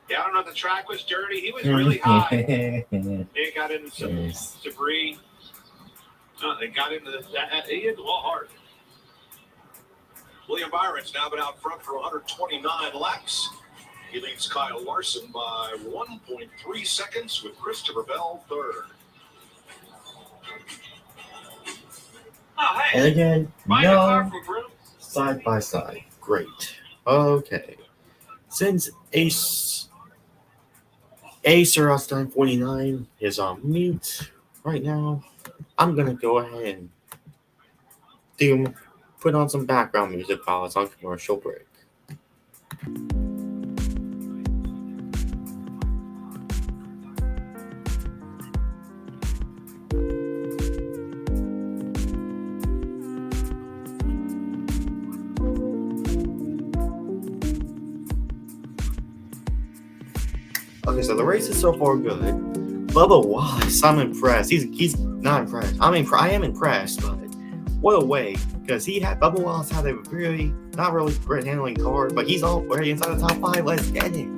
Yeah, I don't know if the track was dirty. He was really high. It got into some debris. They got into that. He hit the wall hard.
William Byron's now been out front for 129 laps. He leads Kyle Larson by 1.3 seconds with Christopher Bell third.
Oh, hey.
And again,
Buying a car
no
from Bruno.
side by side. Great. Okay. Since Acer Austin 49 is on mute right now, I'm gonna go ahead and put on some background music while it's on commercial break. Okay, so the race is so far good. Bubba Wallace, I'm impressed. He's not impressed. I am impressed, but what a way, because Bubba Wallace had a really not really great handling car, but he's all already inside the top 5. Let's get it.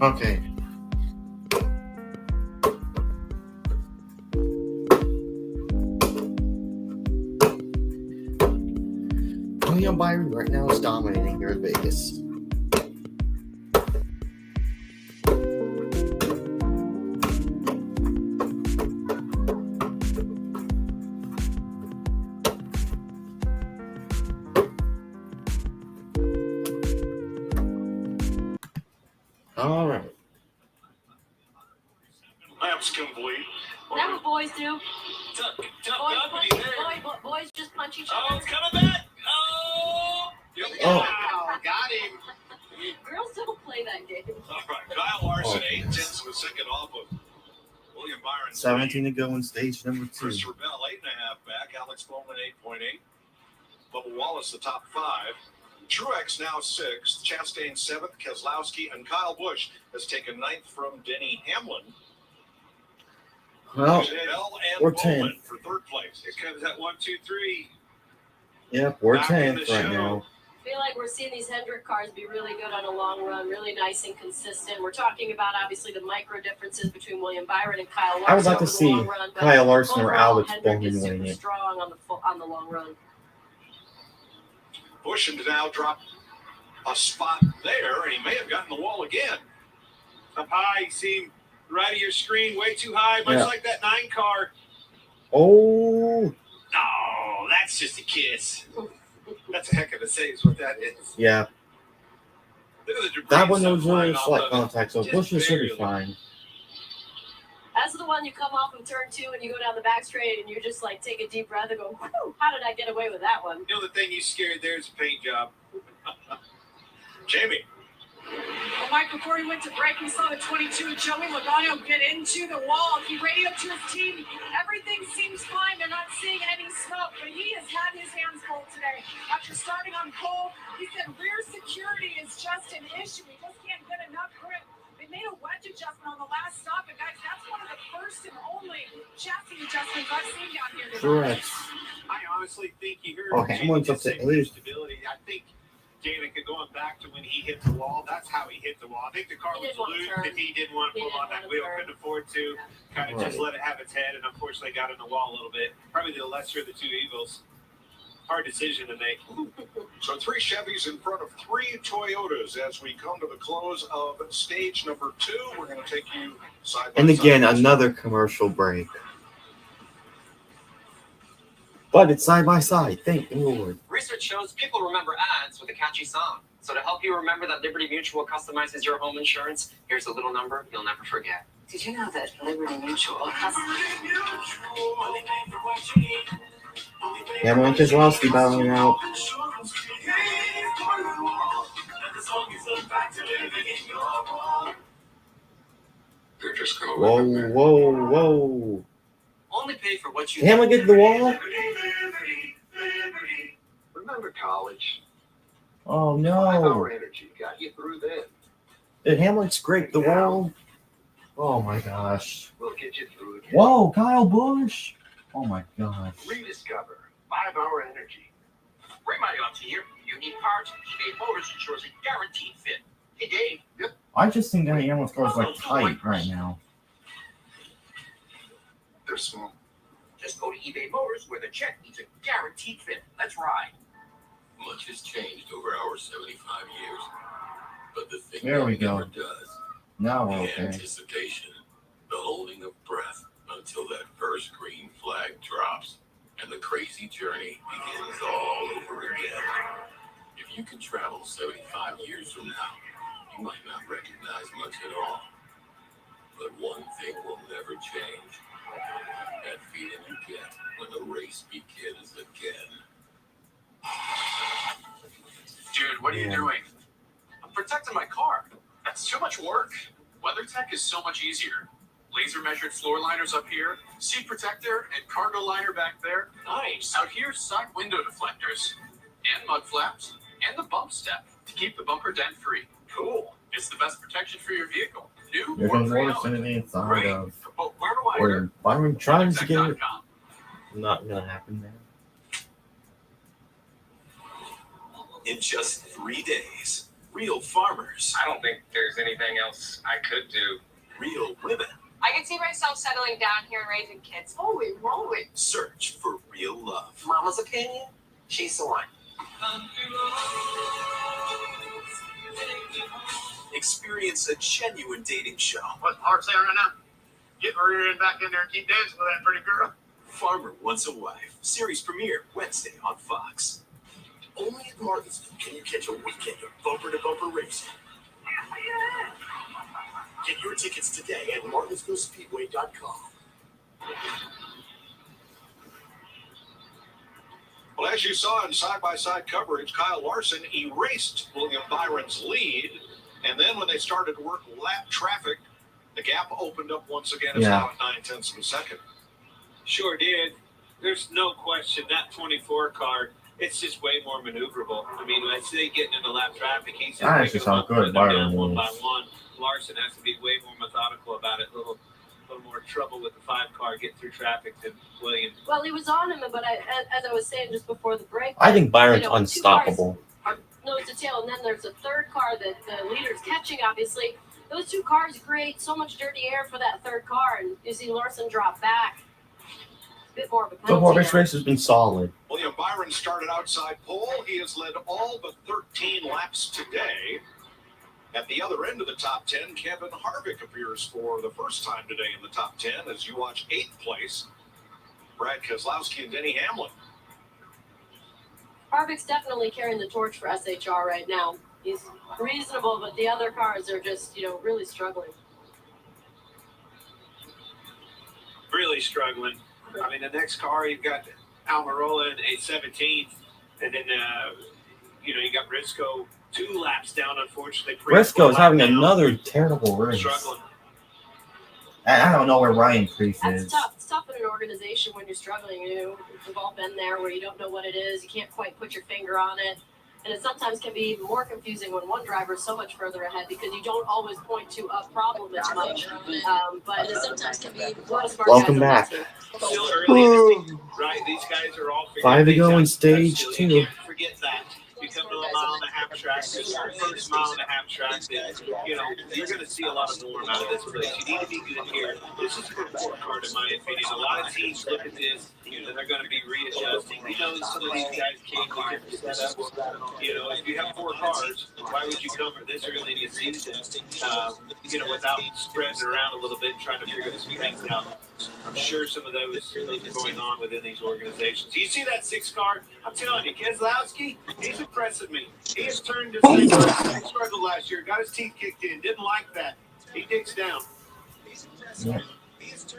Okay. William Byron right now is dominating here in Vegas. All right.
Laps complete.
That's what boys do. Boys just punch each other.
Oh, it's coming back. Oh.
Wow, got him.
Girls don't play that game.
All right, Kyle Larson, 8/10 of a second off of William Byron.
17 to go in stage number 2.
Christopher Bell, 8.5 back. Alex Bowman, 8.8. Bubba Wallace, the top 5. Truex now 6th. Chastain 7th. Keselowski and Kyle Busch has taken 9th from Denny Hamlin.
Well,
Bell and
we're
Bowman
10th.
for third place.
Here comes that 1, 2, 3.
Yep, we're
Back in
10th
the
right
show.
now.
I feel like we're seeing these Hendrick cars be really good on a long run, really nice and consistent. We're talking about obviously the micro differences between William Byron and Kyle Larson.
I would like to
over the
see
long run, but
Kyle Larson or
overall,
Alex
Hendrick
Bowman
is
winning
super
it.
strong on the long run.
Busch has now dropped a spot there, and he may have gotten the wall again.
Up high, you see him right of your screen, way too high, much like that 9 car.
Oh,
Oh, that's just a kiss. That's a heck of a save is what that is.
yeah.
Look at the debris
That one was
stuff flying
really
off
slight
of it.
contact, so
Just
Bush should be
barely.
fine.
That's the one you come off of turn 2 and you go down the back straight and you just like take a deep breath and go, whew, how did I get away with that one?
You know, the thing you scared there is a paint job.
Jamie.
Well, Mike, before he went to break, we saw the 22 Joey Logano get into the wall. He radioed to his team. Everything seems fine. They're not seeing any smoke, but he has had his hands full today. After starting on pole, he said rear security is just an issue. He just can't get enough grip. They made a wedge adjustment on the last stop, and guys, that's one of the first and only chassis adjustments I've seen down here today.
Correct.
I honestly think you heard
Oh, Hamlin's up to 8.
stability. I think Danica, going back to when he hit the wall, that's how he hit the wall. I think the car
He
was
didn't want to
loose
turn.
that he didn't want to
He
pull
didn't
on that
want to
wheel,
turn.
couldn't afford to. Kind of just let it have its head, and unfortunately got in the wall a little bit. Probably the lesser of the two evils. Hard decision to make.
So 3 Chevys in front of 3 Toyotas as we come to the close of stage number 2. We're going to take you side by
And again,
side.
another commercial break. But it's side by side. Thank the Lord.
Research shows people remember ads with a catchy song. So to help you remember that Liberty Mutual customizes your home insurance, here's a little number you'll never forget. Did you know that Liberty Mutual
Hamlin Keselowski battling out.
They're just going to
Whoa, whoa, whoa.
only pay for what you
Hamlin get the wall?
Remember college?
Oh
5
no.
Hour Energy got you through then.
Did Hamlin scrape the wall? Oh my gosh.
We'll get you through again.
Whoa, Kyle Busch. Oh my gosh.
Rediscover 5 Hour Energy.
Ray Mariotti here. You need parts, eBay Motors ensures a guaranteed fit. Hey, Dave. Yep.
I just think that Hamlin's car is like tight right now.
They're small.
Just go to eBay Motors where the check needs a guaranteed fit. Let's ride.
Much has changed over our 75 years. But the thing
There we
that never
go.
does,
Now we're
the
okay.
anticipation, the holding of breath until that first green flag drops and the crazy journey begins all over again. If you can travel 75 years from now, you might not recognize much at all. But one thing will never change. That feeling you get when the race begins again.
Dude, what are you doing? I'm protecting my car. That's too much work. WeatherTech is so much easier. Laser measured floor liners up here, seat protector and cargo liner back there. Nice. Out here, side window deflectors and mud flaps and the bump step to keep the bumper dent free. Cool. It's the best protection for your vehicle. New
There's
or
no more
pre-owned.
in the inside
Great.
of
But where do I
where Byron tries to get it.
WeatherTech.com.
Not gonna happen there.
In just 3 days, real farmers.
I don't think there's anything else I could do.
Real women
I can see myself settling down here and raising kids. Holy moly.
search for real love.
Mama's opinion? She's the one.
Experience a genuine dating show.
What's hard saying right now? Get Maria back in there and keep dancing with that pretty girl.
Farmer Wants a Wife. Series premiere Wednesday on Fox.
Only at Martinsville can you catch a weekend of bumper-to-bumper racing. Get your tickets today at martinsvillespeedway.com. Well, as you saw in side-by-side coverage, Kyle Larson erased William Byron's lead. And then when they started to work lap traffic, the gap opened up once again. It's now at 9/10 of a second.
Sure did. There's no question that 24 car, it's just way more maneuverable. I mean, let's say getting into lap traffic, he's just
That's
picking
just
them
how
up,
good
putting them
Byron
down one by
is.
one. Larson has to be way more methodical about it. A little more trouble with the 5 car getting through traffic than Williams.
Well, he was on him, but as I was saying just before the break,
I think Byron's
you know, 2
unstoppable.
cars are nose to tail, and then there's a third car that the leader's catching, obviously. Those 2 cars create so much dirty air for that third car, and you see Larson drop back. A bit more of a
So far,
penalty
this
now.
race has been solid.
William Byron started outside pole. He has led all but 13 laps today. At the other end of the top 10, Kevin Harvick appears for the first time today in the top 10 as you watch 8th place, Brad Keselowski and Denny Hamlin.
Harvick's definitely carrying the torch for SHR right now. He's reasonable, but the other cars are just, really struggling.
Really struggling. I mean, the next car, you've got Almirola in a 17th, and then, you got Briscoe 2 laps down, unfortunately.
Briscoe is having another terrible race.
Struggling.
I don't know where Ryan Preece
That's
is.
tough. It's tough in an organization when you're struggling. We've all been there where you don't know what it is. You can't quite put your finger on it. And it sometimes can be even more confusing when one driver is so much further ahead because you don't always point to a problem as much. But it sometimes can be more smart.
Welcome back.
Still early in the season, right? These guys are all
5 to go in
things out.
stage
So
2.
you can't forget that. You come to a mile and a half track, this is the first mile and a half track that, you know, you're going to see a lot of norm out of this place. You need to be good here. This is a report card, in my opinion. A lot of teams look at this and they're going to be readjusting. You know, some of these guys came with different setups. You know, if you have 4 cars, why would you come for this early in the season, you know, without spreading around a little bit and trying to figure this things out? I'm sure some of those are going on within these organizations. You see that 6 car? I'm telling you, Keselowski, he's impressing me. He has turned his thing around. He struggled last year, got his teeth kicked in, didn't like that. He digs down.
Yeah.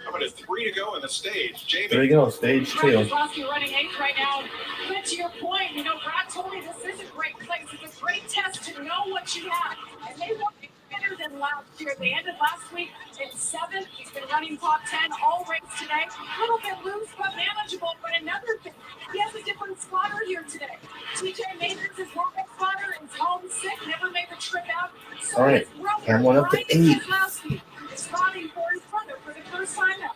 How about a 3 to go in the stage? Jamie.
There you go, stage 2.
Keselowski running 8th right now. But to your point, you know, Brad told me this is a great place. It's a great test to know what you have. And they want to be better than last year. They ended last week in 7th. He's been running top 10 all race today. A little bit loose, but manageable. But another thing, he has a different spotter here today. TJ Maynard's his normal spotter is home sick, never made the trip out. So
all right, and one up to 8.
Spotting for his brother for the first time ever.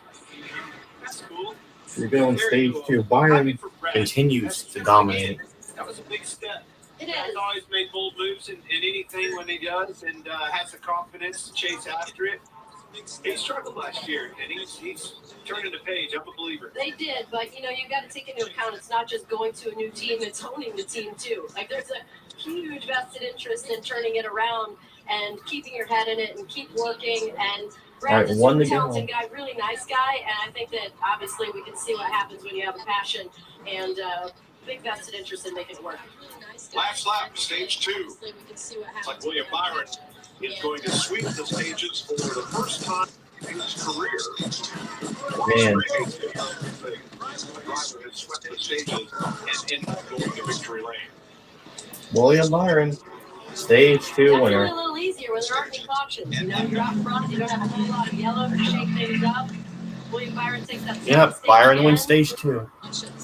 That's cool.
We're going stage 2. Byron continues to dominate.
That was a big step.
It
He's
is.
always made bold moves in anything when he does, and has the confidence to chase after it. He struggled last year, and he's turning the page. I'm a believer.
They did, but you know, you got to take into account it's not just going to a new team; it's owning the team too. Like there's a huge vested interest in turning it around and keeping your head in it and keep working. And Brad's a super talented guy, really nice guy, and I think that obviously we can see what happens when you have a passion and big vested interest in making it work.
Last lap, stage 2. It's like William Byron is going to sweep the stages for the first time in his career.
Man.
Driver has swept the stages and going to victory lane.
William Byron, stage 2 winner.
It's a little easier when there aren't any cautions. You know, you're out front, you don't have a whole lot of yellow to shake things up. William Byron takes that.
Yep, Byron wins stage 2.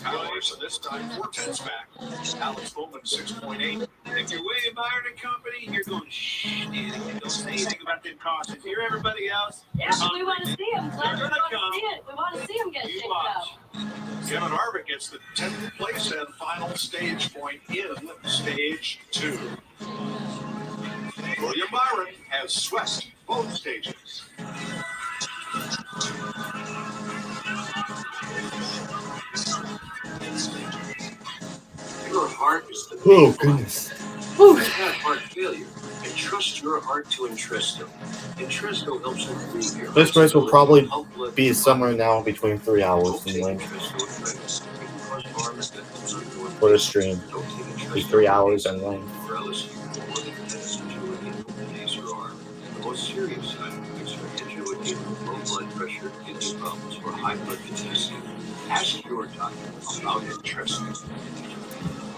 Hours, this time 4/10 back. Alex Bowman 6.8.
If you're William Byron and company, you're going, shh, Danny, don't say anything about them cautions. You're everybody else.
Yeah, we want to see him. We want to see it. We want to see him get shaked up.
Kevin Harvick gets the 10th place and final stage point in stage 2. William Byron has swept both stages.
Your heart is the
Oh, goodness.
You've had heart failure, and trust your heart to Entresto. Entresto helps improve your
This race will probably be somewhere now between 3 hours in length for the stream. Be 3 hours in length.
The most serious side effects are angioedema, low blood pressure, kidney problems, or high blood potassium. Ask your doctor about Entresto.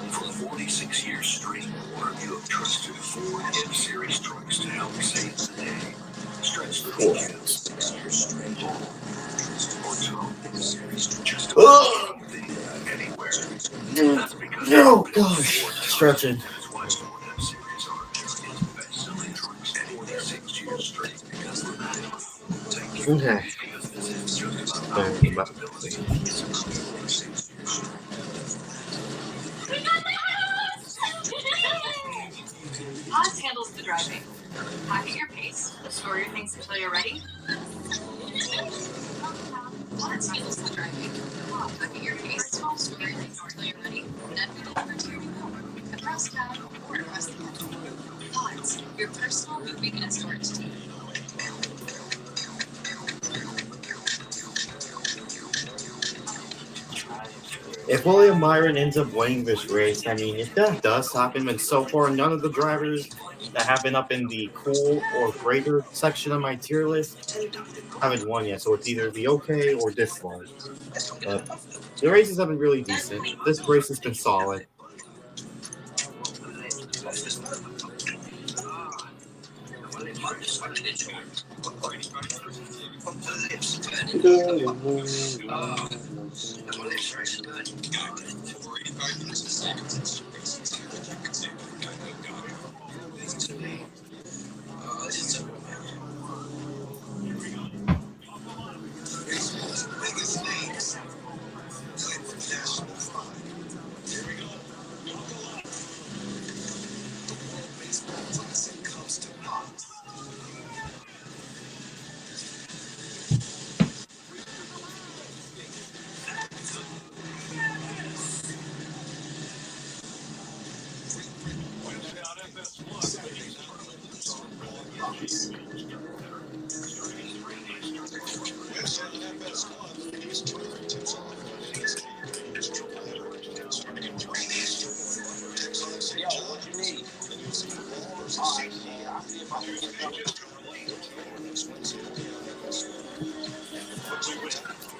For 46 years straight, you have trusted 4 F-Series trucks to help save the day. Stretch the weekends. 6 years straight. Or 12 F-Series just about anywhere. That's because
Oh, gosh. Stretching.
that's why 4 F-Series are America's best-selling trucks 46 years straight. Because we're not take you.
Okay.
Because this is just about capability. It's about 46 years straight.
Oz handles the driving. Pocket your pace. Store your things until you're ready. Oz handles the driving. Pocket your pace. Store your things until you're ready. Then we deliver to your new home. Across town or across the country. Oz, your personal moving and storage team.
If William Byron ends up winning this race, I mean, if that does happen, and so far none of the drivers that have been up in the cool or greater section of my tier list haven't won yet, so it's either the okay or this one. But the races have been really decent. This race has been solid.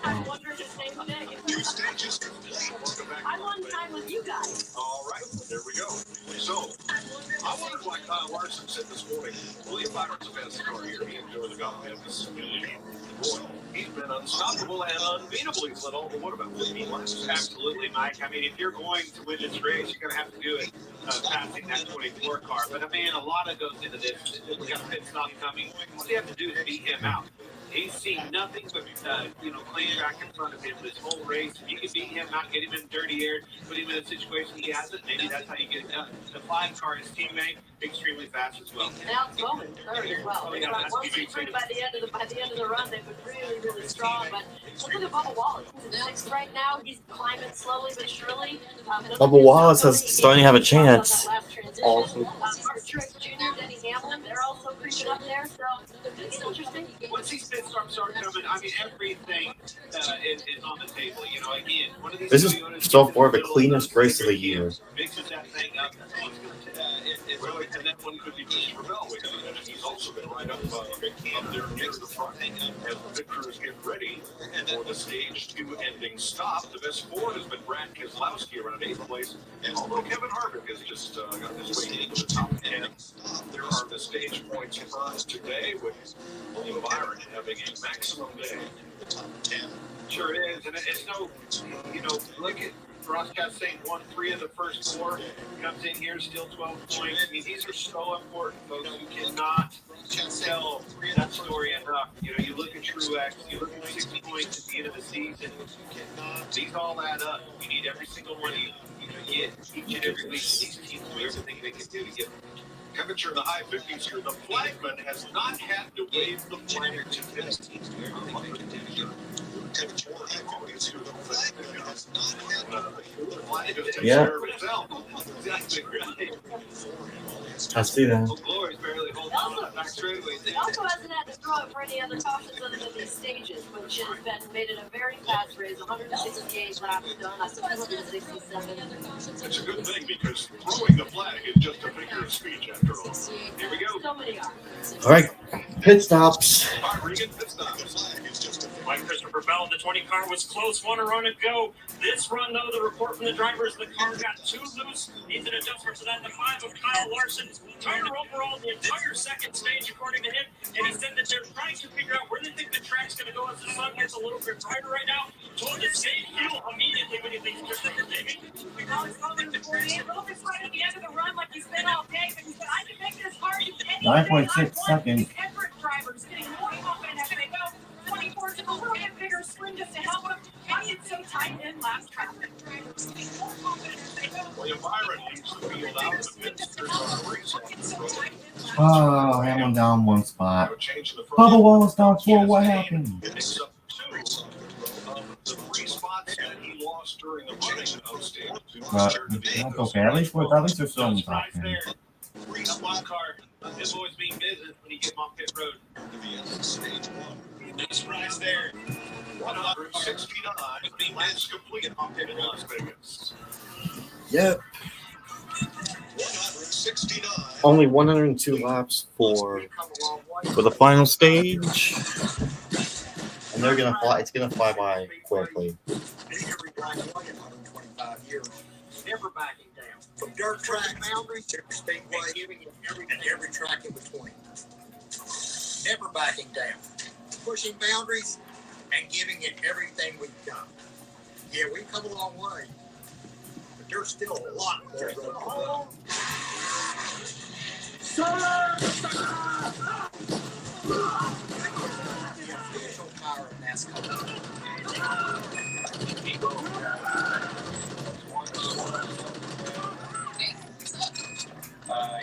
I'm wondering the same thing. I'm on time with you guys.
All right, there we go. So, I wondered why Kyle Larson said this morning, William Byron's the best car here. He enjoyed the golf business. Boy, he's been unstoppable and unbeatable. He's led all but what, about 15 laps?
Absolutely, Mike. I mean, if you're going to win this race, you're going to have to do it passing that 24 car. But, I mean, a lot of goes into this. We got a pit stop coming. All you have to do is beat him out. He's seen nothing but, clean track in front of him this whole race. If you can beat him out, get him in dirty air, put him in a situation he hasn't, maybe that's how you get it done. The flying car, his teammate, extremely fast as well.
Now it's Bowman third as well.
Oh, yeah,
Once you three by the end of the run, they've been really, really strong. But look at Bubba Wallace. He's in sixth right now. He's climbing slowly but surely.
Bubba Wallace is starting to have a chance.
Also, Mark Truex Jr., Denny Hamlin, they're also creeping up there. So it's interesting.
Once these pit stops start coming, I mean, everything is on the table. You know, again, one of these
This is so far the cleanest race of the year.
mixes that thing up.
Well, and that one could be Christopher Bell, and he's also been right up there near the front as the pit crews get ready for the stage 2 ending stop. The best four has been Brad Keselowski around 8th place, and although Kevin Harvick has just got his way into the top 10, there are the stage points for today with William Byron having a maximum day. The top 10.
Sure is, and it's no, look at Ross Chastain won 3 of the first 4, comes in here, still 12 points. I mean, these are so important, folks. You cannot tell that story enough. You know, you look at Truex, you look at 60 points at the end of the season. These all add up. You need every single one you get each and every week. These teams do everything they can do to get.
Temperature in the high 50s here. The flagman has not had to wave the flag to this. Temperature in the high 50s here. The flagman has not had to wave the flag to take care of itself.
Exactly right.
I see that.
Glory's barely holding on that back straightaway.
He also hasn't had to throw it for any other cautions other than these stages, which has made it a very fast race. 168 laps done, 267.
It's a good thing because throwing the flag is just a figure of speech after all.
Here we go.
So many are.
All right, pit stops.
Regan pit stops.
Like Christopher Bell, the 20 car was close, 1 run to go. This run, though, the report from the drivers, the car got too loose. Needs an adjustment to that. The 5 of Kyle Larson. Tire overall the entire second stage, according to him. And he said that they're trying to figure out where they think the track's going to go as the sun gets a little bit brighter right now. Told to stay heel immediately when he thinks they're thinking, Jamie.
Now he's coming to 48. A little bit right at the end of the run, like he's been all day. But he said, I can make this hard.
9.6 seconds.
Everett drivers getting more confident as they go. 24 to the little bit bigger swing just to help him. Why it's so tight in last traffic. More confident as they go.
William Byron leads the field out of the pits. There's a race on the road.
Oh, Hamlin down 1 spot.
No change in the front.
Bubba Wallace down 4. What happened?
Picks up 2 of the 3 spots that he lost during the running of stage 2.
That's okay. At least they're still in the top 10.
3
Squad car. This always mean business when you get him off pit road.
Stage 1.
No surprise there.
169 laps complete in Las Vegas.
Yep.
169.
Only 102 laps for the final stage. And they're gonna fly. It's gonna fly by quickly.
Never backing down. From dirt track boundaries to speedway, giving you every track in between. Never backing down. Pushing boundaries and giving it everything we've got. Yeah, we've come a long way, but there's still a lot more road to go. The official power of NASCAR.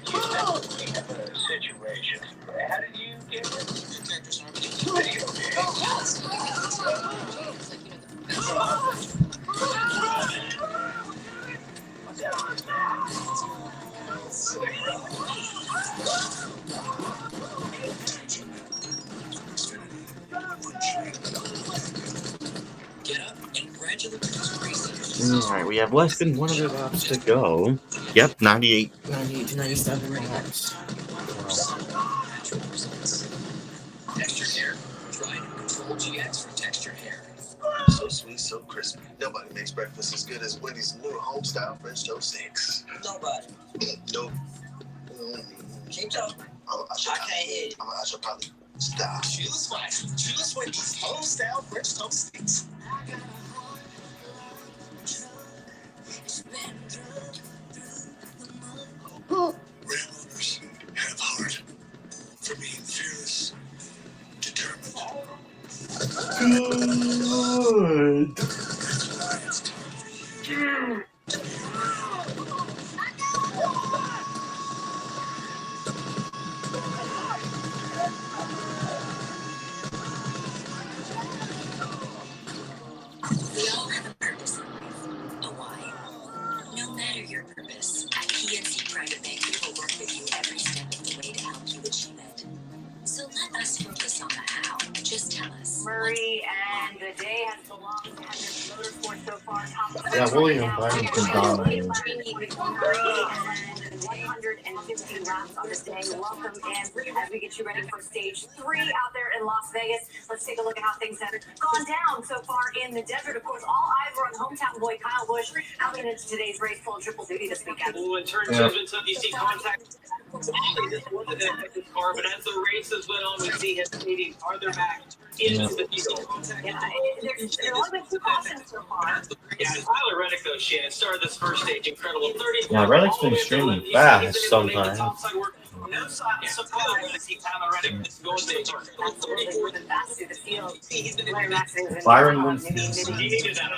Houston, we have a situation. How did you get it?
Get up and gradually
All right, we have less than 100 laps to go. Yep, 98 to 97 laps.
textured hair? Try new Control GX for textured hair.
So sweet, so crispy. Nobody makes breakfast as good as Wendy's new home-style French toast sticks.
Nobody.
Nope.
Keep talking. I can't hear you.
I should probably stop.
Choose wisely. Choose Wendy's home-style French toast sticks.
Grandmothers have heart for being fearless, determined.
Good.
We all have a purpose in life, a why. No matter your purpose, at PNC Private Bank, we will work with you every step of the way to help you achieve it. So let us focus on the how. Just tell us.
Murray, and the day has belonged to Hendrick Motorsports so far.
Yeah, William Byron's been dominating.
115 laps on this day. Welcome in as we get you ready for stage 3 out there in Las Vegas. Let's take a look at how things have gone down so far in the desert. Of course, all eyes were on hometown boy Kyle Busch out into today's race full triple duty this weekend.
Well, in turn, judgments of you see contact. Actually, this wasn't an affected car, but as the races went on, we see him fading farther back into the DC contact.
Yeah, there's only been 2 cautions so far.
Yeah, Tyler Reddick, though, Shannon, started this first stage incredible. 30.
Yeah, Reddick's been extremely fast sometimes.
No surprise to see Tyler Reddick going to
Absolutely more than fast through the field.
Byron wins.
He needed that.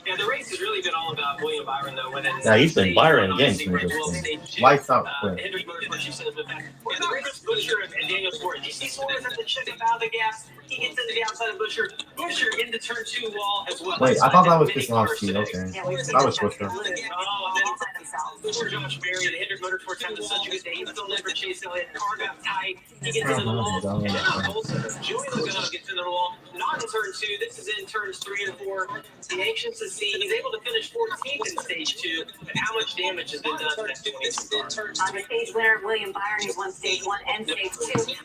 Yeah, the race has really been all about William Byron, though.
Yeah, he's been Byron again through this thing. Lights out quick.
Hendrick Motorsports, you said, what about Chris Buescher and Daniel Suarez? Do you see Suarez at the check up out of the gas? He gets into the outside of Buescher. Buescher into turn 2 wall as well.
Wait, I thought that was Keselowski. Okay. That was Buescher.
Oh, and then Buescher, Josh Berry, and Hendrick Motorsports having such a good day. He's still in for Chase Elliott. Car got tight. He gets into the wall. And then also, Joey Logano gets into the wall. Not in turn 2. This is in turns 3 and 4. The anxious to see. He's able to finish 14th in stage 2. But how much damage has been done to that 22 car?
The stage winner, William Byron, who's won stage 1 and stage 2.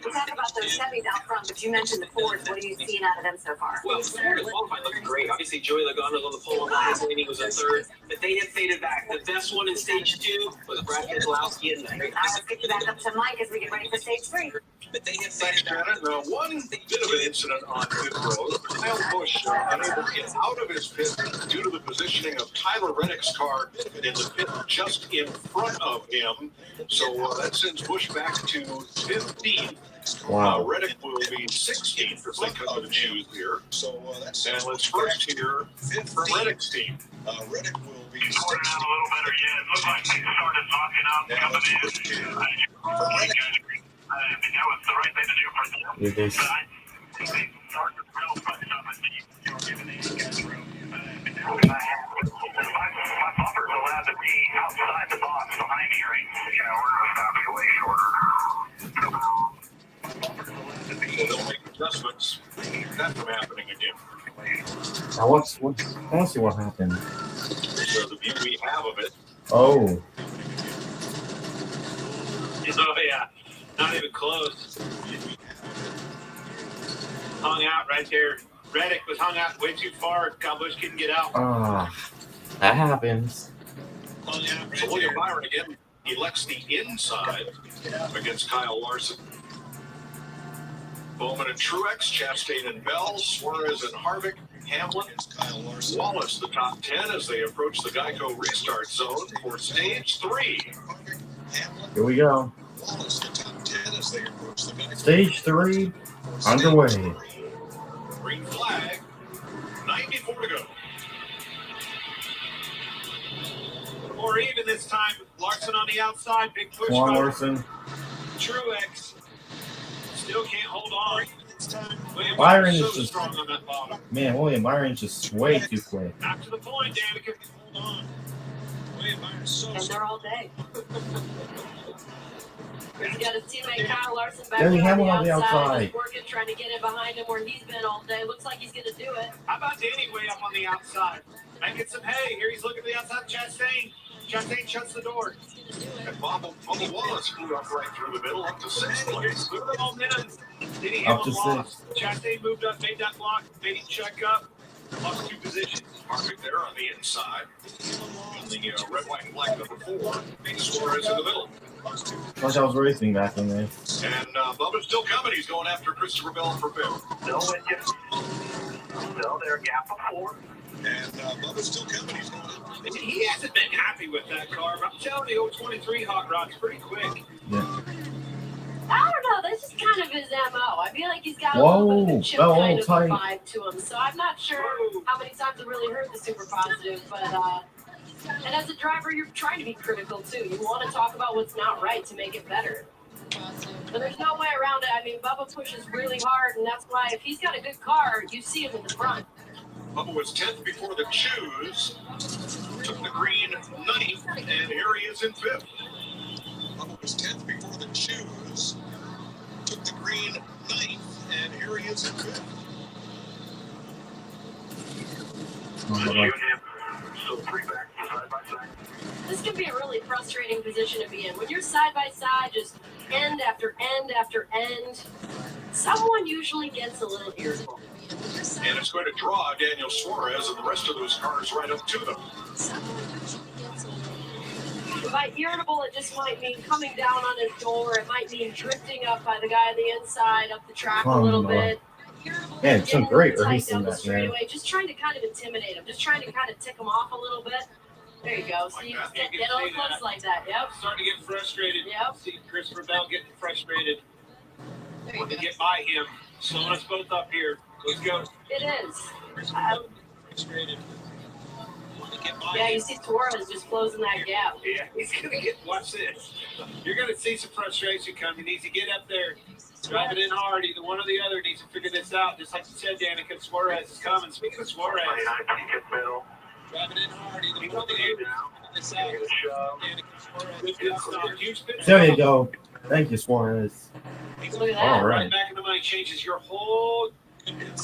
We talked about those Chevys out front, but you mentioned the Fords. What are you seeing out of them so far?
Well, Ford qualified looking great. Obviously, Joey Logano's on the pole line. Blaney was in 3rd. But they have faded back. The best one in stage 2 was Brad Keselowski in there.
Let's get you back up to Mike as we get ready for stage 3.
But they have
Thanks, Shannon. One bit of an incident on pit road. Kyle Busch unable to get out of his pit due to the positioning of Tyler Reddick's car in the pit just in front of him. So that sends Busch back to 15th.
Wow.
Reddick will be 16th as they come to the news here. So that's and let's first hear from Reddick's team. Reddick will be 16th.
A little better yet. It looked like they started knocking out coming in. I think that was the right thing to do for them.
It is.
But I think they started real fucked up and they were giving these guys room. My bumper's allowed to be outside the box behind me, right? You know, we're going to stop you way shorter.
So they'll make adjustments. That from happening again.
Now I want to see what happened.
So the view we have of it.
Oh.
Oh, yeah. Not even close. Hung out right there. Reddick was hung out way too far. Kyle Busch couldn't get out.
That happens.
Hung out right so William Byron again elects the inside against Kyle Larson. Bowman and Truex, Chastain and Bell, Suarez and Harvick, Hamlin, Kyle Larson, Wallace, the top 10 as they approach the Geico restart zone for stage 3.
Here we go. Stage 3 underway.
Green flag, 94 to go.
Or even this time, Larson on the outside, big push.
Come on, Larson.
Truex still can't hold on.
Byron is
so
just
strong on that bottom.
Man, William Byron's just way too quick.
Back to the point, Danica. Hold on. William Byron's so
And they're all day. He's got his teammate Kyle Larson back
There's
there
Hamlin
on the outside.
outside.
He's working, trying to get in behind him where he's been all day. Looks like he's going to do it.
How about Danny way up on the outside? Might get some hay. Here he's looking to the outside. Chastain.
Chastain shuts the door.
And Bubba Wallace flew up right through the middle up to 6th place.
Move the momentum. Denny
Up to
Hamlin lost. Chastain moved up, made that block, made him check up. Lost 2 positions.
Harvick there on the inside. On the red, white, and black number 4. Suarez in the middle.
Like I was racing back in there.
And Bubba's still coming. He's going after Christopher Bell for 5th.
Still with you. Still there, gap of 4.
And Bubba's still coming. He's going after.
He hasn't been happy with that car, but I'm telling you, 23 Hot Rod's pretty quick.
Yeah.
I don't know. That's just kind of his MO. I feel like he's got a
Whoa,
little bit of a chip
well,
kind of
tight.
vibe to him. So I'm not sure how many times I really heard the super positive, but and as a driver, you're trying to be critical too. You want to talk about what's not right to make it better. But there's no way around it. I mean, Bubba pushes really hard, and that's why if he's got a good car, you see him in the front.
Bubba was 10th before the choose. Took the green 9th, and here he is in 5th. Bubba was 10th before the choose. Took the green 9th, and here he is in 5th.
This can be a really frustrating position to be in. When you're side by side, just end after end after end, someone usually gets a little irritable.
And it's going to draw Daniel Suarez and the rest of those cars right up to them.
By irritable, it just might mean coming down on his door. It might mean drifting up by the guy on the inside, up the track a little bit.
Yeah, it's some great
Tight
racing
down the
back there.
straightaway, just trying to kind of intimidate him, just trying to kind of tick him off a little bit. There you go. So you just get a little close like that. Yep.
Starting to get frustrated.
Yep.
See Christopher Bell getting frustrated.
There you
Want to
go.
get by him. Slowing us both up here. Let's go.
It is.
Frustrated. Want to get by
Yeah,
him.
you see Suarez just closing that gap.
Yeah, he's going to get, watch this. You're going to see some frustration come. He needs to get up there, drive it in hard. Either one or the other needs to figure this out. Just like you said, Danica, Suarez is coming. Speaking of Suarez, drive it in hard. Either one or the other. Figure this out. Danica, Suarez, good stop. Huge pit
There you
stop.
go. Thank you, Suarez.
Look at that.
All
Right
right.
back in the money changes your whole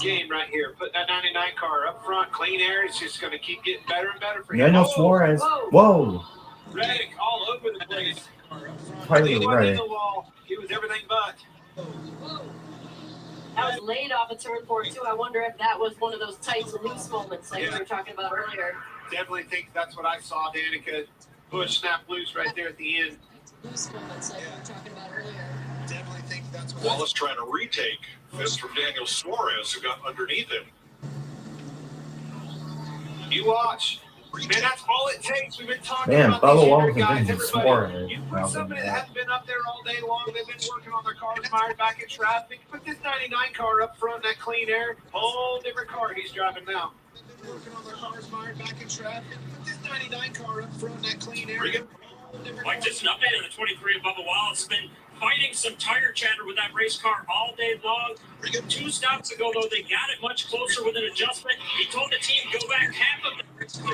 game right here. Put that 99 car up front, clean air. It's just going to keep getting better and better for him.
Daniel Suarez. Whoa.
Reddick all over the place.
Probably
He wasn't in
right.
the wall. He was everything but.
That was laid off of turn 4 too. I wonder if that was one of those tight to loose moments like we were talking about earlier.
Definitely think that's what I saw. Danica push, snap loose right there at the end.
Loose moments like we were talking about earlier.
Definitely think that's what
Wallace trying to retake 5th from Daniel Suarez, who got underneath him.
You watch. Man, that's all it takes. We've been talking
Man,
about
Bubba
these
Wallace
younger
and
guys.
Daniel
Everybody,
Suarez.
you put somebody that hasn't been up there all day long. They've been working on their cars, mired back in traffic. Put this 99 car up front, that clean air. Whole different car he's driving now. They've been working on their cars, mired back in traffic. Put this 99 car up front, that clean air.
Like just an update on the 23 of Bubba Wallace. Been fighting some tire chatter with that race car all day long. 2 stops ago, though, they got it much closer with an adjustment. He told the team, go back half of the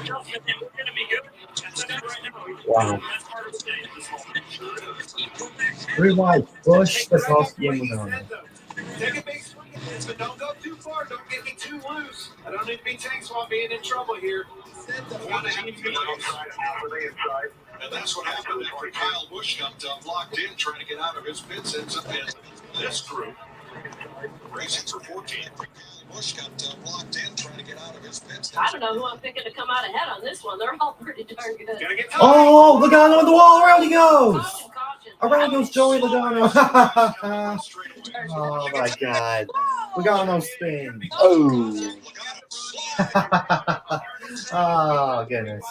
adjustment and we're going to be good. That's it right now.
Wow.
That's part of the day at this moment.
3 wide push. That's all game was on.
Take a big swing at this, but don't go too far. Don't get me too loose. I don't need to be tank swap being in trouble here. Want to have to be outside.
And that's what happened after Kyle Busch got locked in, trying to get out of his pits. Ends up in this group. Racing for 14. Kyle Busch got locked in, trying to get out of his pits.
I don't know who I'm picking to come out ahead on this one. They're all pretty darn good.
Oh, Logano on the wall. Around he goes. Around goes Joey Logano. Oh, my God. Logano spin. Oh. Oh, goodness.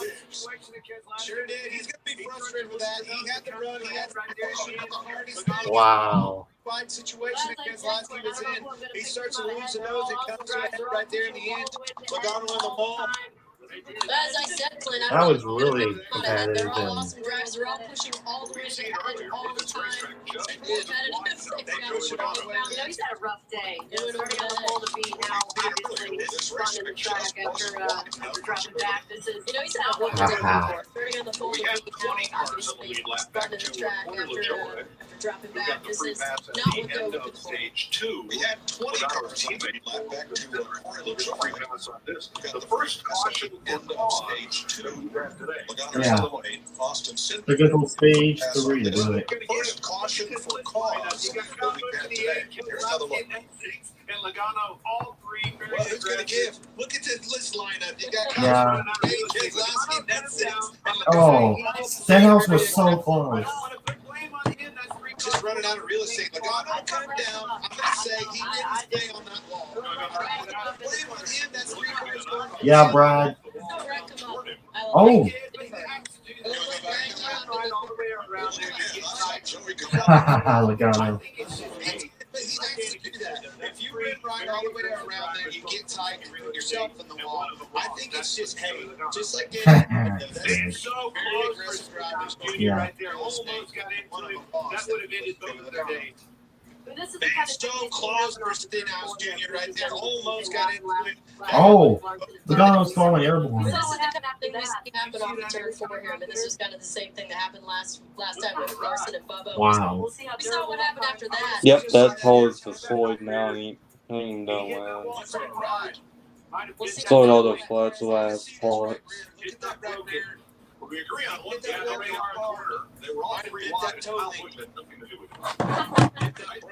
Sure did. He's going to be frustrated with that. He had the run. He had the
Wow.
fine situation against last he was in. He starts to lose the nose. It comes to a head right there in the end. Logano on the ball.
As I said, Clint,
That was really competitive.
they're all
And
awesome drivers. They're all pushing all the way to the edge all the time. You know, he's had a rough day. Starting on the pole to beat now, obviously, running the track after dropping back. This is, you know, he's had a rough day before. bring on the phone.
We had 20 cars on the lead lap back to Corey LaJoy.
Dropping
We got
back.
the
This
free
is
pass at
not
the
what they're
end
looking
of
for.
stage 2. We had 20 cars on the lead lap back to Corey LaJoy. The first caution end of stage 2.
Yeah.
Austin
The good old stage 3,
this
do it.
first caution for cause that we had today. Here's another look.
And Logano, all three very
Well, who's going to
aggressive.
give? Look at this list lineup. You got
Yeah.
Keselowski, that's 6.
Oh, Stenhouse was so close.
Just running out of real estate. Logano come down. I'm going to say he didn't stay on that wall. Blame on him. That's 3 cars going.
Yeah, Brad. Oh. Logano.
He has to do that. If you rim right all the way around there, you get tight, you rim yourself in the wall. I think it's just, hey, just like
Dude.
So close for Stratus Jr. right there. Almost got into it. That would have ended both of their days.
This is the kind of
so close for Stenhouse Jr. right there. Almost got into it.
Oh, Logano's throwing airborne.
This is the kind of thing we see happen off the turn 4 here. I mean, this was kind of the same thing that happened last time with Larson and Bubba.
Wow.
We saw what happened after that.
Yep, that's all it's for Floyd now. He ain't done well. Floyd all the flats last parts.
We agree on one thing. They were all 3 wide.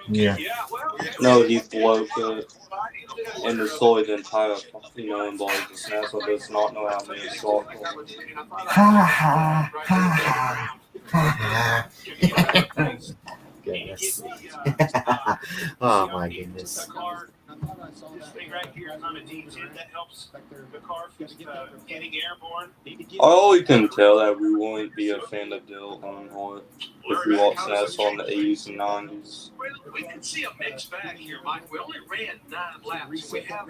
Yeah.
No, he broke it. And destroyed the entire fucking ball. Nassau does not know how many salt.
Ha ha ha ha ha. Goodness. Oh my goodness.
This thing right here on a D10 that helps the car from getting airborne.
I always can tell that we won't be a fan of Dill Earnhardt if we watch Nassau in the 80s and 90s.
We can see a mixed bag here, Mike. We only ran 9 laps. We have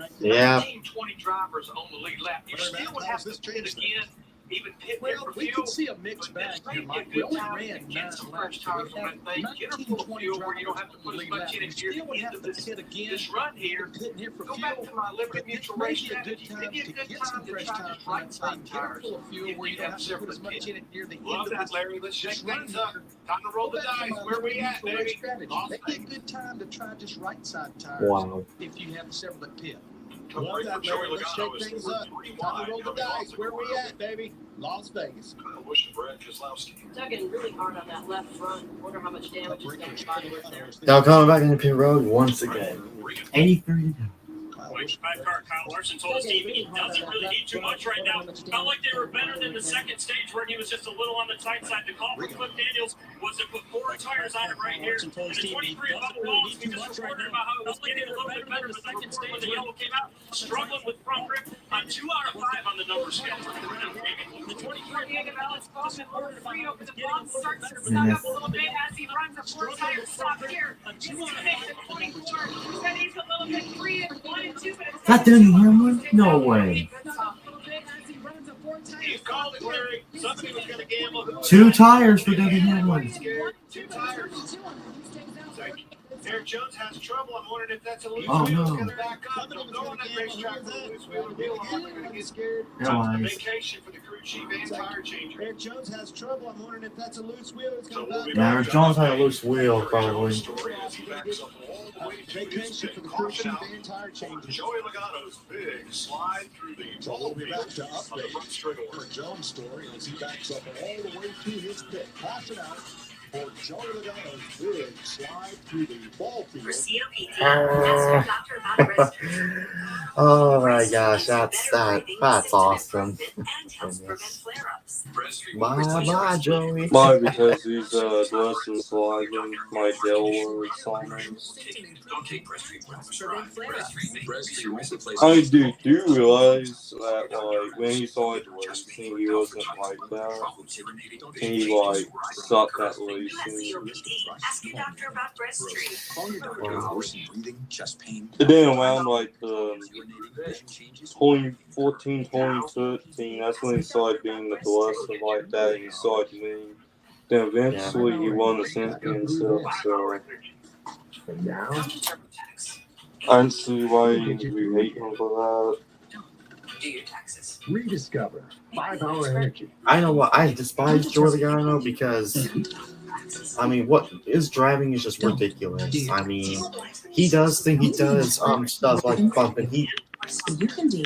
20 drivers on the lead lap. You still would have to pit again. Even pit here for
we
fuel.
can see a mixed bag here, Mike. We only ran 9 laps.
Tires on that thing. Get her full of fuel where you don't have to put as much in it here.
Still would have to pit again.
This run here, go back to my Liberty Mutual race strategy. Maybe a good time to try just right-side tires. If we have separate pit. Love that, Larry. Let's shake things up. Time to roll the dice. Where we at, baby?
Maybe a good time to try just right side tires.
Wow.
If you have several at pit. Love that, Larry. Let's shake things up. Time to roll the dice. Where we at, baby? Las Vegas.
Tugging really hard on that left front. Wonder how much damage is going to body right there.
Now coming back into pit road once again. 83 to go.
Five car Kyle Larson told his team he doesn't really need too much right now. Felt like they were better than the second stage where he was just a little on the tight side. The call for Cliff Daniels was to put 4 tires on it right here. And the 23 Bubba Wallace, we just reported about how it was getting a little bit better in the second stage when the yellow came out. Struggling with front grip on 2 out of 5 on the number scale. The 23
Diego Alex Bowman over 3 over the bump, starts to snug up a little bit as he runs a 4-tire stop here. He's going to make the 24. He said he's a little bit 3 and 1 and 2, but it's
That didn't Hamlin? No way.
He's called it, Larry. Somebody was going to gamble.
2 tires for Dougie Hamlin.
2 tires. Eric Jones has trouble. I'm wondering if that's a loose
Oh,
wheel. He's
no.
going to back up. Don't go on that racetrack with a loose wheel. They're going to get scared.
Nice.
Vacation for the crew chief and tire changer.
Eric Jones has trouble. I'm wondering if that's a loose wheel. It's going to
Yeah, Aaron Jones had a loose wheel, probably.
vacation for the crew chief and tire changes.
Joey Logano's big slide through the ball
We'll be back to
on the front
update
straightaway.
for Jones' story as he backs up all the way to his pit. Pass it out for Joey Logano's big slide through the ball field.
Oh my gosh, that's awesome. Bye, Joey.
Why? Because he's less than sliding my Delaware Summers. I do realize that like when he started racing, he wasn't like that. He like sucked at racing. And then around like 2014, 2013, that's when he started being the best and like that, and he started winning. Then eventually he won the championship, so I don't see why we hate him for that.
Do your taxes.
Rediscover 5-hour energy.
I know what I despise Joey Logano because I mean what his driving is just ridiculous. I mean he does stuff like bumping.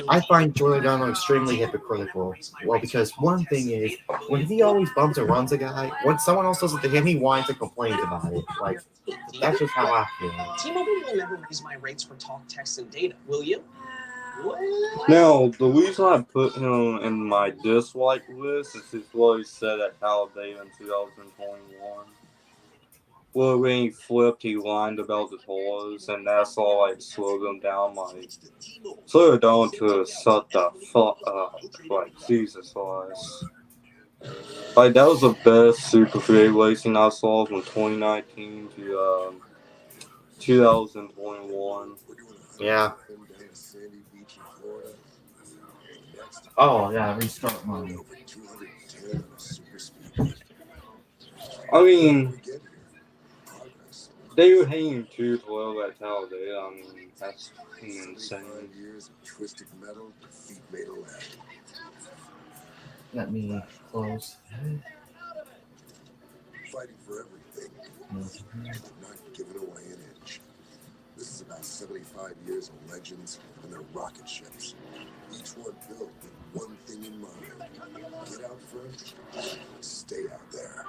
I find Joey Logano extremely hypocritical. Well, because one thing is when he always bumps and runs a guy, when someone else does it to him, he whines and complains about it. Like that's just how I feel.
T-Mobile will never raise my rates for talk, text, and data, will you?
Now, the reason I put him in my dislike list is what he said at Talladega in 2021. Well, when he flipped, he lied about the toys, and that's all like slowed him down. Like, slowed it down to shut the fuck up. Like, Jesus Christ. Like, that was the best Super Free racing I saw from 2019 to 2021.
Yeah. Oh yeah, restart mine.
I mean, they were hanging 212 at Talladega. I mean, that's insane.
Let me close.
Fighting for everything, not giving away an inch. This is about 75 years of legends and their rocket ships. Each one built with one thing in mind. Get out front, stay out there.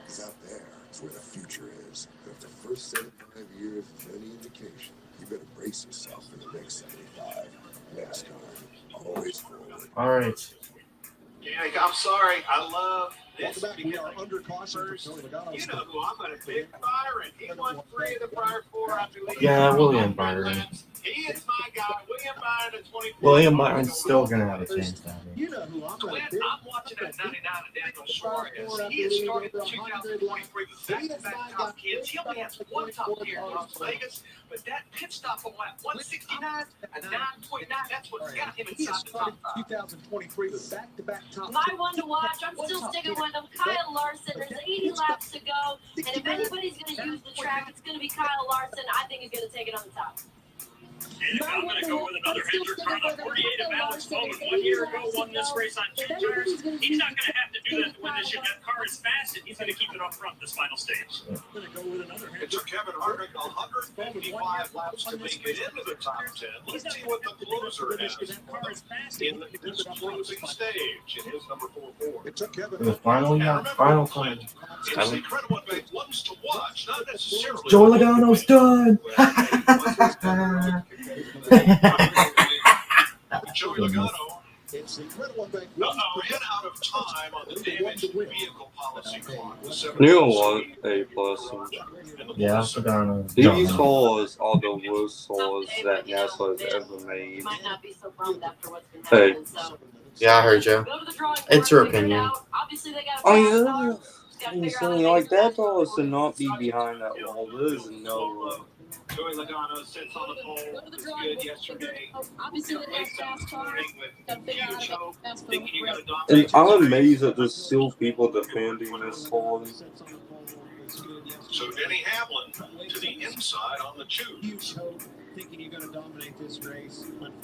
Because out there is where the future is. And if the first 75 years is any indication, you better brace yourself for the next 75. NASCAR, always forward.
All right.
Yeah, I'm sorry. I love this.
Welcome back. We are under caution.
You know who I'm a big Byron. He won 3 of the prior 4, I believe.
Yeah, William Byron.
He is my guy. William Byron at 24.
William Byron's still gonna have a chance at it.
You know who I'm
Clint, I'm watching that 99 of Daniel Suarez. He has started 2023 with back-to-back top kids. He only has 1 top tier in Las Vegas, but that pit stop on lap 169 and 9.9, that's what's got him inside the top 5.
2023 with back-to-back top.
My one to watch, I'm still sticking with him. Kyle Larson, there's 80 laps to go. And if anybody's going to use the track, it's going to be Kyle Larson. I think he's going to take it on the top.
And I'm going to go with another Hendrick car. The 48 of Alex Bowman 1 year ago won this race on 2 tires. He's not going to have to do that to win this year. That car is fast, and he's going to keep it up front this final stage.
It took Kevin Harvick 155 laps to make it into the top 10. Let's see what the closer has in this closing stage. It is number 44.
It took Kevin.
The final time.
It's the incredible thing ones to watch, not necessarily.
Joey Logano's done.
Joey Logano ran out of time on the damaged vehicle policy clock.
You know what? A plus.
Yeah, Logano.
These saws are the worst saws that NASA has ever made.
Might not be so bummed after what's been happening, so
Yeah, I heard you.
go to the drawing board,
It's your
figure it
opinion.
out. Obviously, they got a
I
fast
mean,
car. Gotta figure out how to
insane.
make
Like
it
that saw to not be behind that wall. There's no way.
Joey Logano sits on the pole. Was good yesterday.
Obviously, they got a fast car. Gotta figure out how to make fast car
Thinking you're
work.
going to
And
dominate.
I'm amazed that there's still people defending this song.
So Denny Hamlin to the inside on the tube.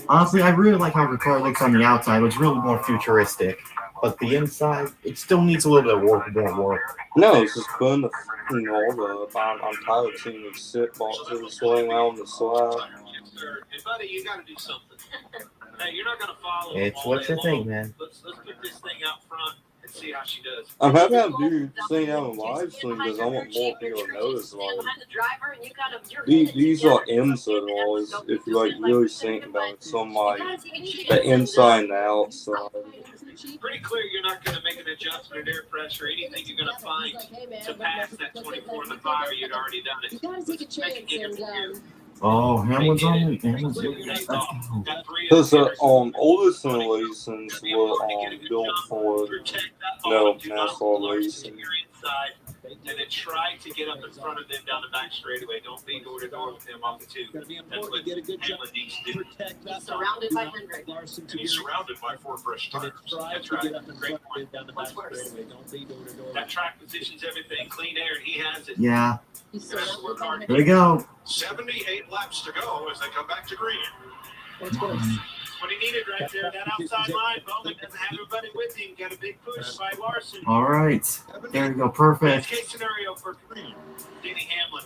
Honestly, I really like how the car looks on the outside. It's really more futuristic. But the inside, it still needs a little bit of work, more work.
No, it's just fun to I'm tired of seeing these sit boxes swing around the slide.
Hey, buddy, you got to do something. Hey, you're not going to follow.
It's
all
what
day
you think,
long.
man.
Let's put this thing out front and see how she does.
I'm happy to do sing out on live stream because I want more people to notice. Like,
Behind the driver, and you gotta, you're
these are inside walls. If you like really think about it, some like the inside and the outside.
Pretty clear you're not going to make an adjustment in air pressure. Anything you're going to find to pass that 24 in the fire, you'd already done it.
You gotta take a chance and
Oh, Hamlin's on it. Hamlin's
Because older simulations were built for NASCAR racing.
And then try to get up in front of them down the back straightaway. Don't be door to door with them off the tube. That's what Hamlin needs to do.
he's surrounded by Hendrick.
And he's surrounded by 4 fresh tires.
That's right. Great point.
What's worse?
That track positions everything. Clean air, and he has it.
Yeah.
He's surrounded by
There we go.
78 laps to go as they come back to green.
What he needed right there, that outside line. Bowman doesn't have everybody with him. Got a big push by Larson.
All right. There you go.
Best
Perfect.
case scenario for Denny Hamlin.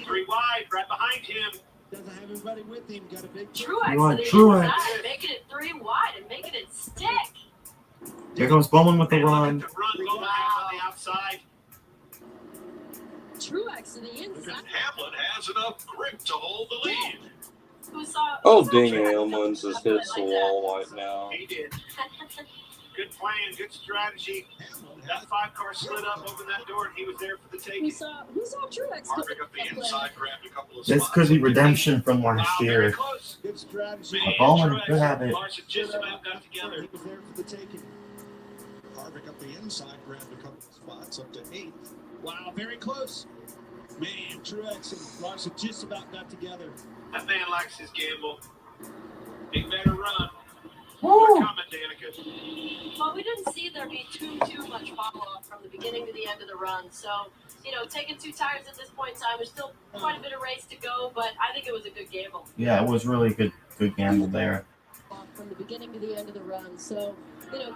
3 wide, right behind him.
Doesn't have everybody with him. Got a big
Truex to the inside, making it 3 wide and making it stick.
Here comes Bowman with the run.
Bowman on the outside.
Truex to the inside.
Hamlin has enough grip to hold the lead.
Oh, dang it. Hamlin's just hits the wall right now.
He did. Good plan, good strategy. That 5-car slid up, opened that door, and he was there for the taking.
Who saw Truex?
Harvick up the inside, grabbed a couple of
This
spots.
could be redemption from last year.
good strategy.
Bowman could have it.
Larson just about got together.
He was there for the taking. Harvick up the inside, grabbed a couple of spots up to 8th. Wow, very close. Man, Truex and Larson just about got together.
That man likes his gamble. He better run.
Woo.
They're coming, Danica.
Well, we didn't see there be too much follow-up from the beginning to the end of the run. So, taking 2 tires at this point in time, there's still quite a bit of race to go, but I think it was a good gamble.
Yeah, it was really good gamble there.
From the beginning to the end of the run. So,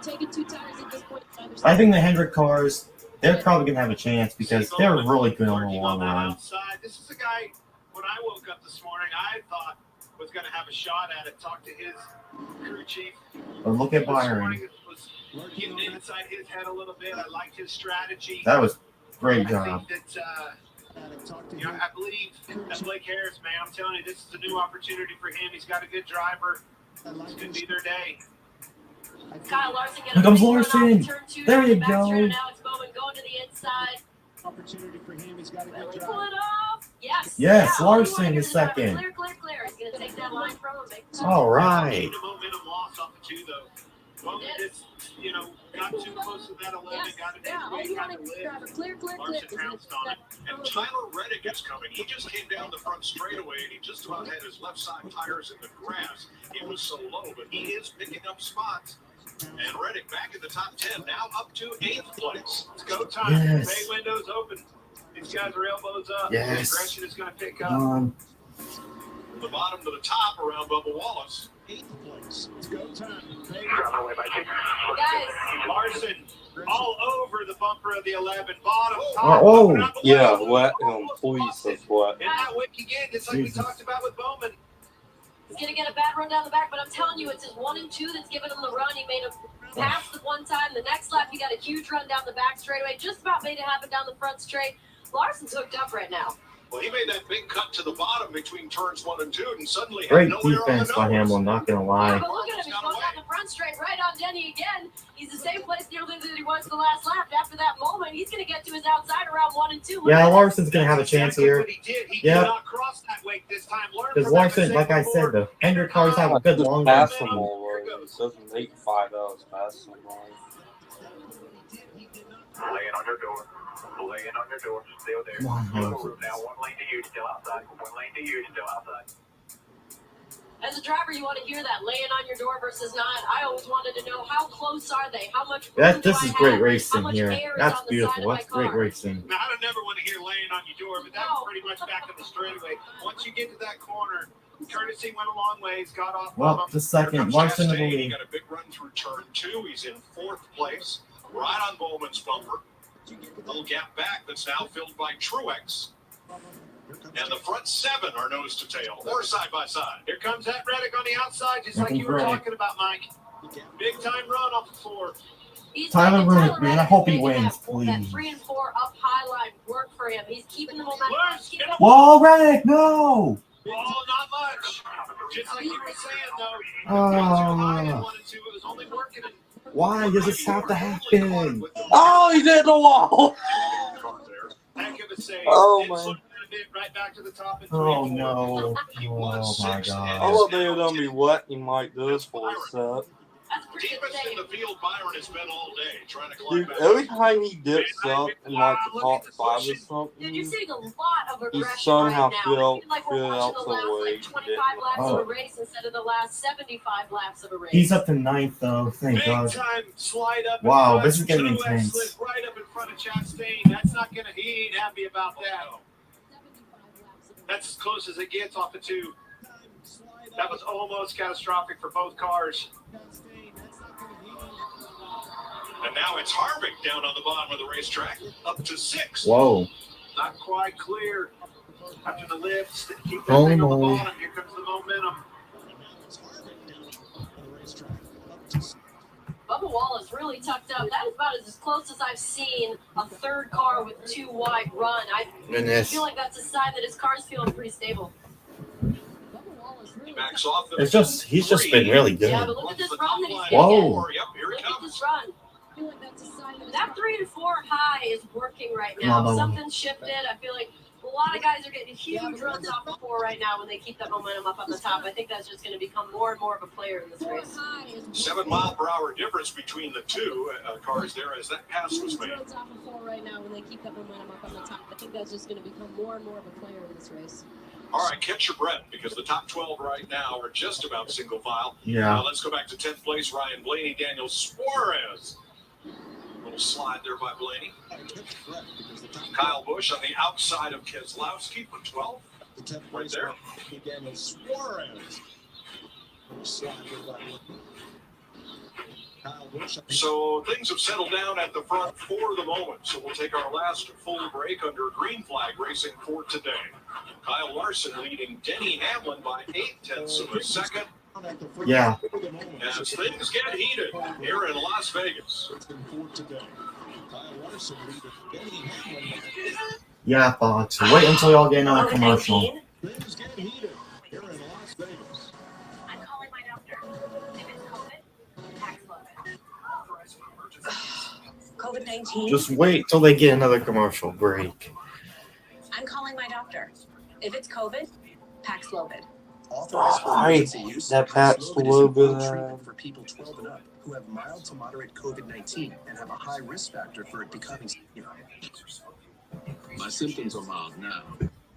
taking 2 tires at this point in time.
I think the Hendrick cars, they're probably going to have a chance because they're really good on the long run.
This is a guy, when I woke up this morning, I thought was going to have a shot at it. Talked to his crew chief.
But look at Byron.
Was getting inside his head a little bit. I liked his strategy.
That was great job.
I think that, I believe that Blake Harris, man, I'm telling you, this is a new opportunity for him. He's got a good driver. This could be their day.
Kyle Larson
Here comes Larson. There you go.
Now it's Bowman going to the inside.
Opportunity for him. He's got a good drive.
Pull it off. Yes.
Yes,
Yeah,
Larson is second.
Clear. He's going to take that line from him.
All right.
The momentum loss off the 2, though. Bowman just, got too close to that 11.
Yes.
Got it.
Yeah, all you want is driver. Clear.
Larson pounced on it.
And Tyler Reddick is coming. He just came down the front straightaway, and he just about had his left side tires in the grass. He was so low, but he is picking up spots. And Reddick back in the top 10, now up to 8th place.
It's go time.
Yes.
Pay window's open. These guys are elbows up.
Yes.
The aggression is going to pick up.
From the bottom to the top around Bubba Wallace.
8th place. It's go time.
Guys.
Larson all over the bumper of the 11. Bottom,
Oh,
top.
Yeah, let him please. That's what.
And that wick again, just like we talked about with Bowman.
He's going to get a bad run down the back, but I'm telling you, it's his 1 and 2 that's giving him the run. He made a pass the one time. The next lap, he got a huge run down the back straightaway. Just about made it happen down the front straight. Larson's hooked up right now.
Well, he made that big cut to the bottom between turns 1 and 2, and suddenly
Great
had nowhere
defense
on the
by
nose.
Hamlin, not going to lie.
But look at him. He's going down the front straight right on Denny again. He's the same place nearly that he was the last lap. After that moment, he's going to get to his outside around 1 and 2.
Yeah, Larson's going to have a chance here.
He
Yeah.
did not cross that wake this time. Learn
Because
from that
Larson,
mistake
like I
before.
said, the Hendrick cars have a good
Just
long run.
pass them all over. It doesn't make 5 hours pass them all.
Laying on your door. Laying on your door. Still there.
Come on,
Now 1 lane to you, still outside. 1 lane to you, still outside.
As a driver, you want to hear that laying on your door versus not. I always wanted to know how close are they? How much room
This
do
is
I
great
have?
racing
How much
here.
air is
That's
on the side
beautiful.
of my
That's great
car?
racing.
Now, I don't never want to hear laying on your door, but that was pretty much back in the straightaway. Once you get to that corner, courtesy went a long ways, got off.
Well, the second, Larson in the
He
lead.
got a big run through turn 2. He's in 4th place, right on Bowman's bumper. A little gap back that's now filled by Truex. And the front 7 are nose to tail, or side by side.
Here comes that Reddick on the outside, just
Here
like you were
comes Reddick.
talking about, Mike. Big time run off the 4.
Tyler Reddick, man, I hope he
making
wins,
that
please.
3 and 4 up high line work for him. He's keeping the momentum.
Whoa, Reddick, no!
Oh, not much. Just like you were saying, though.
Oh.
1 and 2, it was only working in
Why does this have to happen?
Oh, he's in the wall.
heck of a save.
Oh,
Did
man.
slip a bit right back to the top in 3
Oh,
and 4.
no. Oh, my
I
God.
love that it'll be what he might do this for a set.
That's pretty good
Deepest in
save.
the field, Byron has been all day trying to climb
Dude,
back.
every time he dips up in like the top 5 or something,
Dude, you're seeing a lot of
he
aggression
somehow
right now. I
feel
feel like we're
out
watching the
the
last
way
like 25 laps
Oh.
of a race instead of the last 75 laps of a race.
He's up to 9th, though. Thank
Big
God.
time slide up. in
Wow,
front.
this is getting
Truex
intense.
slid right up in front of Chastain. That's not gonna. He ain't happy about that. That's as close as it gets off the 2. That was almost catastrophic for both cars.
And now it's Harvick down on the bottom of the racetrack, up to 6.
Whoa.
Not quite clear. After the lifts, keep that
Oh,
thing on the
no.
bottom. Here comes the momentum.
Bubba Wallace really tucked up. That is about as close as I've seen a third car with 2 wide run. I feel like that's a sign that his car's feeling pretty stable.
Backs off
It's just he's just been really good.
Yeah, but look at this run that he's
Whoa.
Yep, here it
Look at
comes.
this run. I feel like that's a sign that 3 to 4 high is working right
Come
now.
on, Bubba.
Something's shifted. I feel like a lot of guys are getting huge runs off the 4 right now when they keep that momentum up on the top. I think that's just going to become more and more of a player in this race.
7 mile per hour difference between the two cars there as that pass was made.
Runs off the 4 right now when they keep that momentum up on the top. I think that's just going to become more and more of a player in this race.
All right, catch your breath because the top 12 right now are just about single file.
Yeah.
Let's go back to 10th place. Ryan Blaney, Daniel Suarez. Little slide there by Blaney. Kyle Busch on the outside of Keselowski for 12. Right there.
Daniel Suarez.
So things have settled down at the front for the moment. So we'll take our last full break under green flag racing for today. Kyle Larson leading Denny Hamlin by 0.8 of a second.
Yeah.
As things get heated here in Las Vegas.
Yeah, Fox. Wait until y'all get another commercial.
Things get heated here in Las Vegas.
I'm calling my doctor. If it's COVID, Paxlovid. COVID-19.
Just wait till they get another commercial break.
I'm calling my doctor. If it's COVID, Paxlovid.
Authorized for emergency use, Paxlovid is treatment
for people 12 and up who have mild to moderate COVID-19 and have a high risk factor for it becoming severe. My symptoms are mild now,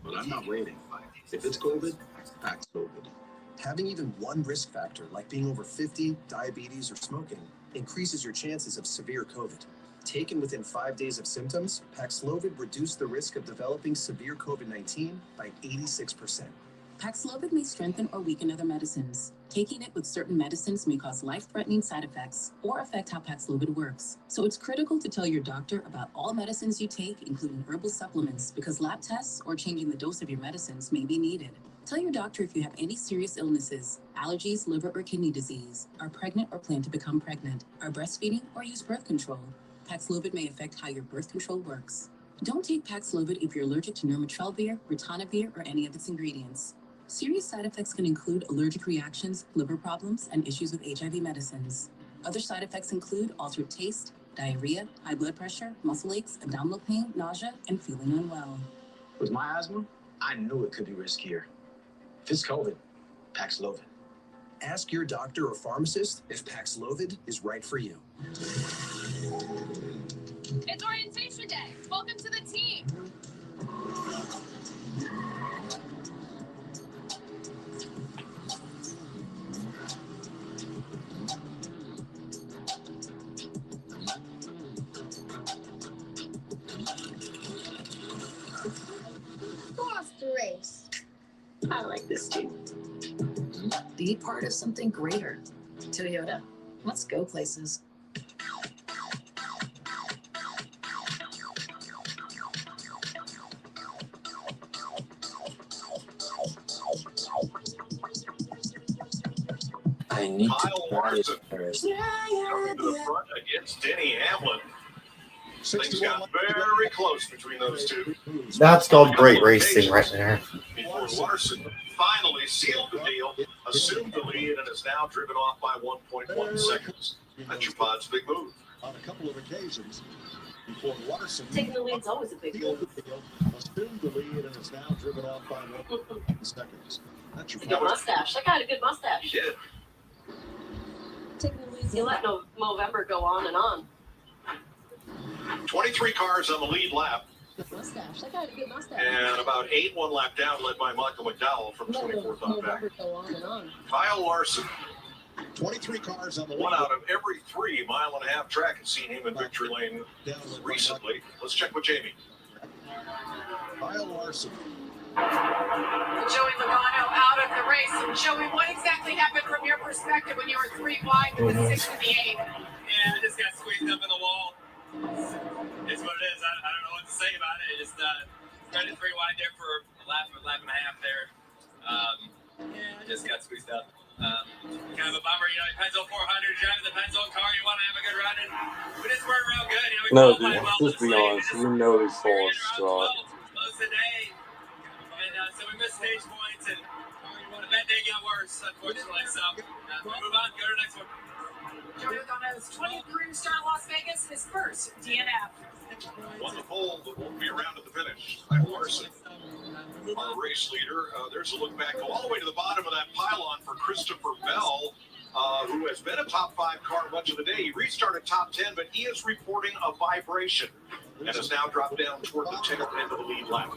but I'm not waiting. If it's COVID, Paxlovid. Having even one risk factor, like being over 50, diabetes, or smoking, increases your chances of severe COVID. Taken within 5 days of symptoms, Paxlovid reduced the risk of developing severe COVID-19 by 86%.
Paxlovid may strengthen or weaken other medicines. Taking it with certain medicines may cause life-threatening side effects or affect how Paxlovid works. So it's critical to tell your doctor about all medicines you take, including herbal supplements, because lab tests or changing the dose of your medicines may be needed. Tell your doctor if you have any serious illnesses, allergies, liver or kidney disease, are pregnant or plan to become pregnant, are breastfeeding or use birth control. Paxlovid may affect how your birth control works. Don't take Paxlovid if you're allergic to nirmatrelvir, ritonavir, or any of its ingredients. Serious side effects can include allergic reactions, liver problems, and issues with HIV medicines. Other side effects include altered taste, diarrhea, high blood pressure, muscle aches, abdominal pain, nausea, and feeling unwell.
With my asthma, I knew it could be riskier. If it's COVID, Paxlovid. Ask your doctor or pharmacist if Paxlovid is right for you.
It's orientation day. Welcome to the team.
Who lost the race?
I like this team. Be part of something greater. Toyota, let's go places.
I need Kyle Larson coming to the front against Denny Hamlin. Things got very close between those two.
That's called great racing right there.
Before Larson finally sealed the deal, assumed the lead, and is now driven off by 1.1 seconds. That's your pod's big move.
On a couple of occasions, before Larson
Taking the lead's always a big move.
assumed the lead and is now driven off by 1.1 seconds. That's your
Good mustache. That guy had a good mustache.
He did.
Taking the lead. You let November go on and on.
23 cars on the lead lap.
Good mustache. That guy had a good mustache.
And about 8 one lap down, led by Michael McDowell from 24th on back.
Go on and on.
Kyle Larson.
23 cars on the
One out of every 3 mile-and-a-half track has seen him in victory lane recently. Let's check with Jamie.
Kyle Larson.
Joey Logano out of the race. And Joey, what exactly happened from your perspective when you were 3 wide in the 6th and the 8th?
Yeah, I just got squeezed up in the wall. It's what it is. I don't know what to say about it. I just started 3 wide there for a lap and a half there. Yeah, I just got squeezed up. Kind of a bummer, you know. Pennzoil 400, driving the Pennzoil car, you want to have a good run, and we just weren't real good. You know, we
No,
qualified
dude,
well.
just be honest. You know these souls suck.
Close today, and so we missed stage points, and the bad day got worse, unfortunately. So we'll move on, go to the next one.
Joey Logano's 20th career start at Las Vegas, his first DNF.
Won the pole, but won't be around at the finish. Kyle Larson, our race leader. There's a look back, go all the way to the bottom of that pylon for Christopher Bell, who has been a top 5 car much of the day. He restarted top 10, but he is reporting a vibration and has now dropped down toward the tail end of the lead lap.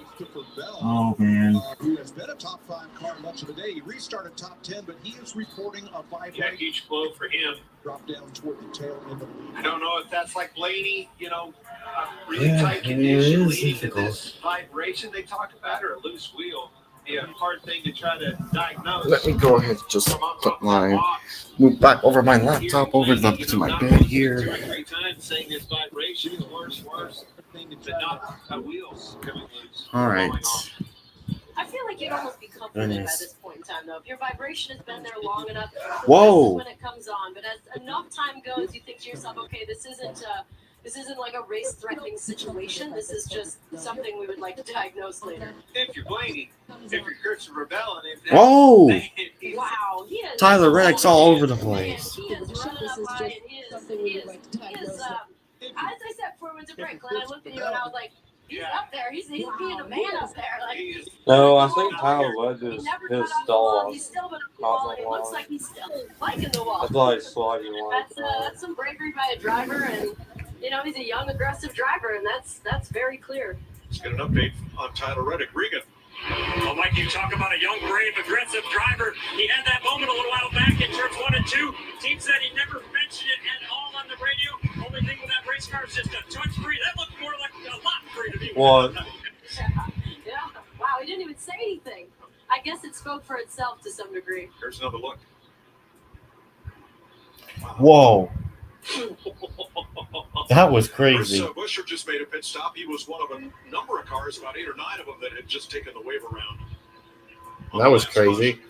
Oh, man.
Who has been a top 5 car much of the day. He restarted top 10, but he is reporting a vibration.
Yeah, huge blow for him.
Dropped down toward the tail end of the lead.
I don't know if that's like Blaney, you know, really tight condition leading to this vibration they talk about, or a loose wheel. Be a hard thing to try to diagnose.
Let me go ahead and just put move back over my laptop over to my bed here.
2 or 3 times saying this vibration is worse, than not a wheels coming loose.
All right.
I feel like you'd almost be comforted by this point in time, though. If your vibration has been there long enough,
Whoa.
when it comes on. But as enough time goes, you think to yourself, okay, this isn't like a race-threatening situation. This is just something we would like to diagnose later.
If you're Blaney, if you're Christopher Bell, and if
Whoa.
Wow, he is
Tyler Reddick's all over the place.
He is running up high, and he is as I said before we went to break, Glenn, I looked at you and I was like, he's up there. He's being a man up there. Like,
No, I think Tyler Wedge is pissed off.
he's still been up the wall, and it looks like he's still liking the wall.
That's why he's slogging like
That's some bravery by a driver, and you know he's a young, aggressive driver, and that's very clear.
Let's get an update on Tyler Reddick. Regan.
Well, Mike, you talk about a young, brave, aggressive driver. He had that moment a little while back in turns 1 and 2. Team said he never mentioned it at all on the radio. Only thing with that race car is just a touch-free. That looked more like a lot free to me.
What?
Yeah. Wow, he didn't even say anything. I guess it spoke for itself to some degree.
Here's another look.
Whoa. That was crazy.
Chris Buescher just made a pit stop. He was one of a number of cars, about 8 or 9 of them, that had just taken the wave around.
That was crazy.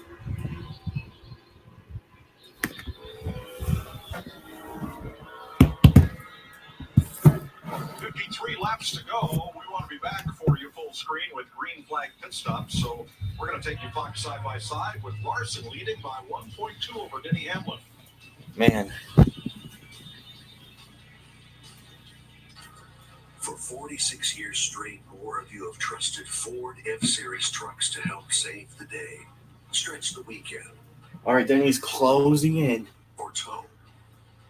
Laps to go. We want to be back for you full screen with green flag pit stops. So we're going to take you Fox side by side with Larson leading by 1.2 over Denny Hamlin.
Man.
For 46 years straight, more of you have trusted Ford F-Series trucks to help save the day, stretch the weekend.
All right, then he's closing in.
Or tow.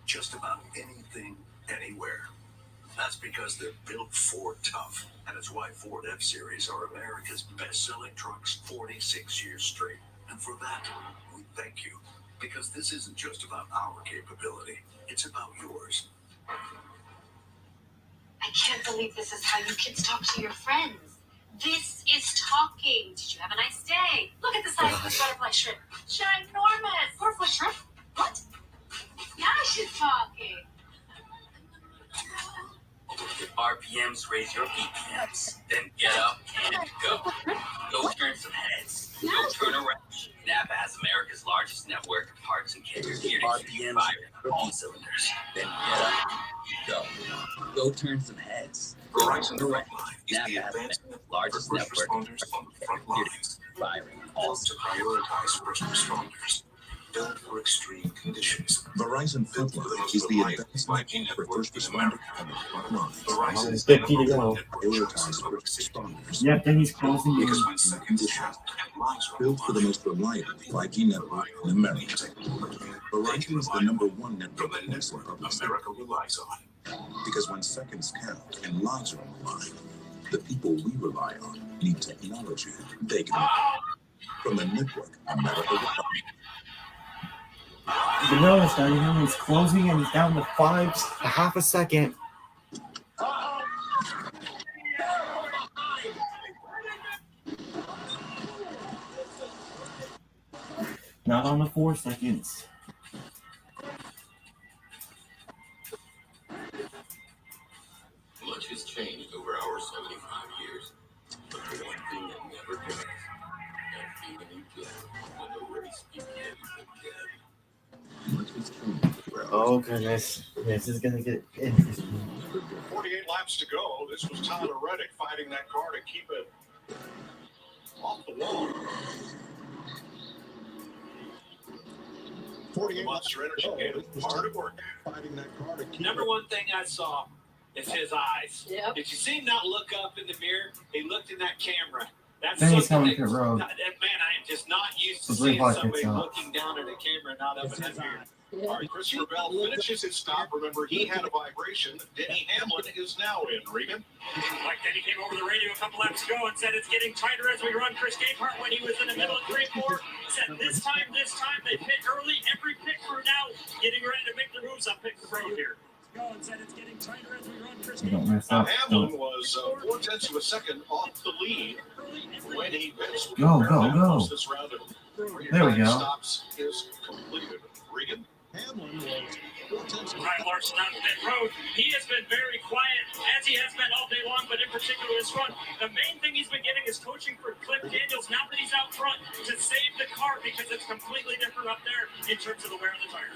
Just about anything, anywhere. That's because they're built Ford tough, and it's why Ford F-Series are America's best-selling trucks 46 years straight. And for that, we thank you, because this isn't just about our capability, it's about yours.
I can't believe this is how you kids talk to your friends. This is talking. Did you have a nice day? Look at the size of this butterfly shrimp. Ginormous. Butterfly shrimp? What? Now she's talking.
RPMs raise your BPMs. Then get up and go. Go turn some heads. Go turn around. Napa has America's largest network of parts and carriers here to keep you firing all cylinders. Then get up, go. Go turn some heads.
Verizon
Direct.
is the
Napa has
advanced
America's largest
first
network
responders on the front
here
lines.
to keep firing all
To prioritize first responders. Built for extreme conditions.
Verizon Frontline is the advanced network for first responders on the front lines.
Verizon
50 to go.
Prioritize first responders.
Yep, then he's closing in.
Because when seconds count and lives are
Built for the most reliable 5G network in America. Verizon is the #1 network
from the network America relies on.
because when seconds count and lives are on the line, the people we rely on need technology they can. From the network America relies on.
You notice that he's closing and he's down to half a second. Not on the 4 seconds.
Much has changed over our 75 years, but the one thing that never does, that feeling you get when the race begins again. Much has changed over our
Oh, goodness. This is going to get interesting.
48 laps to go. This was Tyler Reddick fighting that car to keep it off the wall. 48 Monster Energy Gator hard at work fighting that car to keep
Number one thing I saw is his eyes.
Yep.
Did you see him not look up in the mirror? He looked in that camera. That's
Then he's
something
coming to the road.
man, I am just not used to
The blue
seeing
pocket's
somebody
up.
looking down at a camera, not up in that mirror.
All right, Christopher Bell finishes his stop. Remember, he had a vibration. Denny Hamlin is now in. Regan.
Like Denny came over the radio a couple laps ago and said it's getting tighter as we run. Chris Gabehart, when he was in the middle of 3-4, said this time, they pit early. Every pit crew now getting ready to make their moves on pit road here. And said it's getting tighter as we run. Chris
Don't mess
Now,
up.
Hamlin was 4/10 of a second off the lead when he missed.
Go, go, go.
This round of
There we go.
stops is completed. Regan. Hamlin was
Kyle Larson on pit road. He has been very quiet, as he has been all day long, but in particular this run. The main thing he's been getting is coaching for Cliff Daniels, now that he's out front, to save the car because it's completely different up there in terms of the wear of the tires.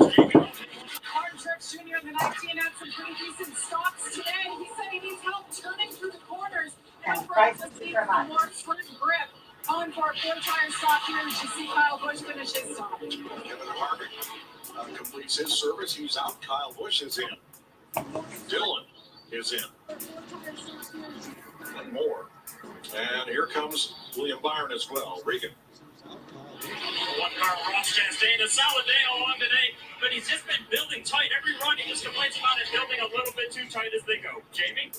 Hard Trucks Jr. in the 19 had some pretty decent stops today. He said he needs help turning through the corners. And Bryce has seen some more sprint grip. Calling for a 4-tire stop here as you see Kyle Busch finish his stop.
Kevin Harvick completes his service. He's out. Kyle Busch is in. Dillon is in. One more. And here comes William Byron as well. Regan.
One car, Ross Chastain, a solid day along today, but he's just been building tight. Every run he just complains about it building a little bit too tight as they go. Jamie?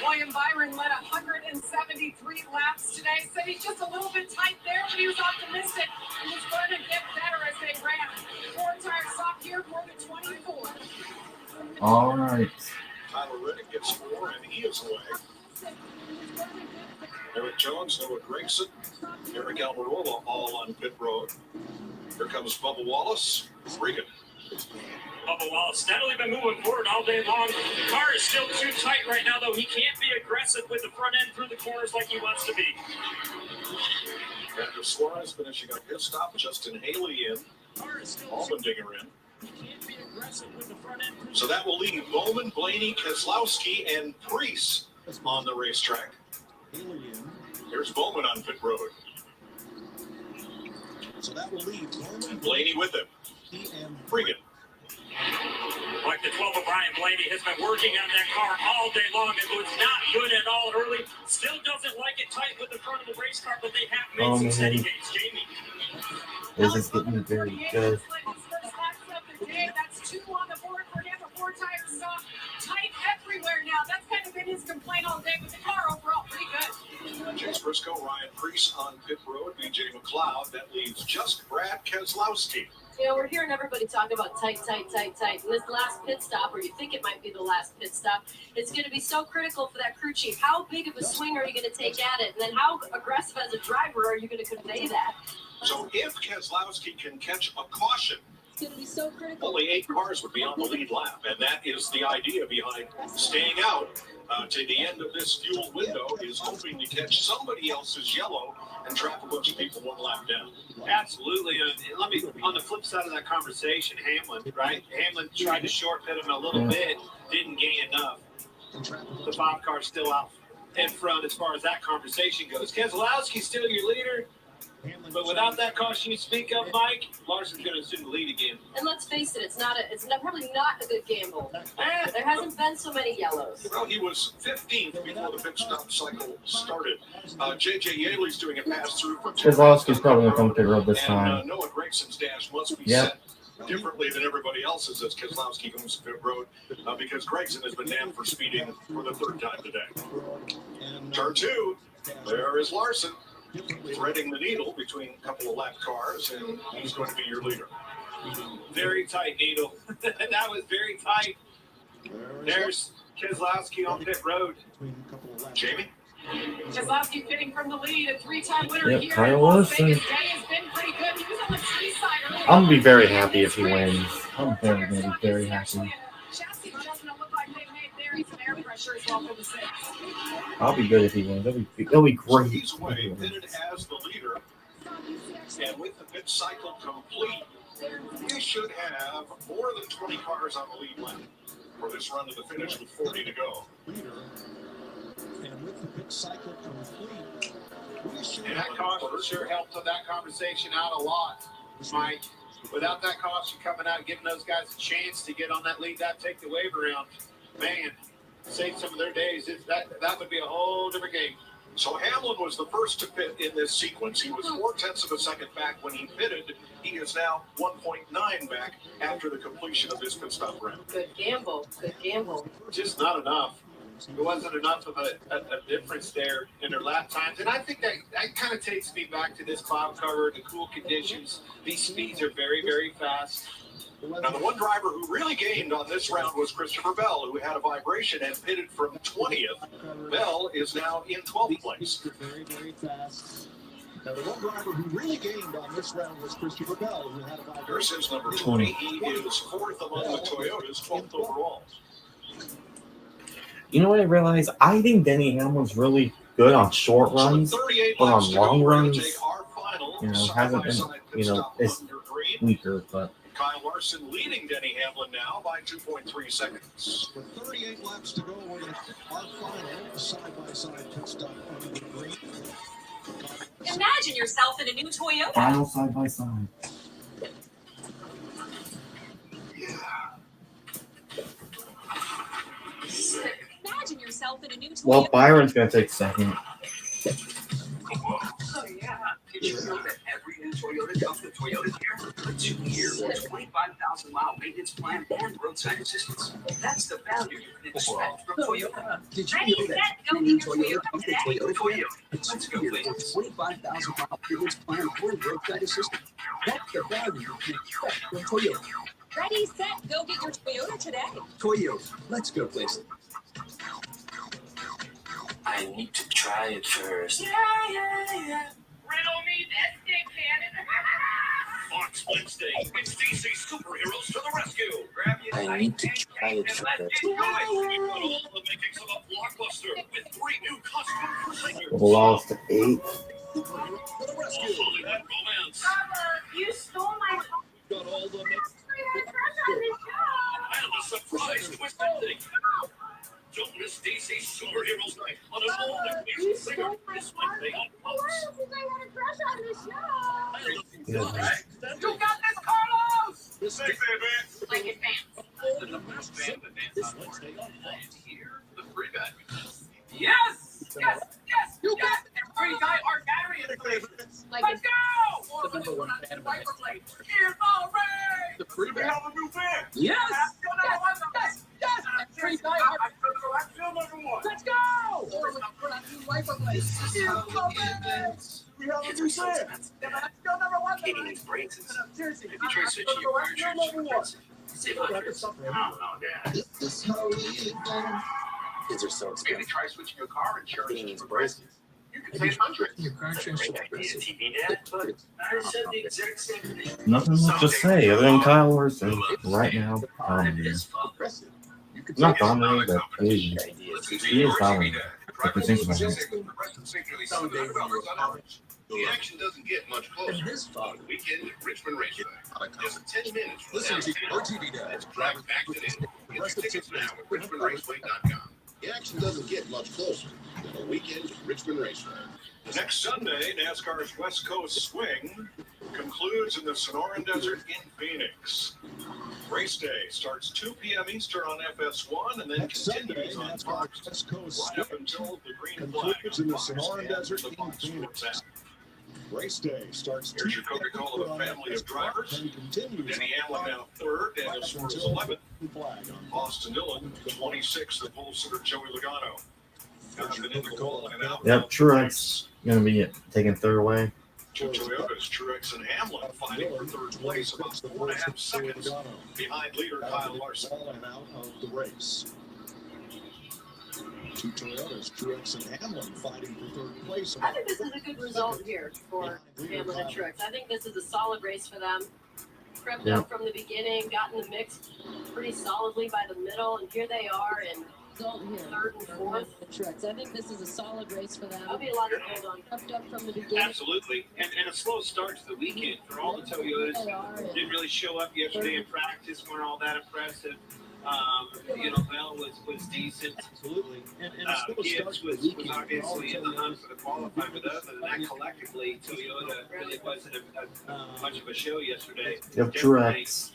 William Byron led 173 laps today. Said he's just a little bit tight there, but he was optimistic and was going to get better as they ran. 4-tire stop here for the 24.
All right.
Tyler Reddick gets 4, and he is away. Eric Jones, Noah Gragson, Eric Almirola all on pit road. Here comes Bubba Wallace. Regan.
Bubba Wallace steadily been moving forward all day long. The car is still too tight right now, though. He can't be aggressive with the front end through the corners like he wants to be.
Andrew Suarez finishing up his stop. Justin Haley in. Allmendinger in. So that will leave Bowman, Blaney, Keselowski, and Preece on the racetrack. Here's Bowman on pit road. So that will leave Bowman, Blaney with him. Regan.
Like the 12 of Brian Blaney has been working on that car all day long. It was not good at all early. Still doesn't like it tight with the front of the race car, but they have made some steady gains. Jamie.
This is getting very good.
That's 2 on the board for him. A 4-tire stop. Tight everywhere now. That's kind of been his complaint all day, but the car overall pretty good.
James Briscoe, Ryan Preece on pit road. BJ McLeod. That leaves just Brad Keselowski.
You know, we're hearing everybody talk about tight. And this last pit stop, or you think it might be the last pit stop, it's going to be so critical for that crew chief. How big of a swing are you going to take at it? And then how aggressive as a driver are you going to convey that?
So if Keselowski can catch a caution,
it's going to be so critical.
only 8 cars would be on the lead lap, and that is the idea behind staying out to the end of this fuel window, is hoping to catch somebody else's yellow and trap a bunch of people 1 lap down.
Absolutely. Let me, on the flip side of that conversation, Hamlin, right? Hamlin tried to short pit him a little bit, didn't gain enough. The Bob car's still out in front as far as that conversation goes. Keselowski's still your leader, but without that caution you speak of, Mike, Larson's going to assume the lead again.
And let's face it, it's probably not a good gamble. There hasn't been so many yellows.
Well, he was 15th before the pit stop cycle started. J.J. Yaley's doing a pass-through for
Keselowski's probably going to come to the road this time.
And Noah Gragson's dash must be set differently than everybody else's as Keselowski goes to pit road because Gragson has been damned for speeding for the 3rd time today. Turn 2, there is Larson, threading the needle between a couple of lap cars, and he's going to be your leader.
Very tight needle. That was very tight. There's Keselowski on pit road.
Jamie?
Keselowski fitting from the lead, a 3-time winner
Yep,
here
Kyle
in Las
Larson.
Vegas. Day has been pretty good. He was
I'm gonna be very happy if he wins. I'm very, very, very happy. I'll be good if he wins. It'll be great.
He's away, pitted as the leader. And with the pit cycle complete, we should have more than 20 cars on the lead lap for this run to the finish with 40 to go.
And with the pit cycle complete,
and that caution sure helped that conversation out a lot, Mike. Without that caution coming out, giving those guys a chance to get on that lead, that take the wave around, man, save some of their days. That would be a whole different game.
So Hamlin was the first to pit in this sequence. He was 0.4 of a second back when he pitted. He is now 1.9 back after the completion of his pit stop round.
Good gamble. Good gamble.
Just not enough. It wasn't enough of a difference there in their lap times. And I think that kind of takes me back to this cloud cover, the cool conditions. These speeds are very, very fast.
Now, the one driver who really gained on this round was Christopher Bell, who had a vibration and pitted from 20th. Bell is now in 12th place.
Very, very fast. Now, the one driver who really gained on this round was Christopher Bell, who had a vibration.
Here's his number 20. He is 4th among the Toyotas, 12th overall.
You know what I realized? I think Denny Hamlin's really good on short runs, but on long runs, hasn't been, is weaker, but.
Kyle Larson leading Denny Hamlin now by 2.3 seconds.
With 38 laps to go, we're going to our final side-by-side pit stop under the green.
Imagine yourself in a new Toyota.
Final side-by-side.
Imagine yourself in a new Toyota.
Well, Byron's going to take second.
Oh, yeah. Did you know that every new Toyota comes with Toyota Care? A 2-year, 25,000-mile maintenance plan and roadside assistance. That's the value you can expect from Toyota. Did you know that every new Toyota comes with Toyota Care? Let's go, please. 25,000-mile maintenance plan and roadside assistance. That's the value you can expect from Toyota.
Ready, set, go get your Toyota today.
Toyota. Let's go, please.
I need to try it first.
Yeah. Riddle me this, Dick Cannon.
Fox Wednesday, it's DC Superheroes to the rescue.
I need to try it first.
All the makings of a blockbuster with 3 new costume procedures.
Lost 8.
That romance.
Papa, you stole my car.
Got all the
And the surprise twist ending. Don't miss DC Superheroes Night on an all-new
You stole my car. Why did I have a crush on the show?
You got this, Carlos!
Thanks, Advance.
Like advance.
The first band to dance on Wednesday here, the free bag.
Yes! You got it! Free die-hard battery in the place. Let's go!
The number one fan of the next time.
Here's all right!
The free
We
bag.
have a new fan!
Yes!
Yes!
Free die-hard.
I'm still number 1.
Let's go! Or we're not doing wiper blades.
Here's all right! We have a new fan! I'm still number 1.
Katie needs braces.
Seriously,
If you try switching your car insurance for Pennzoil, save hundreds.
This is how we live.
Kids are so
maybe
expensive.
try switching your car insurance
Katie needs
for
braces.
You can save hundreds.
Your car insurance
Great idea, TV Dad, but I said the exact same thing.
Nothing much to say other than Kyle Larson right now. Not dominating, but he is dominating. If you think about it.
The action doesn't get much closer.
And this fun.
Weekend at Richmond Raceway. Just 10 minutes from
Listen to
downtown.
OTV Dad.
It's drive back to them. Get your tickets now at richmondraceway.com.
The action doesn't get much closer than a weekend at Richmond Raceway.
Next Sunday, NASCAR's West Coast Swing concludes in the Sonoran Desert in Phoenix. Race day starts 2 p.m. Eastern on FS1 and then
Next Sunday,
continues on
NASCAR's
Fox
West Coast
right up until the green flag
concludes in the
on Fox
Sonoran
and
Desert
the
in
Fox Sports
Phoenix.
app.
Race day starts
Here's
2
your Coca-Cola
p.m.
family of drivers.
and continues
Denny Hamlin now 3rd, Daniel Suarez
until
11th,
the flag on
Austin Dillon 26th, the pole sitter Joey Logano. Been in the goal and out.
Yep, Truex going to be taking 3rd away.
2 Toyotas, Truex and Hamlin fighting for 3rd place, about 4.5 seconds behind leader Kyle Larson.
Ball and out of the race. Two Toyotas, Truex and Hamlin, fighting for third place.
I think this is a good result here for Hamlin and Truex. I think this is a solid race for them. Crept up from the beginning, got in the mix pretty solidly by the middle, and here they are in third and fourth. I think this is a solid race for them. That'll be a lot to hold on. Crept up from the beginning.
Absolutely. And a slow start to the weekend for all the Toyotas. Didn't really show up yesterday in practice, weren't all that impressive. Bell was decent.
Absolutely. And
Gibbs was obviously in the hunt for the qualifying, but other than that, collectively, Toyota really wasn't much of a show yesterday.
Yep, Truex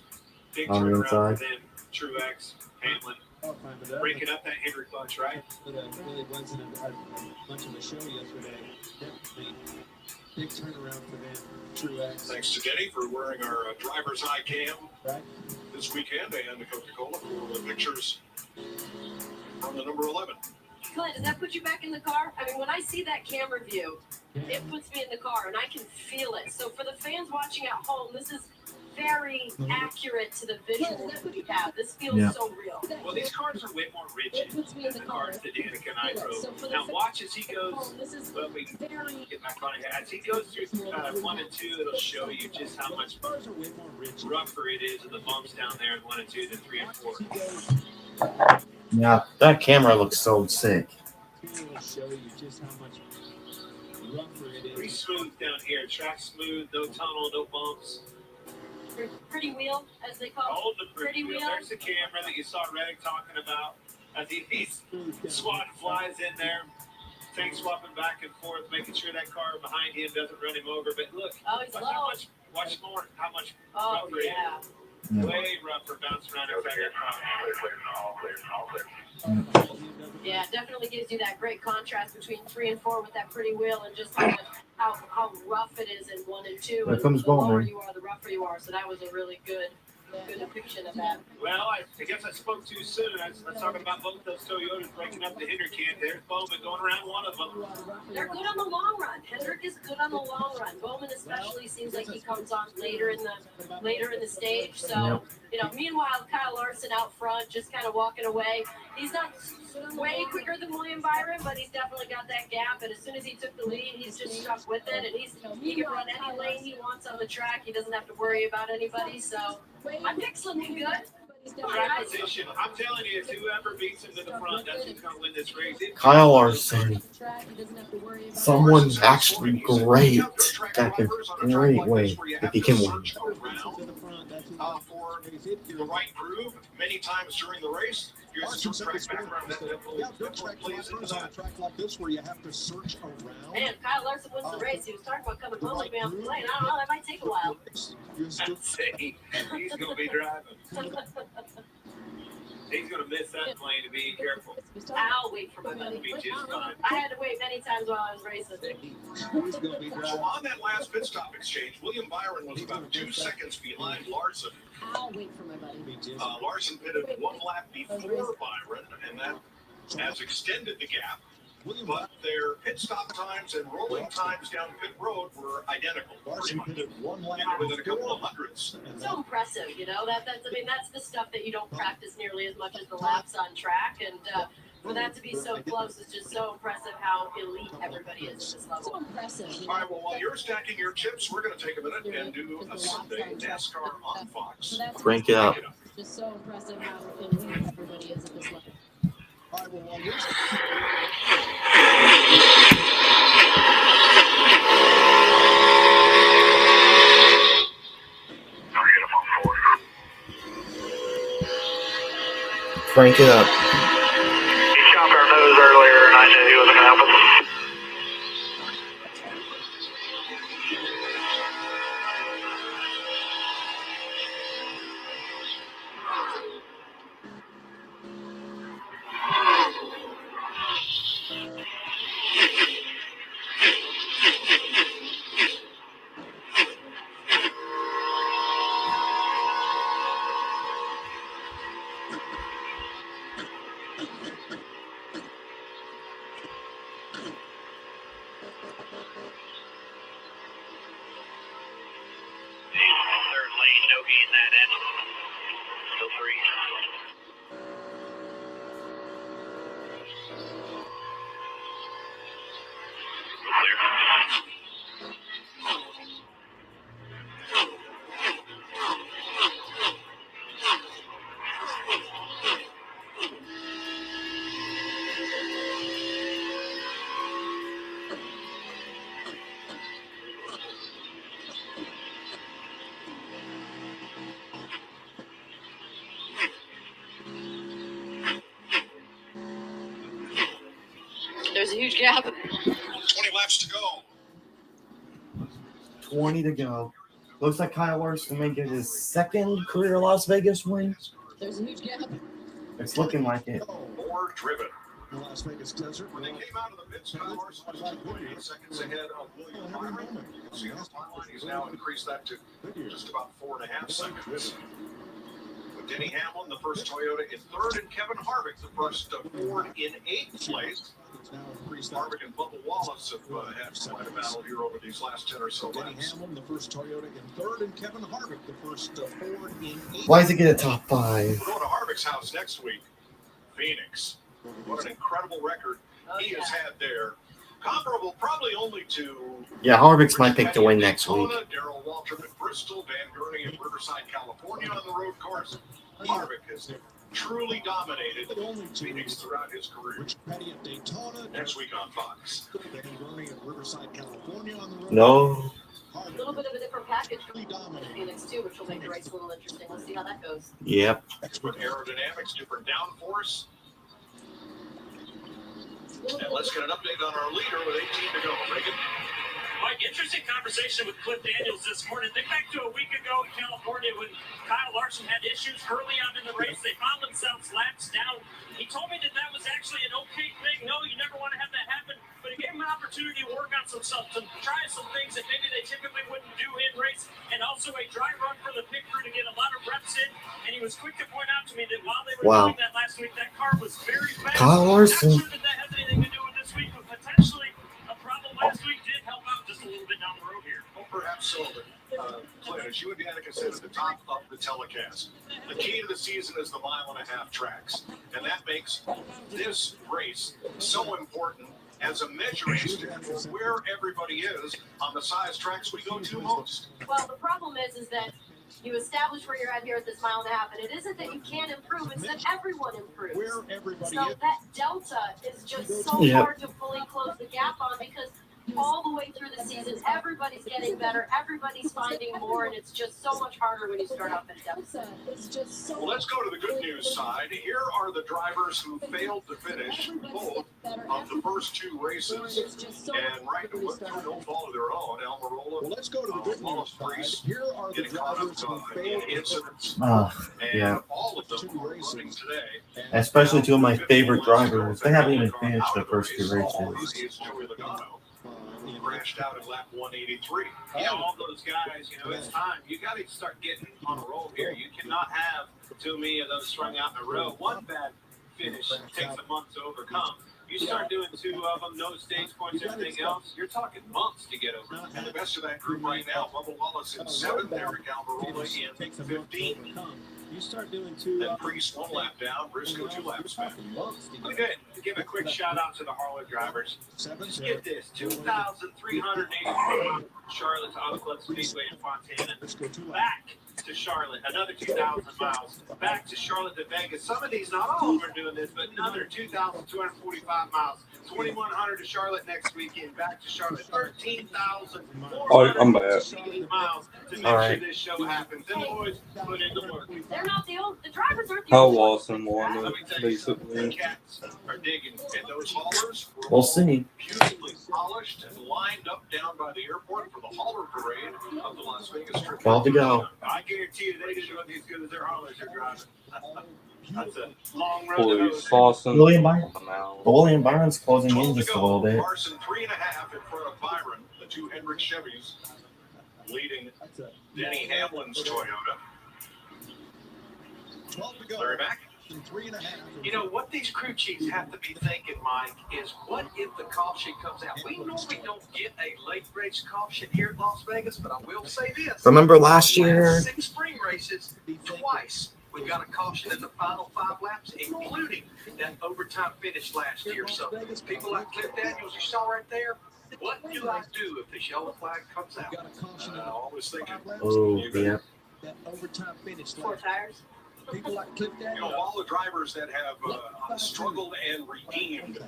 Big
on the
turnaround
inside.
for them. Truex, Hamlin, breaking up that Henry clutch, right?
But really wasn't much of a show yesterday. Definitely big turnaround for them. Truex.
Thanks to Denny for wearing our driver's eye cam
Right.
this weekend, and Coca-Cola for the pictures from the number 11.
Clint, does that put you back in the car? I mean, when I see that camera view, it puts me in the car, and I can feel it. So for the fans watching at home, this is very accurate to the visual that we have. This feels so real.
Well, these cars are way more rigid than the cars that Danica and I drove. Now, watch as he goes. Well, we can get back on it. As he goes through 1 and 2, it'll show you just how much rougher it is in the bumps down there in 1 and 2 than 3 and 4.
Yeah, that camera looks so sick.
It'll show you just how much rougher it is.
Pretty smooth down here. Track smooth, no tunnel, no bumps.
Pretty wheel, as they call it.
Hold the pretty wheel. There's the camera that you saw Reddick talking about. As he's swatting flies in there. Tank swapping back and forth, making sure that car behind him doesn't run him over. But look,
he's low.
Watch more how much
rougher
it is. Way rougher, bouncing around inside that car.
Yeah, it definitely gives you that great contrast between 3 and 4 with that pretty wheel and just how rough it is in 1 and 2.
There comes
the lower
Bowman.
you are, the rougher you are. So that was a really good depiction of that.
Well, I guess I spoke too soon. I was talking about both those Toyotas breaking up the Hendrick can. There's Bowman going around one of them.
They're good on the long run. Hendrick is good on the long run. Bowman especially seems like he comes on later in the stage. So, meanwhile, Kyle Larson out front just kind of walking away. He's not way quicker than William Byron, but he's definitely got that gap. And as soon as he took the lead, he's just stuck with it. And he can run any lane he wants on the track. He doesn't have to worry about anybody. So my pick's looking good.
Track position. I'm telling you, whoever beats him to the front, that's who's going to win this race.
Kyle Larson. Someone actually great that can great way if he can win.
For the right groove many times during the race. Here's some track background that plays into that.
Track like this where you have to search around.
Man, Kyle Larson wins the race. He was talking about coming home with me on the plane. I don't know, that might take a while.
He's going to be driving. He's going to miss that plane to be careful.
I'll wait for my money.
Be just fine.
I had to wait many times while I was racing.
So on that last pit stop exchange, William Byron was about 2 seconds behind Larson.
I'll wait for my money.
Larson pitted 1 lap before Byron, and that has extended the gap. But their pit stop times and rolling times down pit road were identical.
Larson pitted 1 lap
within a couple of hundredths.
So impressive, that's the stuff that you don't practice nearly as much as the laps on track, and for that to be so close is just so impressive how elite everybody is at this level. So impressive.
All right, well, while you're stacking your chips, we're going to take a minute and do a Sunday NASCAR on Fox.
Crank it up.
Just so impressive how elite everybody is at this level.
All right, well, while you're
Crank it up.
He chopped our nose earlier, and I knew he wasn't going to help us. Third lane, no gain that end. Still 3.
There's a huge gap.
20 laps to go.
20 to go. Looks like Kyle Larson may get his second career Las Vegas win.
There's a huge gap.
It's looking like it.
More driven.
The Las Vegas desert.
When they came out of the pits, Kyle Larson was 2.8 seconds ahead of William Byron. You can see on the timeline he's now increased that to just about 4.5 seconds. With Denny Hamlin, the first Toyota in third, and Kevin Harvick, the first Ford in 8th place. Harvick and Bubba Wallace have had quite a battle here over these last 10 or so
Denny
laps.
Hamlin, the first Toyota in third, and Kevin Harvick, the first Ford in 8th.
Why does it get a top 5?
We're going to Harvick's house next week, Phoenix. What an incredible record he has had there. Comparable probably only to...
Yeah, Harvick's my pick to win next week.
Darrell Waltrip at Bristol, Van Gurney at Riverside, California on the road course. Harvick has truly dominated Phoenix throughout his career. Next week on Fox.
No.
A little bit of a different package from Phoenix too, which will make the race a little interesting. Let's see how that goes.
Yep.
With aerodynamics, different downforce. And let's get an update on our leader with 18 to go. Reagan?
Mike, interesting conversation with Cliff Daniels this morning. Think back to a week ago in California when Kyle Larson had issues early on in the race. They found themselves laps down. He told me that was actually an okay thing. No, you never want to have that happen. But it gave him an opportunity to work on some stuff, to try some things that maybe they typically wouldn't do in race, and also a dry run for the pit crew to get a lot of reps in. And he was quick to point out to me that while they were doing that last week, that car was very fast.
Kyle Larson.
Not sure that has anything to do with this week, but potentially a problem last week did help out just a little bit down the road here.
Well, perhaps so, but Clint, as you and Danica said at the top of the telecast, the key to the season is the 1.5-mile tracks. And that makes this race so important as a measuring stick for where everybody is on the size tracks we go to most.
Well, the problem is that you establish where you're at here at this 1.5 miles, and it isn't that you can't improve, it's that everyone improves. So that delta is just so hard to fully close the gap on, because all the way through the season, everybody's getting better, everybody's finding more, and it's just so much harder when you start off at a deficit.
Well, let's go to the good news side. Here are the drivers who failed to finish both of the first 2 races, and right through no fault of their own. Almirola,
Well, let's go to the good news side. Here are the
getting caught
drivers who
up in
failed
incidents,
Yeah.
and all of them are running today.
Especially 2 of my favorite drivers. They haven't even finished the first 2 races.
Is Joey Logano. Crashed out at lap 183.
All those guys, it's time. You got to start getting on a roll here. You cannot have too many of those strung out in a row. One bad finish takes a month to overcome. You start doing 2 of them, no stage points, everything else, you're talking months to get over.
And the best of that group right now, Bubba Wallace in 7th, Eric Almirola in 15th.
You start doing 2.
Then Priest 1 lap down, Briscoe 2 laps back.
Look good. Give a quick shout out to the Harley drivers. Just get this: 2,380 Charlotte to Oakland Speedway in Fontana. Back to Charlotte, another 2,000 miles. Back to Charlotte to Vegas. Some of these, not all of them are doing this, but another 2,245 miles. 2,100 to Charlotte next weekend. Back to Charlotte, 13,460 miles to make sure this show happens. Them boys put in the work.
They're not the drivers aren't the
How
only ones.
Lawson won it, basically.
The cats are digging, and those haulers were
We'll see.
beautifully polished and lined up down by the airport for the hauler parade of the Las Vegas Strip.
12 to go.
I guarantee you they didn't look as good as their haulers are driving. That's a long road to
Police
hose.
Lawson.
William Byron's closing in just a little bit.
Larson 3.5 in front of Byron, the 2 Hendrick Chevys leading Denny Hamlin's Toyota.
12 to go.
Larry back.
3.5.
What these crew chiefs have to be thinking, Mike, is what if the caution comes out? We normally don't get a late race caution here at Las Vegas, but I will say this.
Remember last year?
Last 6 spring races, twice we got a caution in the final 5 laps, including that overtime finish last year. So people like Cliff Daniels, you saw right there, what do I do if this yellow flag comes out?
I always thinking,
Oh, yeah.
That overtime finish.
4 tires.
People like Cliff Daniels.
all the drivers that have struggled and redeemed,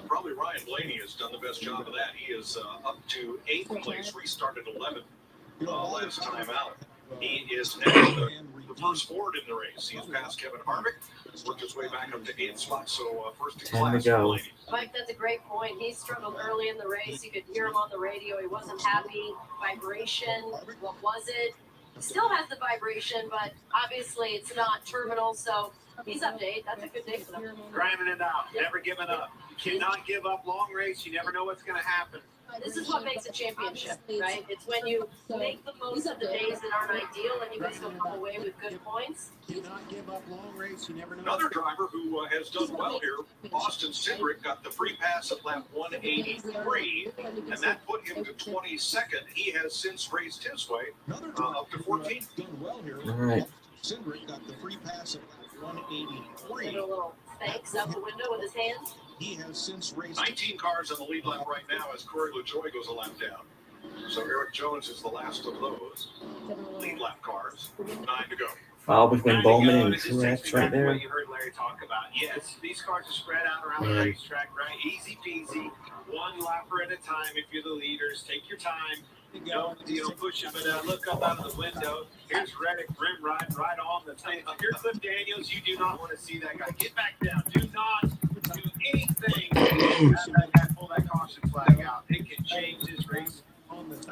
probably Ryan Blaney has done the best job of that. He is up to 8th place, restarted 11th last time out. He is now the first forward in the race. He has passed Kevin Harvick, worked his way back up to 8th spot, so first in
Time to
class for
go.
ladies.
Mike, that's a great point. He struggled early in the race. You could hear him on the radio. He wasn't happy. Vibration. What was it? He still has the vibration, but obviously it's not terminal, so he's up to 8. That's a good day for them.
Grinding it out, never giving up. You cannot give up. Long race, you never know what's going to happen.
This is what makes a championship, right? It's when you make the most of the days that aren't ideal and you guys don't come away with good points.
Cannot give up. Long race, you never know. Another driver who has done well here, Austin Cindric, got the free pass at lap 183, and that put him to 22nd. He has since raised his way up to 14th. Done well here.
All right.
Cindric got the free pass at lap 183.
Did a little thanks out the window with his hands.
He has since raced 19 cars on the lead lap right now as Corey LaJoie goes a lap down. So Eric Jones is the last of those lead lap cars. 9 to go.
Foul between Bowman and Truex right there.
What you heard Larry talk about. Yes, these cars are spread out around the racetrack, right? Easy peasy, one lapper at a time. If you're the leaders, take your time. No deal, push it, but look up out of the window. Here's Reddick, rim ride right on the thing. Here's Cliff Daniels. You do not want to see that guy. Get back down. Do not do anything. Have that guy pull that caution flag out. It can change his race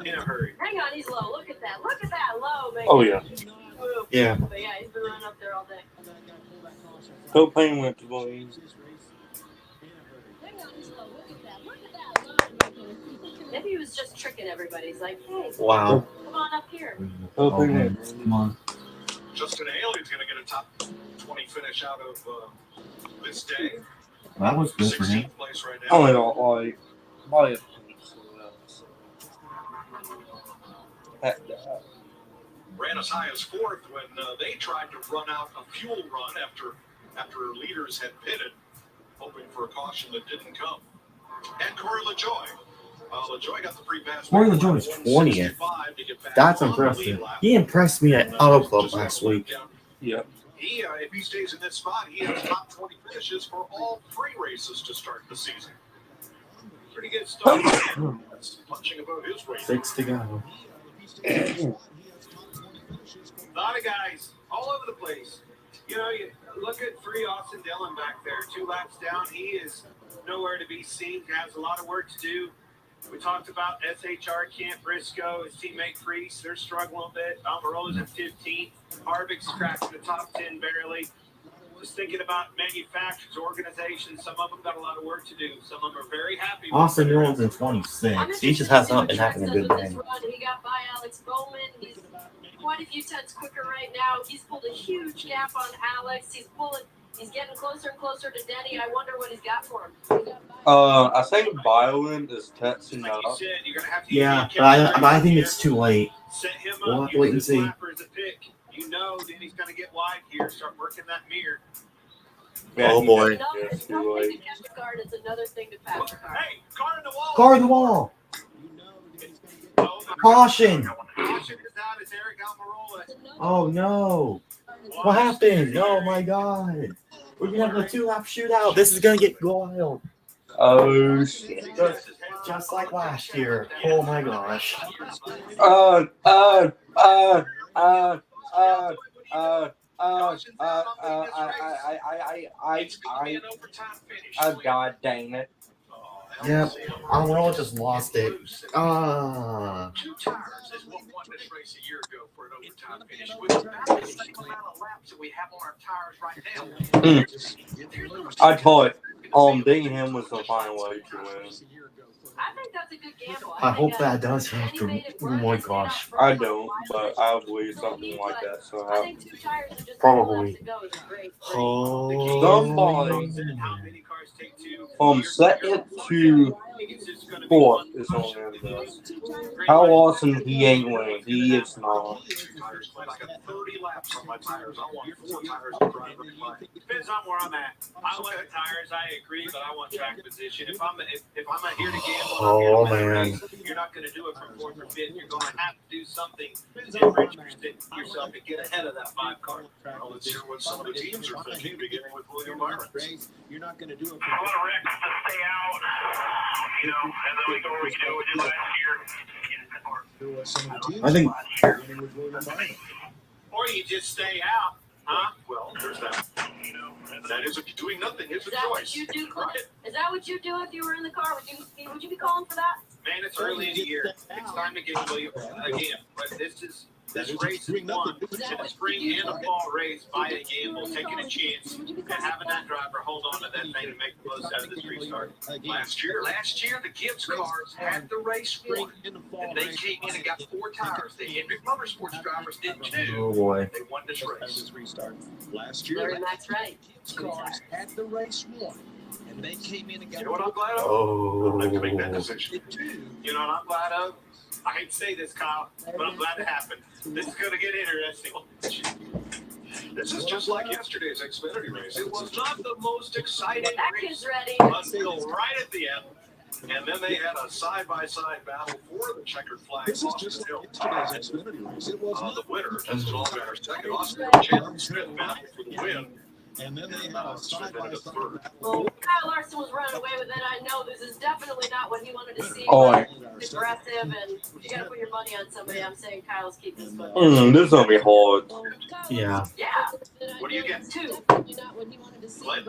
in a hurry.
Hang on, he's low. Look at that. Look at that low, man.
Oh, yeah.
Yeah.
But yeah, he's been running up there all day.
Propane went to blame.
Maybe he was just tricking everybody. He's like, hey,
Wow.
come on up here.
Come on.
Justin Haley's going to get a top 20 finish out of this day.
That was good for him.
16th place right now.
I don't like my
Ran as high as 4th when they tried to run out a fuel run after leaders had pitted, hoping for a caution that didn't come. And Corey LaJoie. LaJoie got the free pass.
Corey LaJoie is 20th. That's impressive. He impressed me at Auto Club last week.
Yep.
He, if he stays in this spot, he has top 20 finishes for all 3 races to start the season. Pretty good stuff. That's punching above his weight.
6 to go.
A lot of guys all over the place. You know, you look at 3 Austin Dillon back there, 2 laps down. He is nowhere to be seen. He has a lot of work to do. We talked about SHR, Camp Briscoe, his teammate Priest. They're struggling a bit. Almirola's at 15th. Harvick's cracking the top 10 barely. Just thinking about manufacturers, organizations. Some of them got a lot of work to do. Some of them are very happy.
Austin Newell's in 26. He just has not been having a good day.
He got by Alex Bowman. He's quite a few tenths quicker right now. He's pulled a huge gap on Alex. He's getting closer and closer to Denny. I wonder what he's got for him.
I think Byron is testing
Like
out.
you said, you're gonna have to
Yeah, but I think it's too late.
set him
We'll
up.
have to wait and
Use
see.
his lapper as a pick. You know Denny's gonna get wide here. Start working that mirror.
Oh boy.
It's one thing to catch a card. It's another thing to pass a card.
Hey, car in the wall.
Car in the wall. Caution.
Caution is out. It's Eric Almirola.
Oh no. What happened? Oh my god. We're gonna have a 2-lap shootout. This is gonna get wild.
Oh shit.
Just like last year. Oh my gosh.
God dang it.
Yep. Almirola just lost it.
2 tires is what won this race a year ago for an overtime finish. With about the same amount of laps that we have on our tires right now.
I thought Bingham was the final way to win.
I think that's a good gamble.
I hope that does happen. Oh my gosh.
I don't, but I believe something like that. So
I think 2 tires and just
Probably.
2 laps to go is a great.
Oh.
somebody
How many cars take 2?
from second to 4th is on there. How awesome he ain't winning. He is not.
I got 30 laps on my tires. I want 4 tires to drive everybody.
Depends on where I'm at. I want the tires. I agree, but I want track position. If I'm here to gamble,
Oh,
I'm here to win a
man.
race, you're not going to do it from 4th or 5th. You're going to have to do something to enrich yourself to get ahead of that 5 car.
Well, let's hear what some of the teams are thinking, beginning with William Byron.
You're not going to do it.
I want Rex to stay out, and then we go where we do last year.
I think
Or you just stay out, huh? Well, there's that. That is, if you're doing nothing, it's a
Is that what
choice.
you do, Clint? Is that what you do if you were in the car? Would you be calling for that?
Man, it's early in the year. It's time to get William again. But this race is won. It's a spring and a fall race by a gamble, taking a chance and having that driver hold on to that thing and make the most out of this restart. Last year, the Gibbs cars had the race won, and they came in and got 4 tires. The Hendrick Motorsports drivers did too.
Oh boy.
They won this race.
Last year,
Larry, that's right.
cars had the race won, and they came in and got.
You know what I'm glad of?
Oh.
I can make that decision. You know what I'm glad of? I hate to say this, Kyle, but I'm glad it happened. This is going to get interesting. This is just like yesterday's Xfinity race. It was not the most exciting
That
race
kid's ready.
until right at the end. And then they had a side-by-side battle for the checkered flag.
This is just like yesterday's Xfinity race. It was
The winner, just all matter second. Austin Chandler Smith battled for the win.
and then they had a side-by-side battle.
Well, Kyle Larson was running away with it. I know this is definitely not what he wanted to see.
Oh,
but it's aggressive, and you got to put your money on somebody. I'm saying Kyle's keeping his foot.
This is gonna be hard.
Yeah.
Yeah.
What do you get?
2.
What?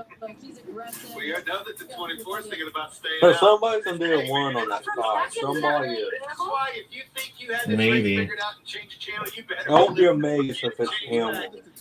Well, you know that the 24th thinking about staying
But
out.
somebody's gonna do a 1 on that car. Somebody is.
That's why if you think you had this
Maybe.
race figured out and change the channel, you better.
Don't be amazed if it's him.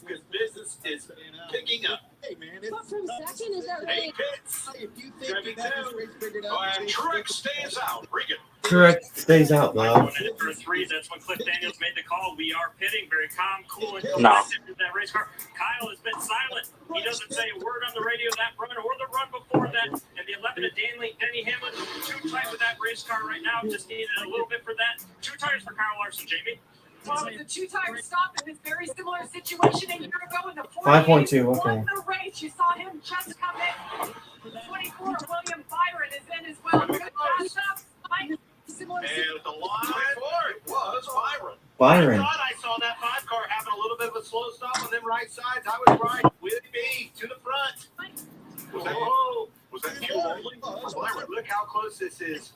Because business is picking up.
Hey man,
But from second, is that
Hey,
really?
Pitts.
if you think you got this race figured out,
And Truex stays out. Regan.
Correct. Stays out though.
Going in for 3, that's when Cliff Daniels made the call. We are pitting, very calm, cool, and
No.
collected in that race car. Kyle has been silent. He doesn't say a word on the radio that run or the run before that. And the 11 of Denny Hamlin, too tight with that race car right now. Just needed a little bit for that. 2 tires for Kyle Larson, Jamie.
Well, it was a 2-tire stop in this very similar situation a year ago in the
5.2,
won
okay.
the race. You saw him just come in. 24, William Byron is in as well. Good pass up. Mike, similar
And
situation.
at the line for it was Byron.
Byron.
I thought I saw that 5 car having a little bit of a slow stop on them right sides. I was right. With me to the front. Was that fuel only? Byron, look how close this is.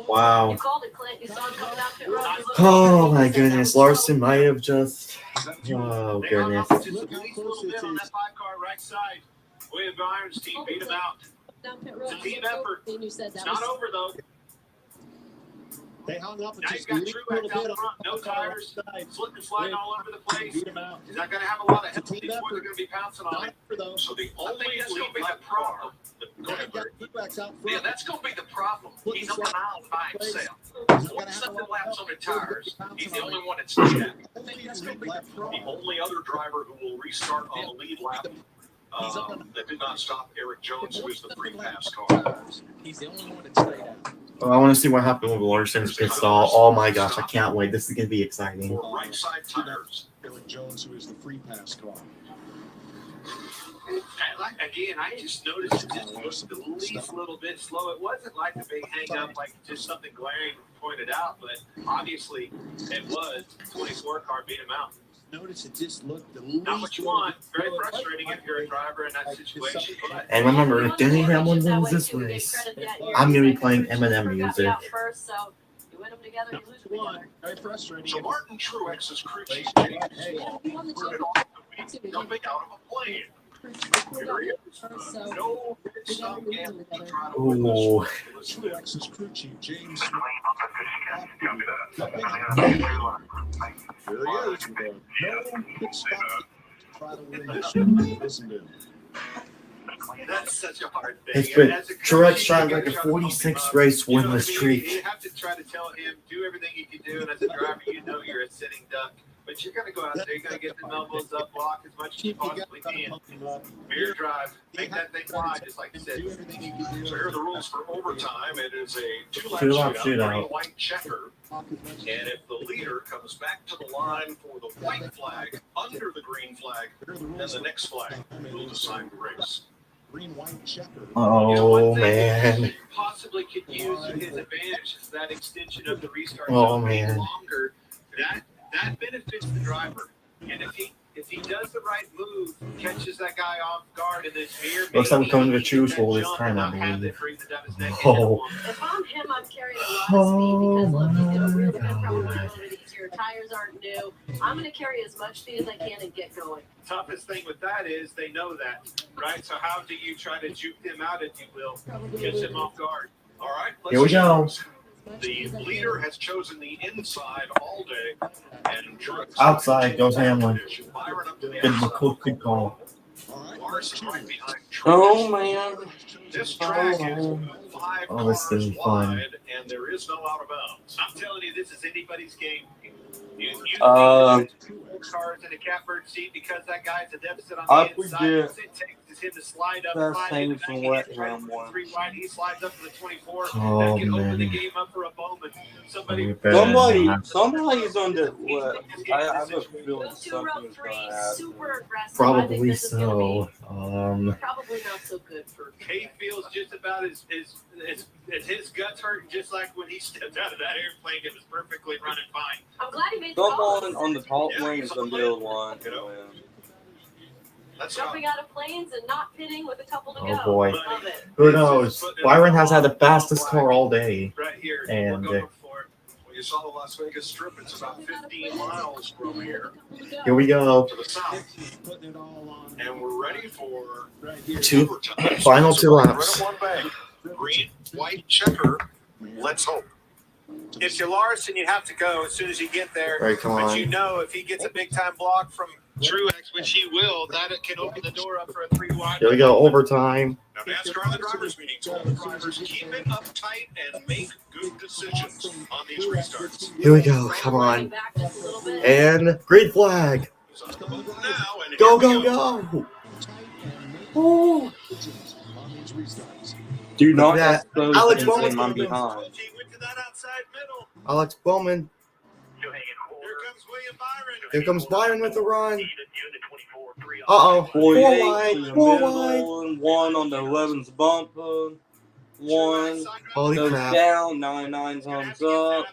Wow.
You called it, Clint. You saw him coming out pit road.
Oh my goodness. Larson might have just. Oh
They hung
goodness.
up just at least a little bit on that 5 car right side. William Byron's team beat him out.
Down pit road.
It's a team effort.
And you said
It's
that
not
was.
over though.
they hung up and
Now
just
you've got
leaked a
Truex
little
out
bit
front, no
on the
tires,
side.
slipping and sliding all over the place.
Beat him out.
He's not going to have a lot of
It's a
help
team
before they're
effort.
going to be pouncing on
Not
him.
for those.
So the only that's lead gonna be by the car. problem.
They got Truex out
Yeah,
front.
that's going to be the problem. He's on the mile by himself.
He's
Once
gonna have a
something
lot
laps
of
on the
help.
tires, he's the only one that stayed at.
I think that's gonna be the
The
problem.
only other driver who will restart on the lead lap that did not stop Eric Jones, who is the free pass car.
He's the only one that stayed out.
Oh, I want to see what happened with Larson's pit stall. Oh my gosh, I can't wait. This is gonna be exciting.
For right side tires.
Eric Jones, who is the free pass car.
And again, I just noticed it just looked the least little bit slow. It wasn't like a big hang up, like just something glaring pointed out, but obviously it was. 24 car beat him out.
Notice it just looked the least.
Not what you want. Very frustrating if you're a driver in that situation. But
And remember, if Denny Hamlin wins this race, I'm gonna be playing Eminem music.
First, so you win them together, you lose them together.
Very frustrating.
so Martin Truex's crew chief James Wall put it on the week jumping out of a plane. Here he is. No pit stop gambling to try to win
Ooh.
this.
Truex's crew chief, James. Here he is. No pit stop to try to win this race. Listen to him.
That's such a hard thing.
It's been
As a
Truex
coach,
trying
you
like a
gotta try to pump him
46
up.
race
You know what
winless
I mean?
streak.
You have to try to tell him, do everything you can do, and as a driver, you know you're a sitting duck. But you're gonna go out there, you're gonna get the elbows up, block as much as you possibly can. Mirror drive, make that thing fly, just like you said. So here are the rules for overtime. It is a two-lap
Two-lap
shootout,
shootout.
green, white checker. And if the leader comes back to the line for the white flag under the green flag, then the next flag will decide the race.
Green, white checker.
Oh man.
Possibly could use to his advantage is that extension of the restart
Oh,
zone being
man.
longer. That benefits the driver. And if
if he does the right move, catches that guy off guard in this veer,
Looks like we're coming to choose for this time, I believe. Oh.
If I'm him, I'm carrying a lot of speed because look, you did a really good problem a little bit easier. Tires aren't new. I'm going to carry as much speed as I can and get going.
Toughest thing with that is they know that, right? So how do you try to juke them out, if you will, catch them off guard?
All right,
Here we go.
The leader has chosen the inside all day, and
Outside goes Hamlin. Good call.
Oh man.
This track is 5
Oh, this is fun.
wide, and there is no out of bounds.
I'm telling you, this is anybody's game. You cars in a catbird seat because that guy's a deficit on
I
the inside.
forget.
It takes him to slide up
That's
front.
same
Into
from
the
what
3 wide. He slides up to the 24.
Oh,
that can open the
man.
game up for a Bowman. Somebody's
on the what? I have a feeling something is going to happen.
Super aggressive.
Probably so.
Probably not so good for.
Cade feels just about as his guts hurting, just like when he stepped out of that airplane. It was perfectly running fine.
I'm glad he made the call.
Someone on the top lane is going to build one.
Jumping out of planes and not pitting with a couple to go.
Oh boy.
Love it.
Who knows? Byron has had the fastest car all day.
Right here.
And
When you saw the Las Vegas Strip, it's about 15 miles from here
here we go.
to the south. And we're ready for
Final 2 laps.
one bag. Green, white checker. Let's hope.
If you're Larson, you have to go as soon as you get there.
Right, come
but
on.
you know if he gets a big time block from Truex, which he will, that it can open the door up for a 3 wide.
Here we go. Overtime.
Now, NASCAR and the drivers' meeting told the drivers keep it uptight and make good decisions on these restarts.
Here we go. Come on. And green flag. Go, go, go. Ooh.
Do not
that.
expose
Alex
him
Bowman's
I'm
gonna
behind.
Alex Bowman. Here comes Byron with the run. Uh-oh. 4 wide. 4 wide.
One on the 11's bumper. One
Holy
goes
crap.
down. 99 comes up.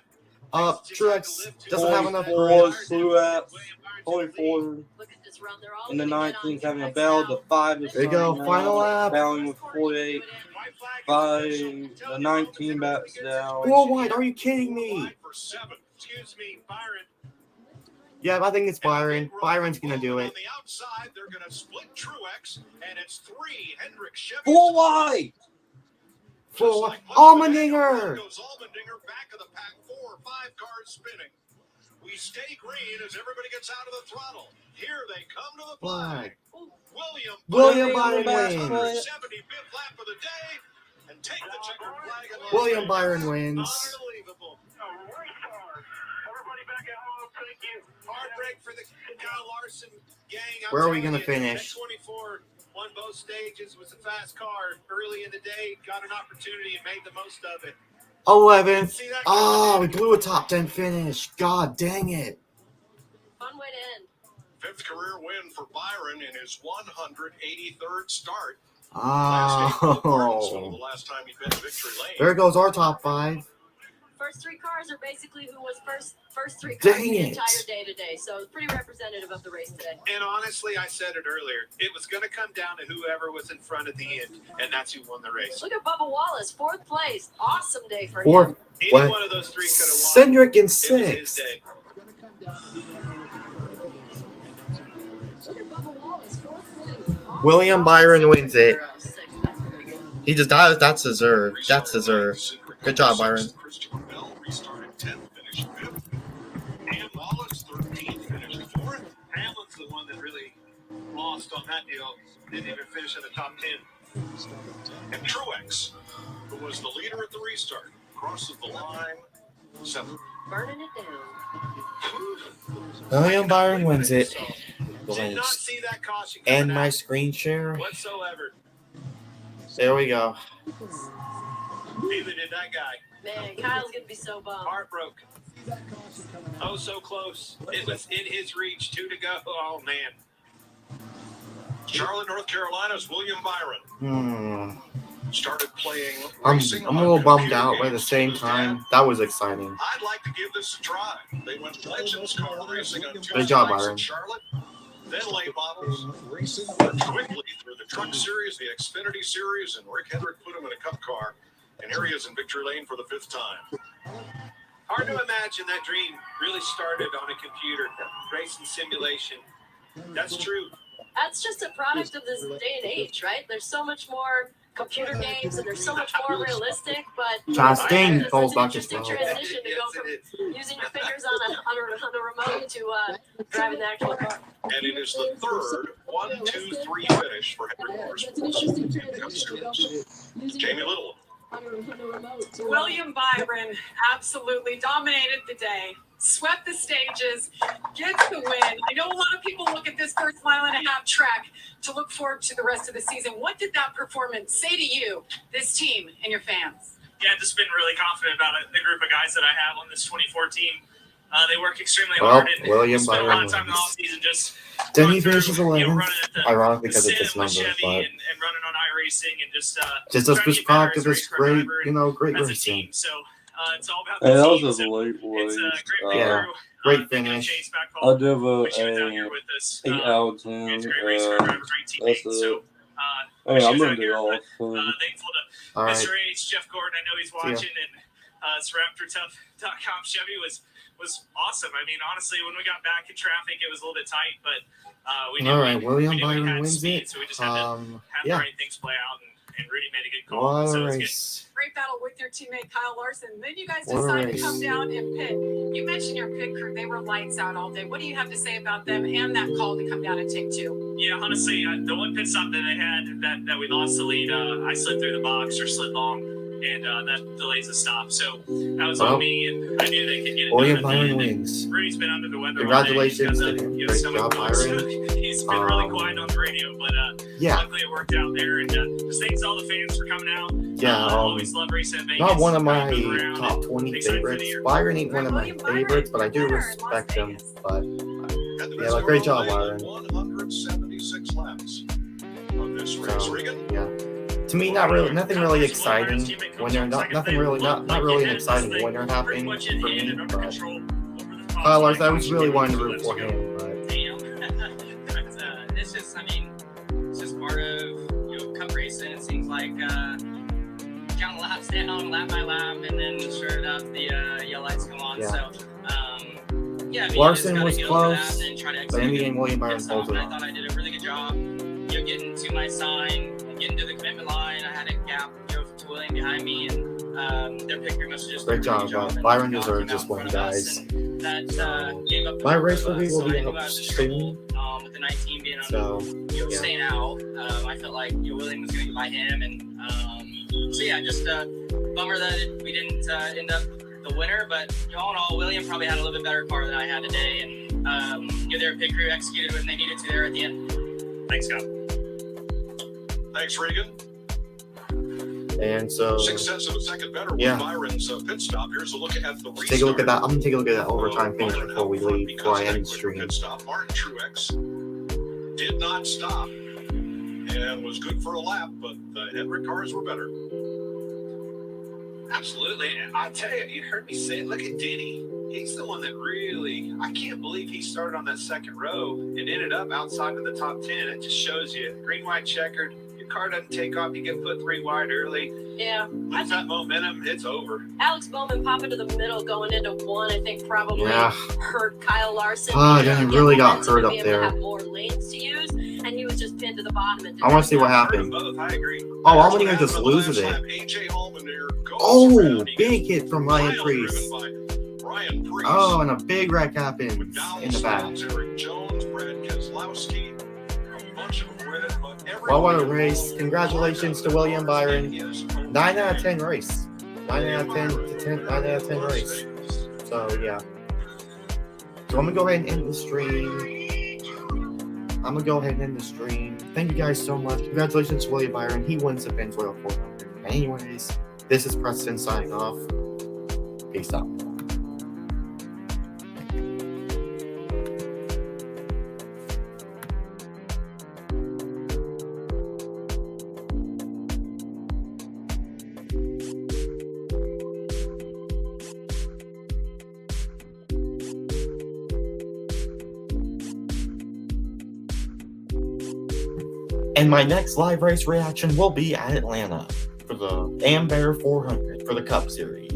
Up. Truex doesn't have enough
44
grip.
Truex. 44. And the 19's having a bell. The 5 is
There you go.
coming
Final
out,
lap.
bowing with 48. 5. The 19 backs down.
4 wide. Are you kidding me?
Excuse me, Byron.
Yeah, I think it's Byron. Byron's going to do it.
On the outside, they're going to split Truex, and it's 3 Hendrick Chevy.
4 wide.
4 wide. Allmendinger.
Goes Allmendinger back of the pack. 4 or 5 cars spinning. We stay green as everybody gets out of the throttle. Here they come to the flag.
William Byron wins.
75th lap of the day, and take the checkered flag. And
William Byron wins.
Unbelievable. Heartbreak for the Kyle Larson gang.
Where are we going to finish?
24 won both stages, was a fast car early in the day, got an opportunity and made the most of it.
11th. Oh, we blew a top 10 finish. God dang it.
Fun way to end.
5th career win for Byron in his 183rd start.
Oh.
The last time he'd been to victory lane.
There goes our top 5.
First 3 cars are basically who was first 3 cars
Dang
the
it.
entire day today. So it's pretty representative of the race today.
And honestly, I said it earlier. It was going to come down to whoever was in front at the end, and that's who won the race.
Look at Bubba Wallace, 4th place. Awesome day for
Fourth.
him.
Any one of those 3 could have won.
Cedric in
It was his
6th.
day.
William Byron wins it. He just died. That's deserved. That's deserved. Good job, Byron.
Christopher Bell restarted 10th, finished 5th. And Wallace 13th, finished 4th.
Hamlin's the one that really lost on that deal. Didn't even finish in the top 10.
And Truex, who was the leader at the restart, crosses the line 7th.
Burning it down.
William Byron wins it.
Did not see that caution
And
coming
my
out
screen share.
whatsoever.
There we go.
Neither did that guy.
Man, Kyle's going to be so bummed.
Heartbroken. Oh, so close. It was in his reach. 2 to go. Oh, man.
Charlotte, North Carolina's William Byron started playing
I'm
racing
a
on
little bummed
computer
out, but at the
games
same
with his dad.
time, that was exciting.
I'd like to give this a try. They went Legends car racing on 2
Good job,
tracks in
Byron.
Charlotte. Then late models went quickly through the Truck Series, the Xfinity Series, and Rick Hendrick put him in a Cup car. And here he is in victory lane for the 5th time.
Hard to imagine that dream really started on a computer, racing simulation. That's true.
That's just a product of this day and age, right? There's so much more computer games and they're so much more realistic, but
Chastain
it's
falls
an
back as
interesting
well.
transition to go from using your fingers on a remote to driving the actual car.
And it is the third 1-2-3 finish for Hendrick Motorsports. Jamie Little.
William Byron absolutely dominated the day, swept the stages, gets the win. I know a lot of people look at this first mile and a half track to look forward to the rest of the season. What did that performance say to you, this team, and your fans?
Yeah, I've just been really confident about it. The group of guys that I have on this 24 team, they work extremely hard and
William
spend a lot
Byron
of time in the
wins.
offseason just
Then he finishes 11th,
running at the
ironically because of
sim
this
with
number,
Chevy
but
and running on iRacing and just
just
trying
as
to
this
get better
product
as
of
a
this
race car
great,
driver
great
as a
racing.
team. So it's all about
Hey,
the
that
team.
was a
So
late
it's
race.
great
Yeah,
crew.
great finish.
I'll give a
Wish you was out here with us.
8 out of 10.
It's a great race car driver, great teammate.
That's
So
it.
wish
Hey,
he
I'm
was
gonna
out
do
here,
all.
but thankful to
All right.
Mr. H, Jeff Gordon. I know he's
See ya.
watching, and SRaptorTough.com Chevy was awesome. I mean, honestly, when we got back in traffic, it was a little bit tight, but we knew
All right, William
we
Byron
had
wins
speed,
it.
so we just had to have the
Yeah,
right things play out, and Rudy made a good call.
what
So
a
it's good.
race!
Great battle with your teammate Kyle Larson. Then you guys
What a
decided to
race.
come down and pit. You mentioned your pit crew; they were lights out all day. What do you have to say about them and that call to come down and take 2?
Yeah, honestly, the one pit stop that they had that we lost the lead, I slid through the box or slid long, and that delays the stop. So that was
Well,
on me, and I knew they could get it
William
done at the
Byron
end.
wins.
Rudy's been under the weather all day
Congratulations
because
to him.
of
Great
stomach
job,
bug, so
Byron.
he's been really quiet on the radio, but
Yeah.
luckily it worked out there. And just thanks to all the fans for coming out.
Yeah,
I always love racing at Vegas.
Not one of my
Driving around
top
and
20
excited for the
favorites.
year.
Byron ain't one of my favorites, but I do respect him. But yeah, like, great job, Byron.
176 laps of this race.
So,
Regan?
yeah. To me, nothing really exciting when they're not really an exciting winner happening for me. But Kyle Larson, I was really wanting to root for him, but
It's just, I mean, it's just part of cup racing. It seems like count laps down, lap by lap, and then sure enough the yellow lights come on.
Yeah.
So yeah, I mean,
Larson was
get
close,
over that and try to
but in the
execute
end, William Byron
it.
pulls it
I
off.
thought I did a really good job. Getting to my sign, getting to the commitment line. I had a gap, to William behind me, and their pit crew must have just
Great
did a really
job,
good
but
and
Byron
got
deserves
out
this
in
one,
front of us,
guys.
and that gave up the
My
front
race
of us.
review will
So
be
I knew
up
I was in
soon.
trouble, with the 19 being on
So, yeah.
staying out. I felt like William was going to get by him, and so yeah, just bummer that we didn't end up the winner. But all in all, William probably had a little bit better car than I had today, and their pit crew executed when they needed to there at the end. Thanks, Scott.
Thanks, Regan.
And so,
6 tenths of a second better
yeah.
with Byron's pit stop. Here's a look at the restart.
Take a look at that. I'm gonna take a look at that overtime finish before we leave, before I end the stream.
Pit stop. Martin Truex did not stop and was good for a lap, but the Hendrick cars were better.
Absolutely. And I tell you, you heard me say it. Look at Denny. He's the one that really, I can't believe he started on that second row and ended up outside of the top 10. It just shows you green, white, checkered. Your car doesn't take off. You get put 3 wide early.
Yeah.
Lose that momentum, it's over.
Alex Bowman popping to the middle going into 1, I think probably
Yeah.
hurt Kyle Larson.
Then he really got hurt up
To
there.
have more lanes to use, and he was just pinned to the bottom. And
I want to see what happened.
Both, I agree.
Oh, Allmendinger just loses it.
AJ Allmendinger goes
Oh,
around. He
big hit from Ryan
gets
Priest.
driven by Ryan Priest.
Oh, and a big wreck happens in the back.
Eric Jones, Brad Keselowski, a bunch of them with it, but
Well, what a race. Congratulations to William Byron. 9 out of 10 race. 9 out of 10 race. So, yeah. So, I'm going to go ahead and end the stream. Thank you guys so much. Congratulations to William Byron. He wins the Pennzoil 400. Anyways, this is Preston signing off. Peace out. And my next live race reaction will be at Atlanta for the Am Bear 400 for the Cup Series.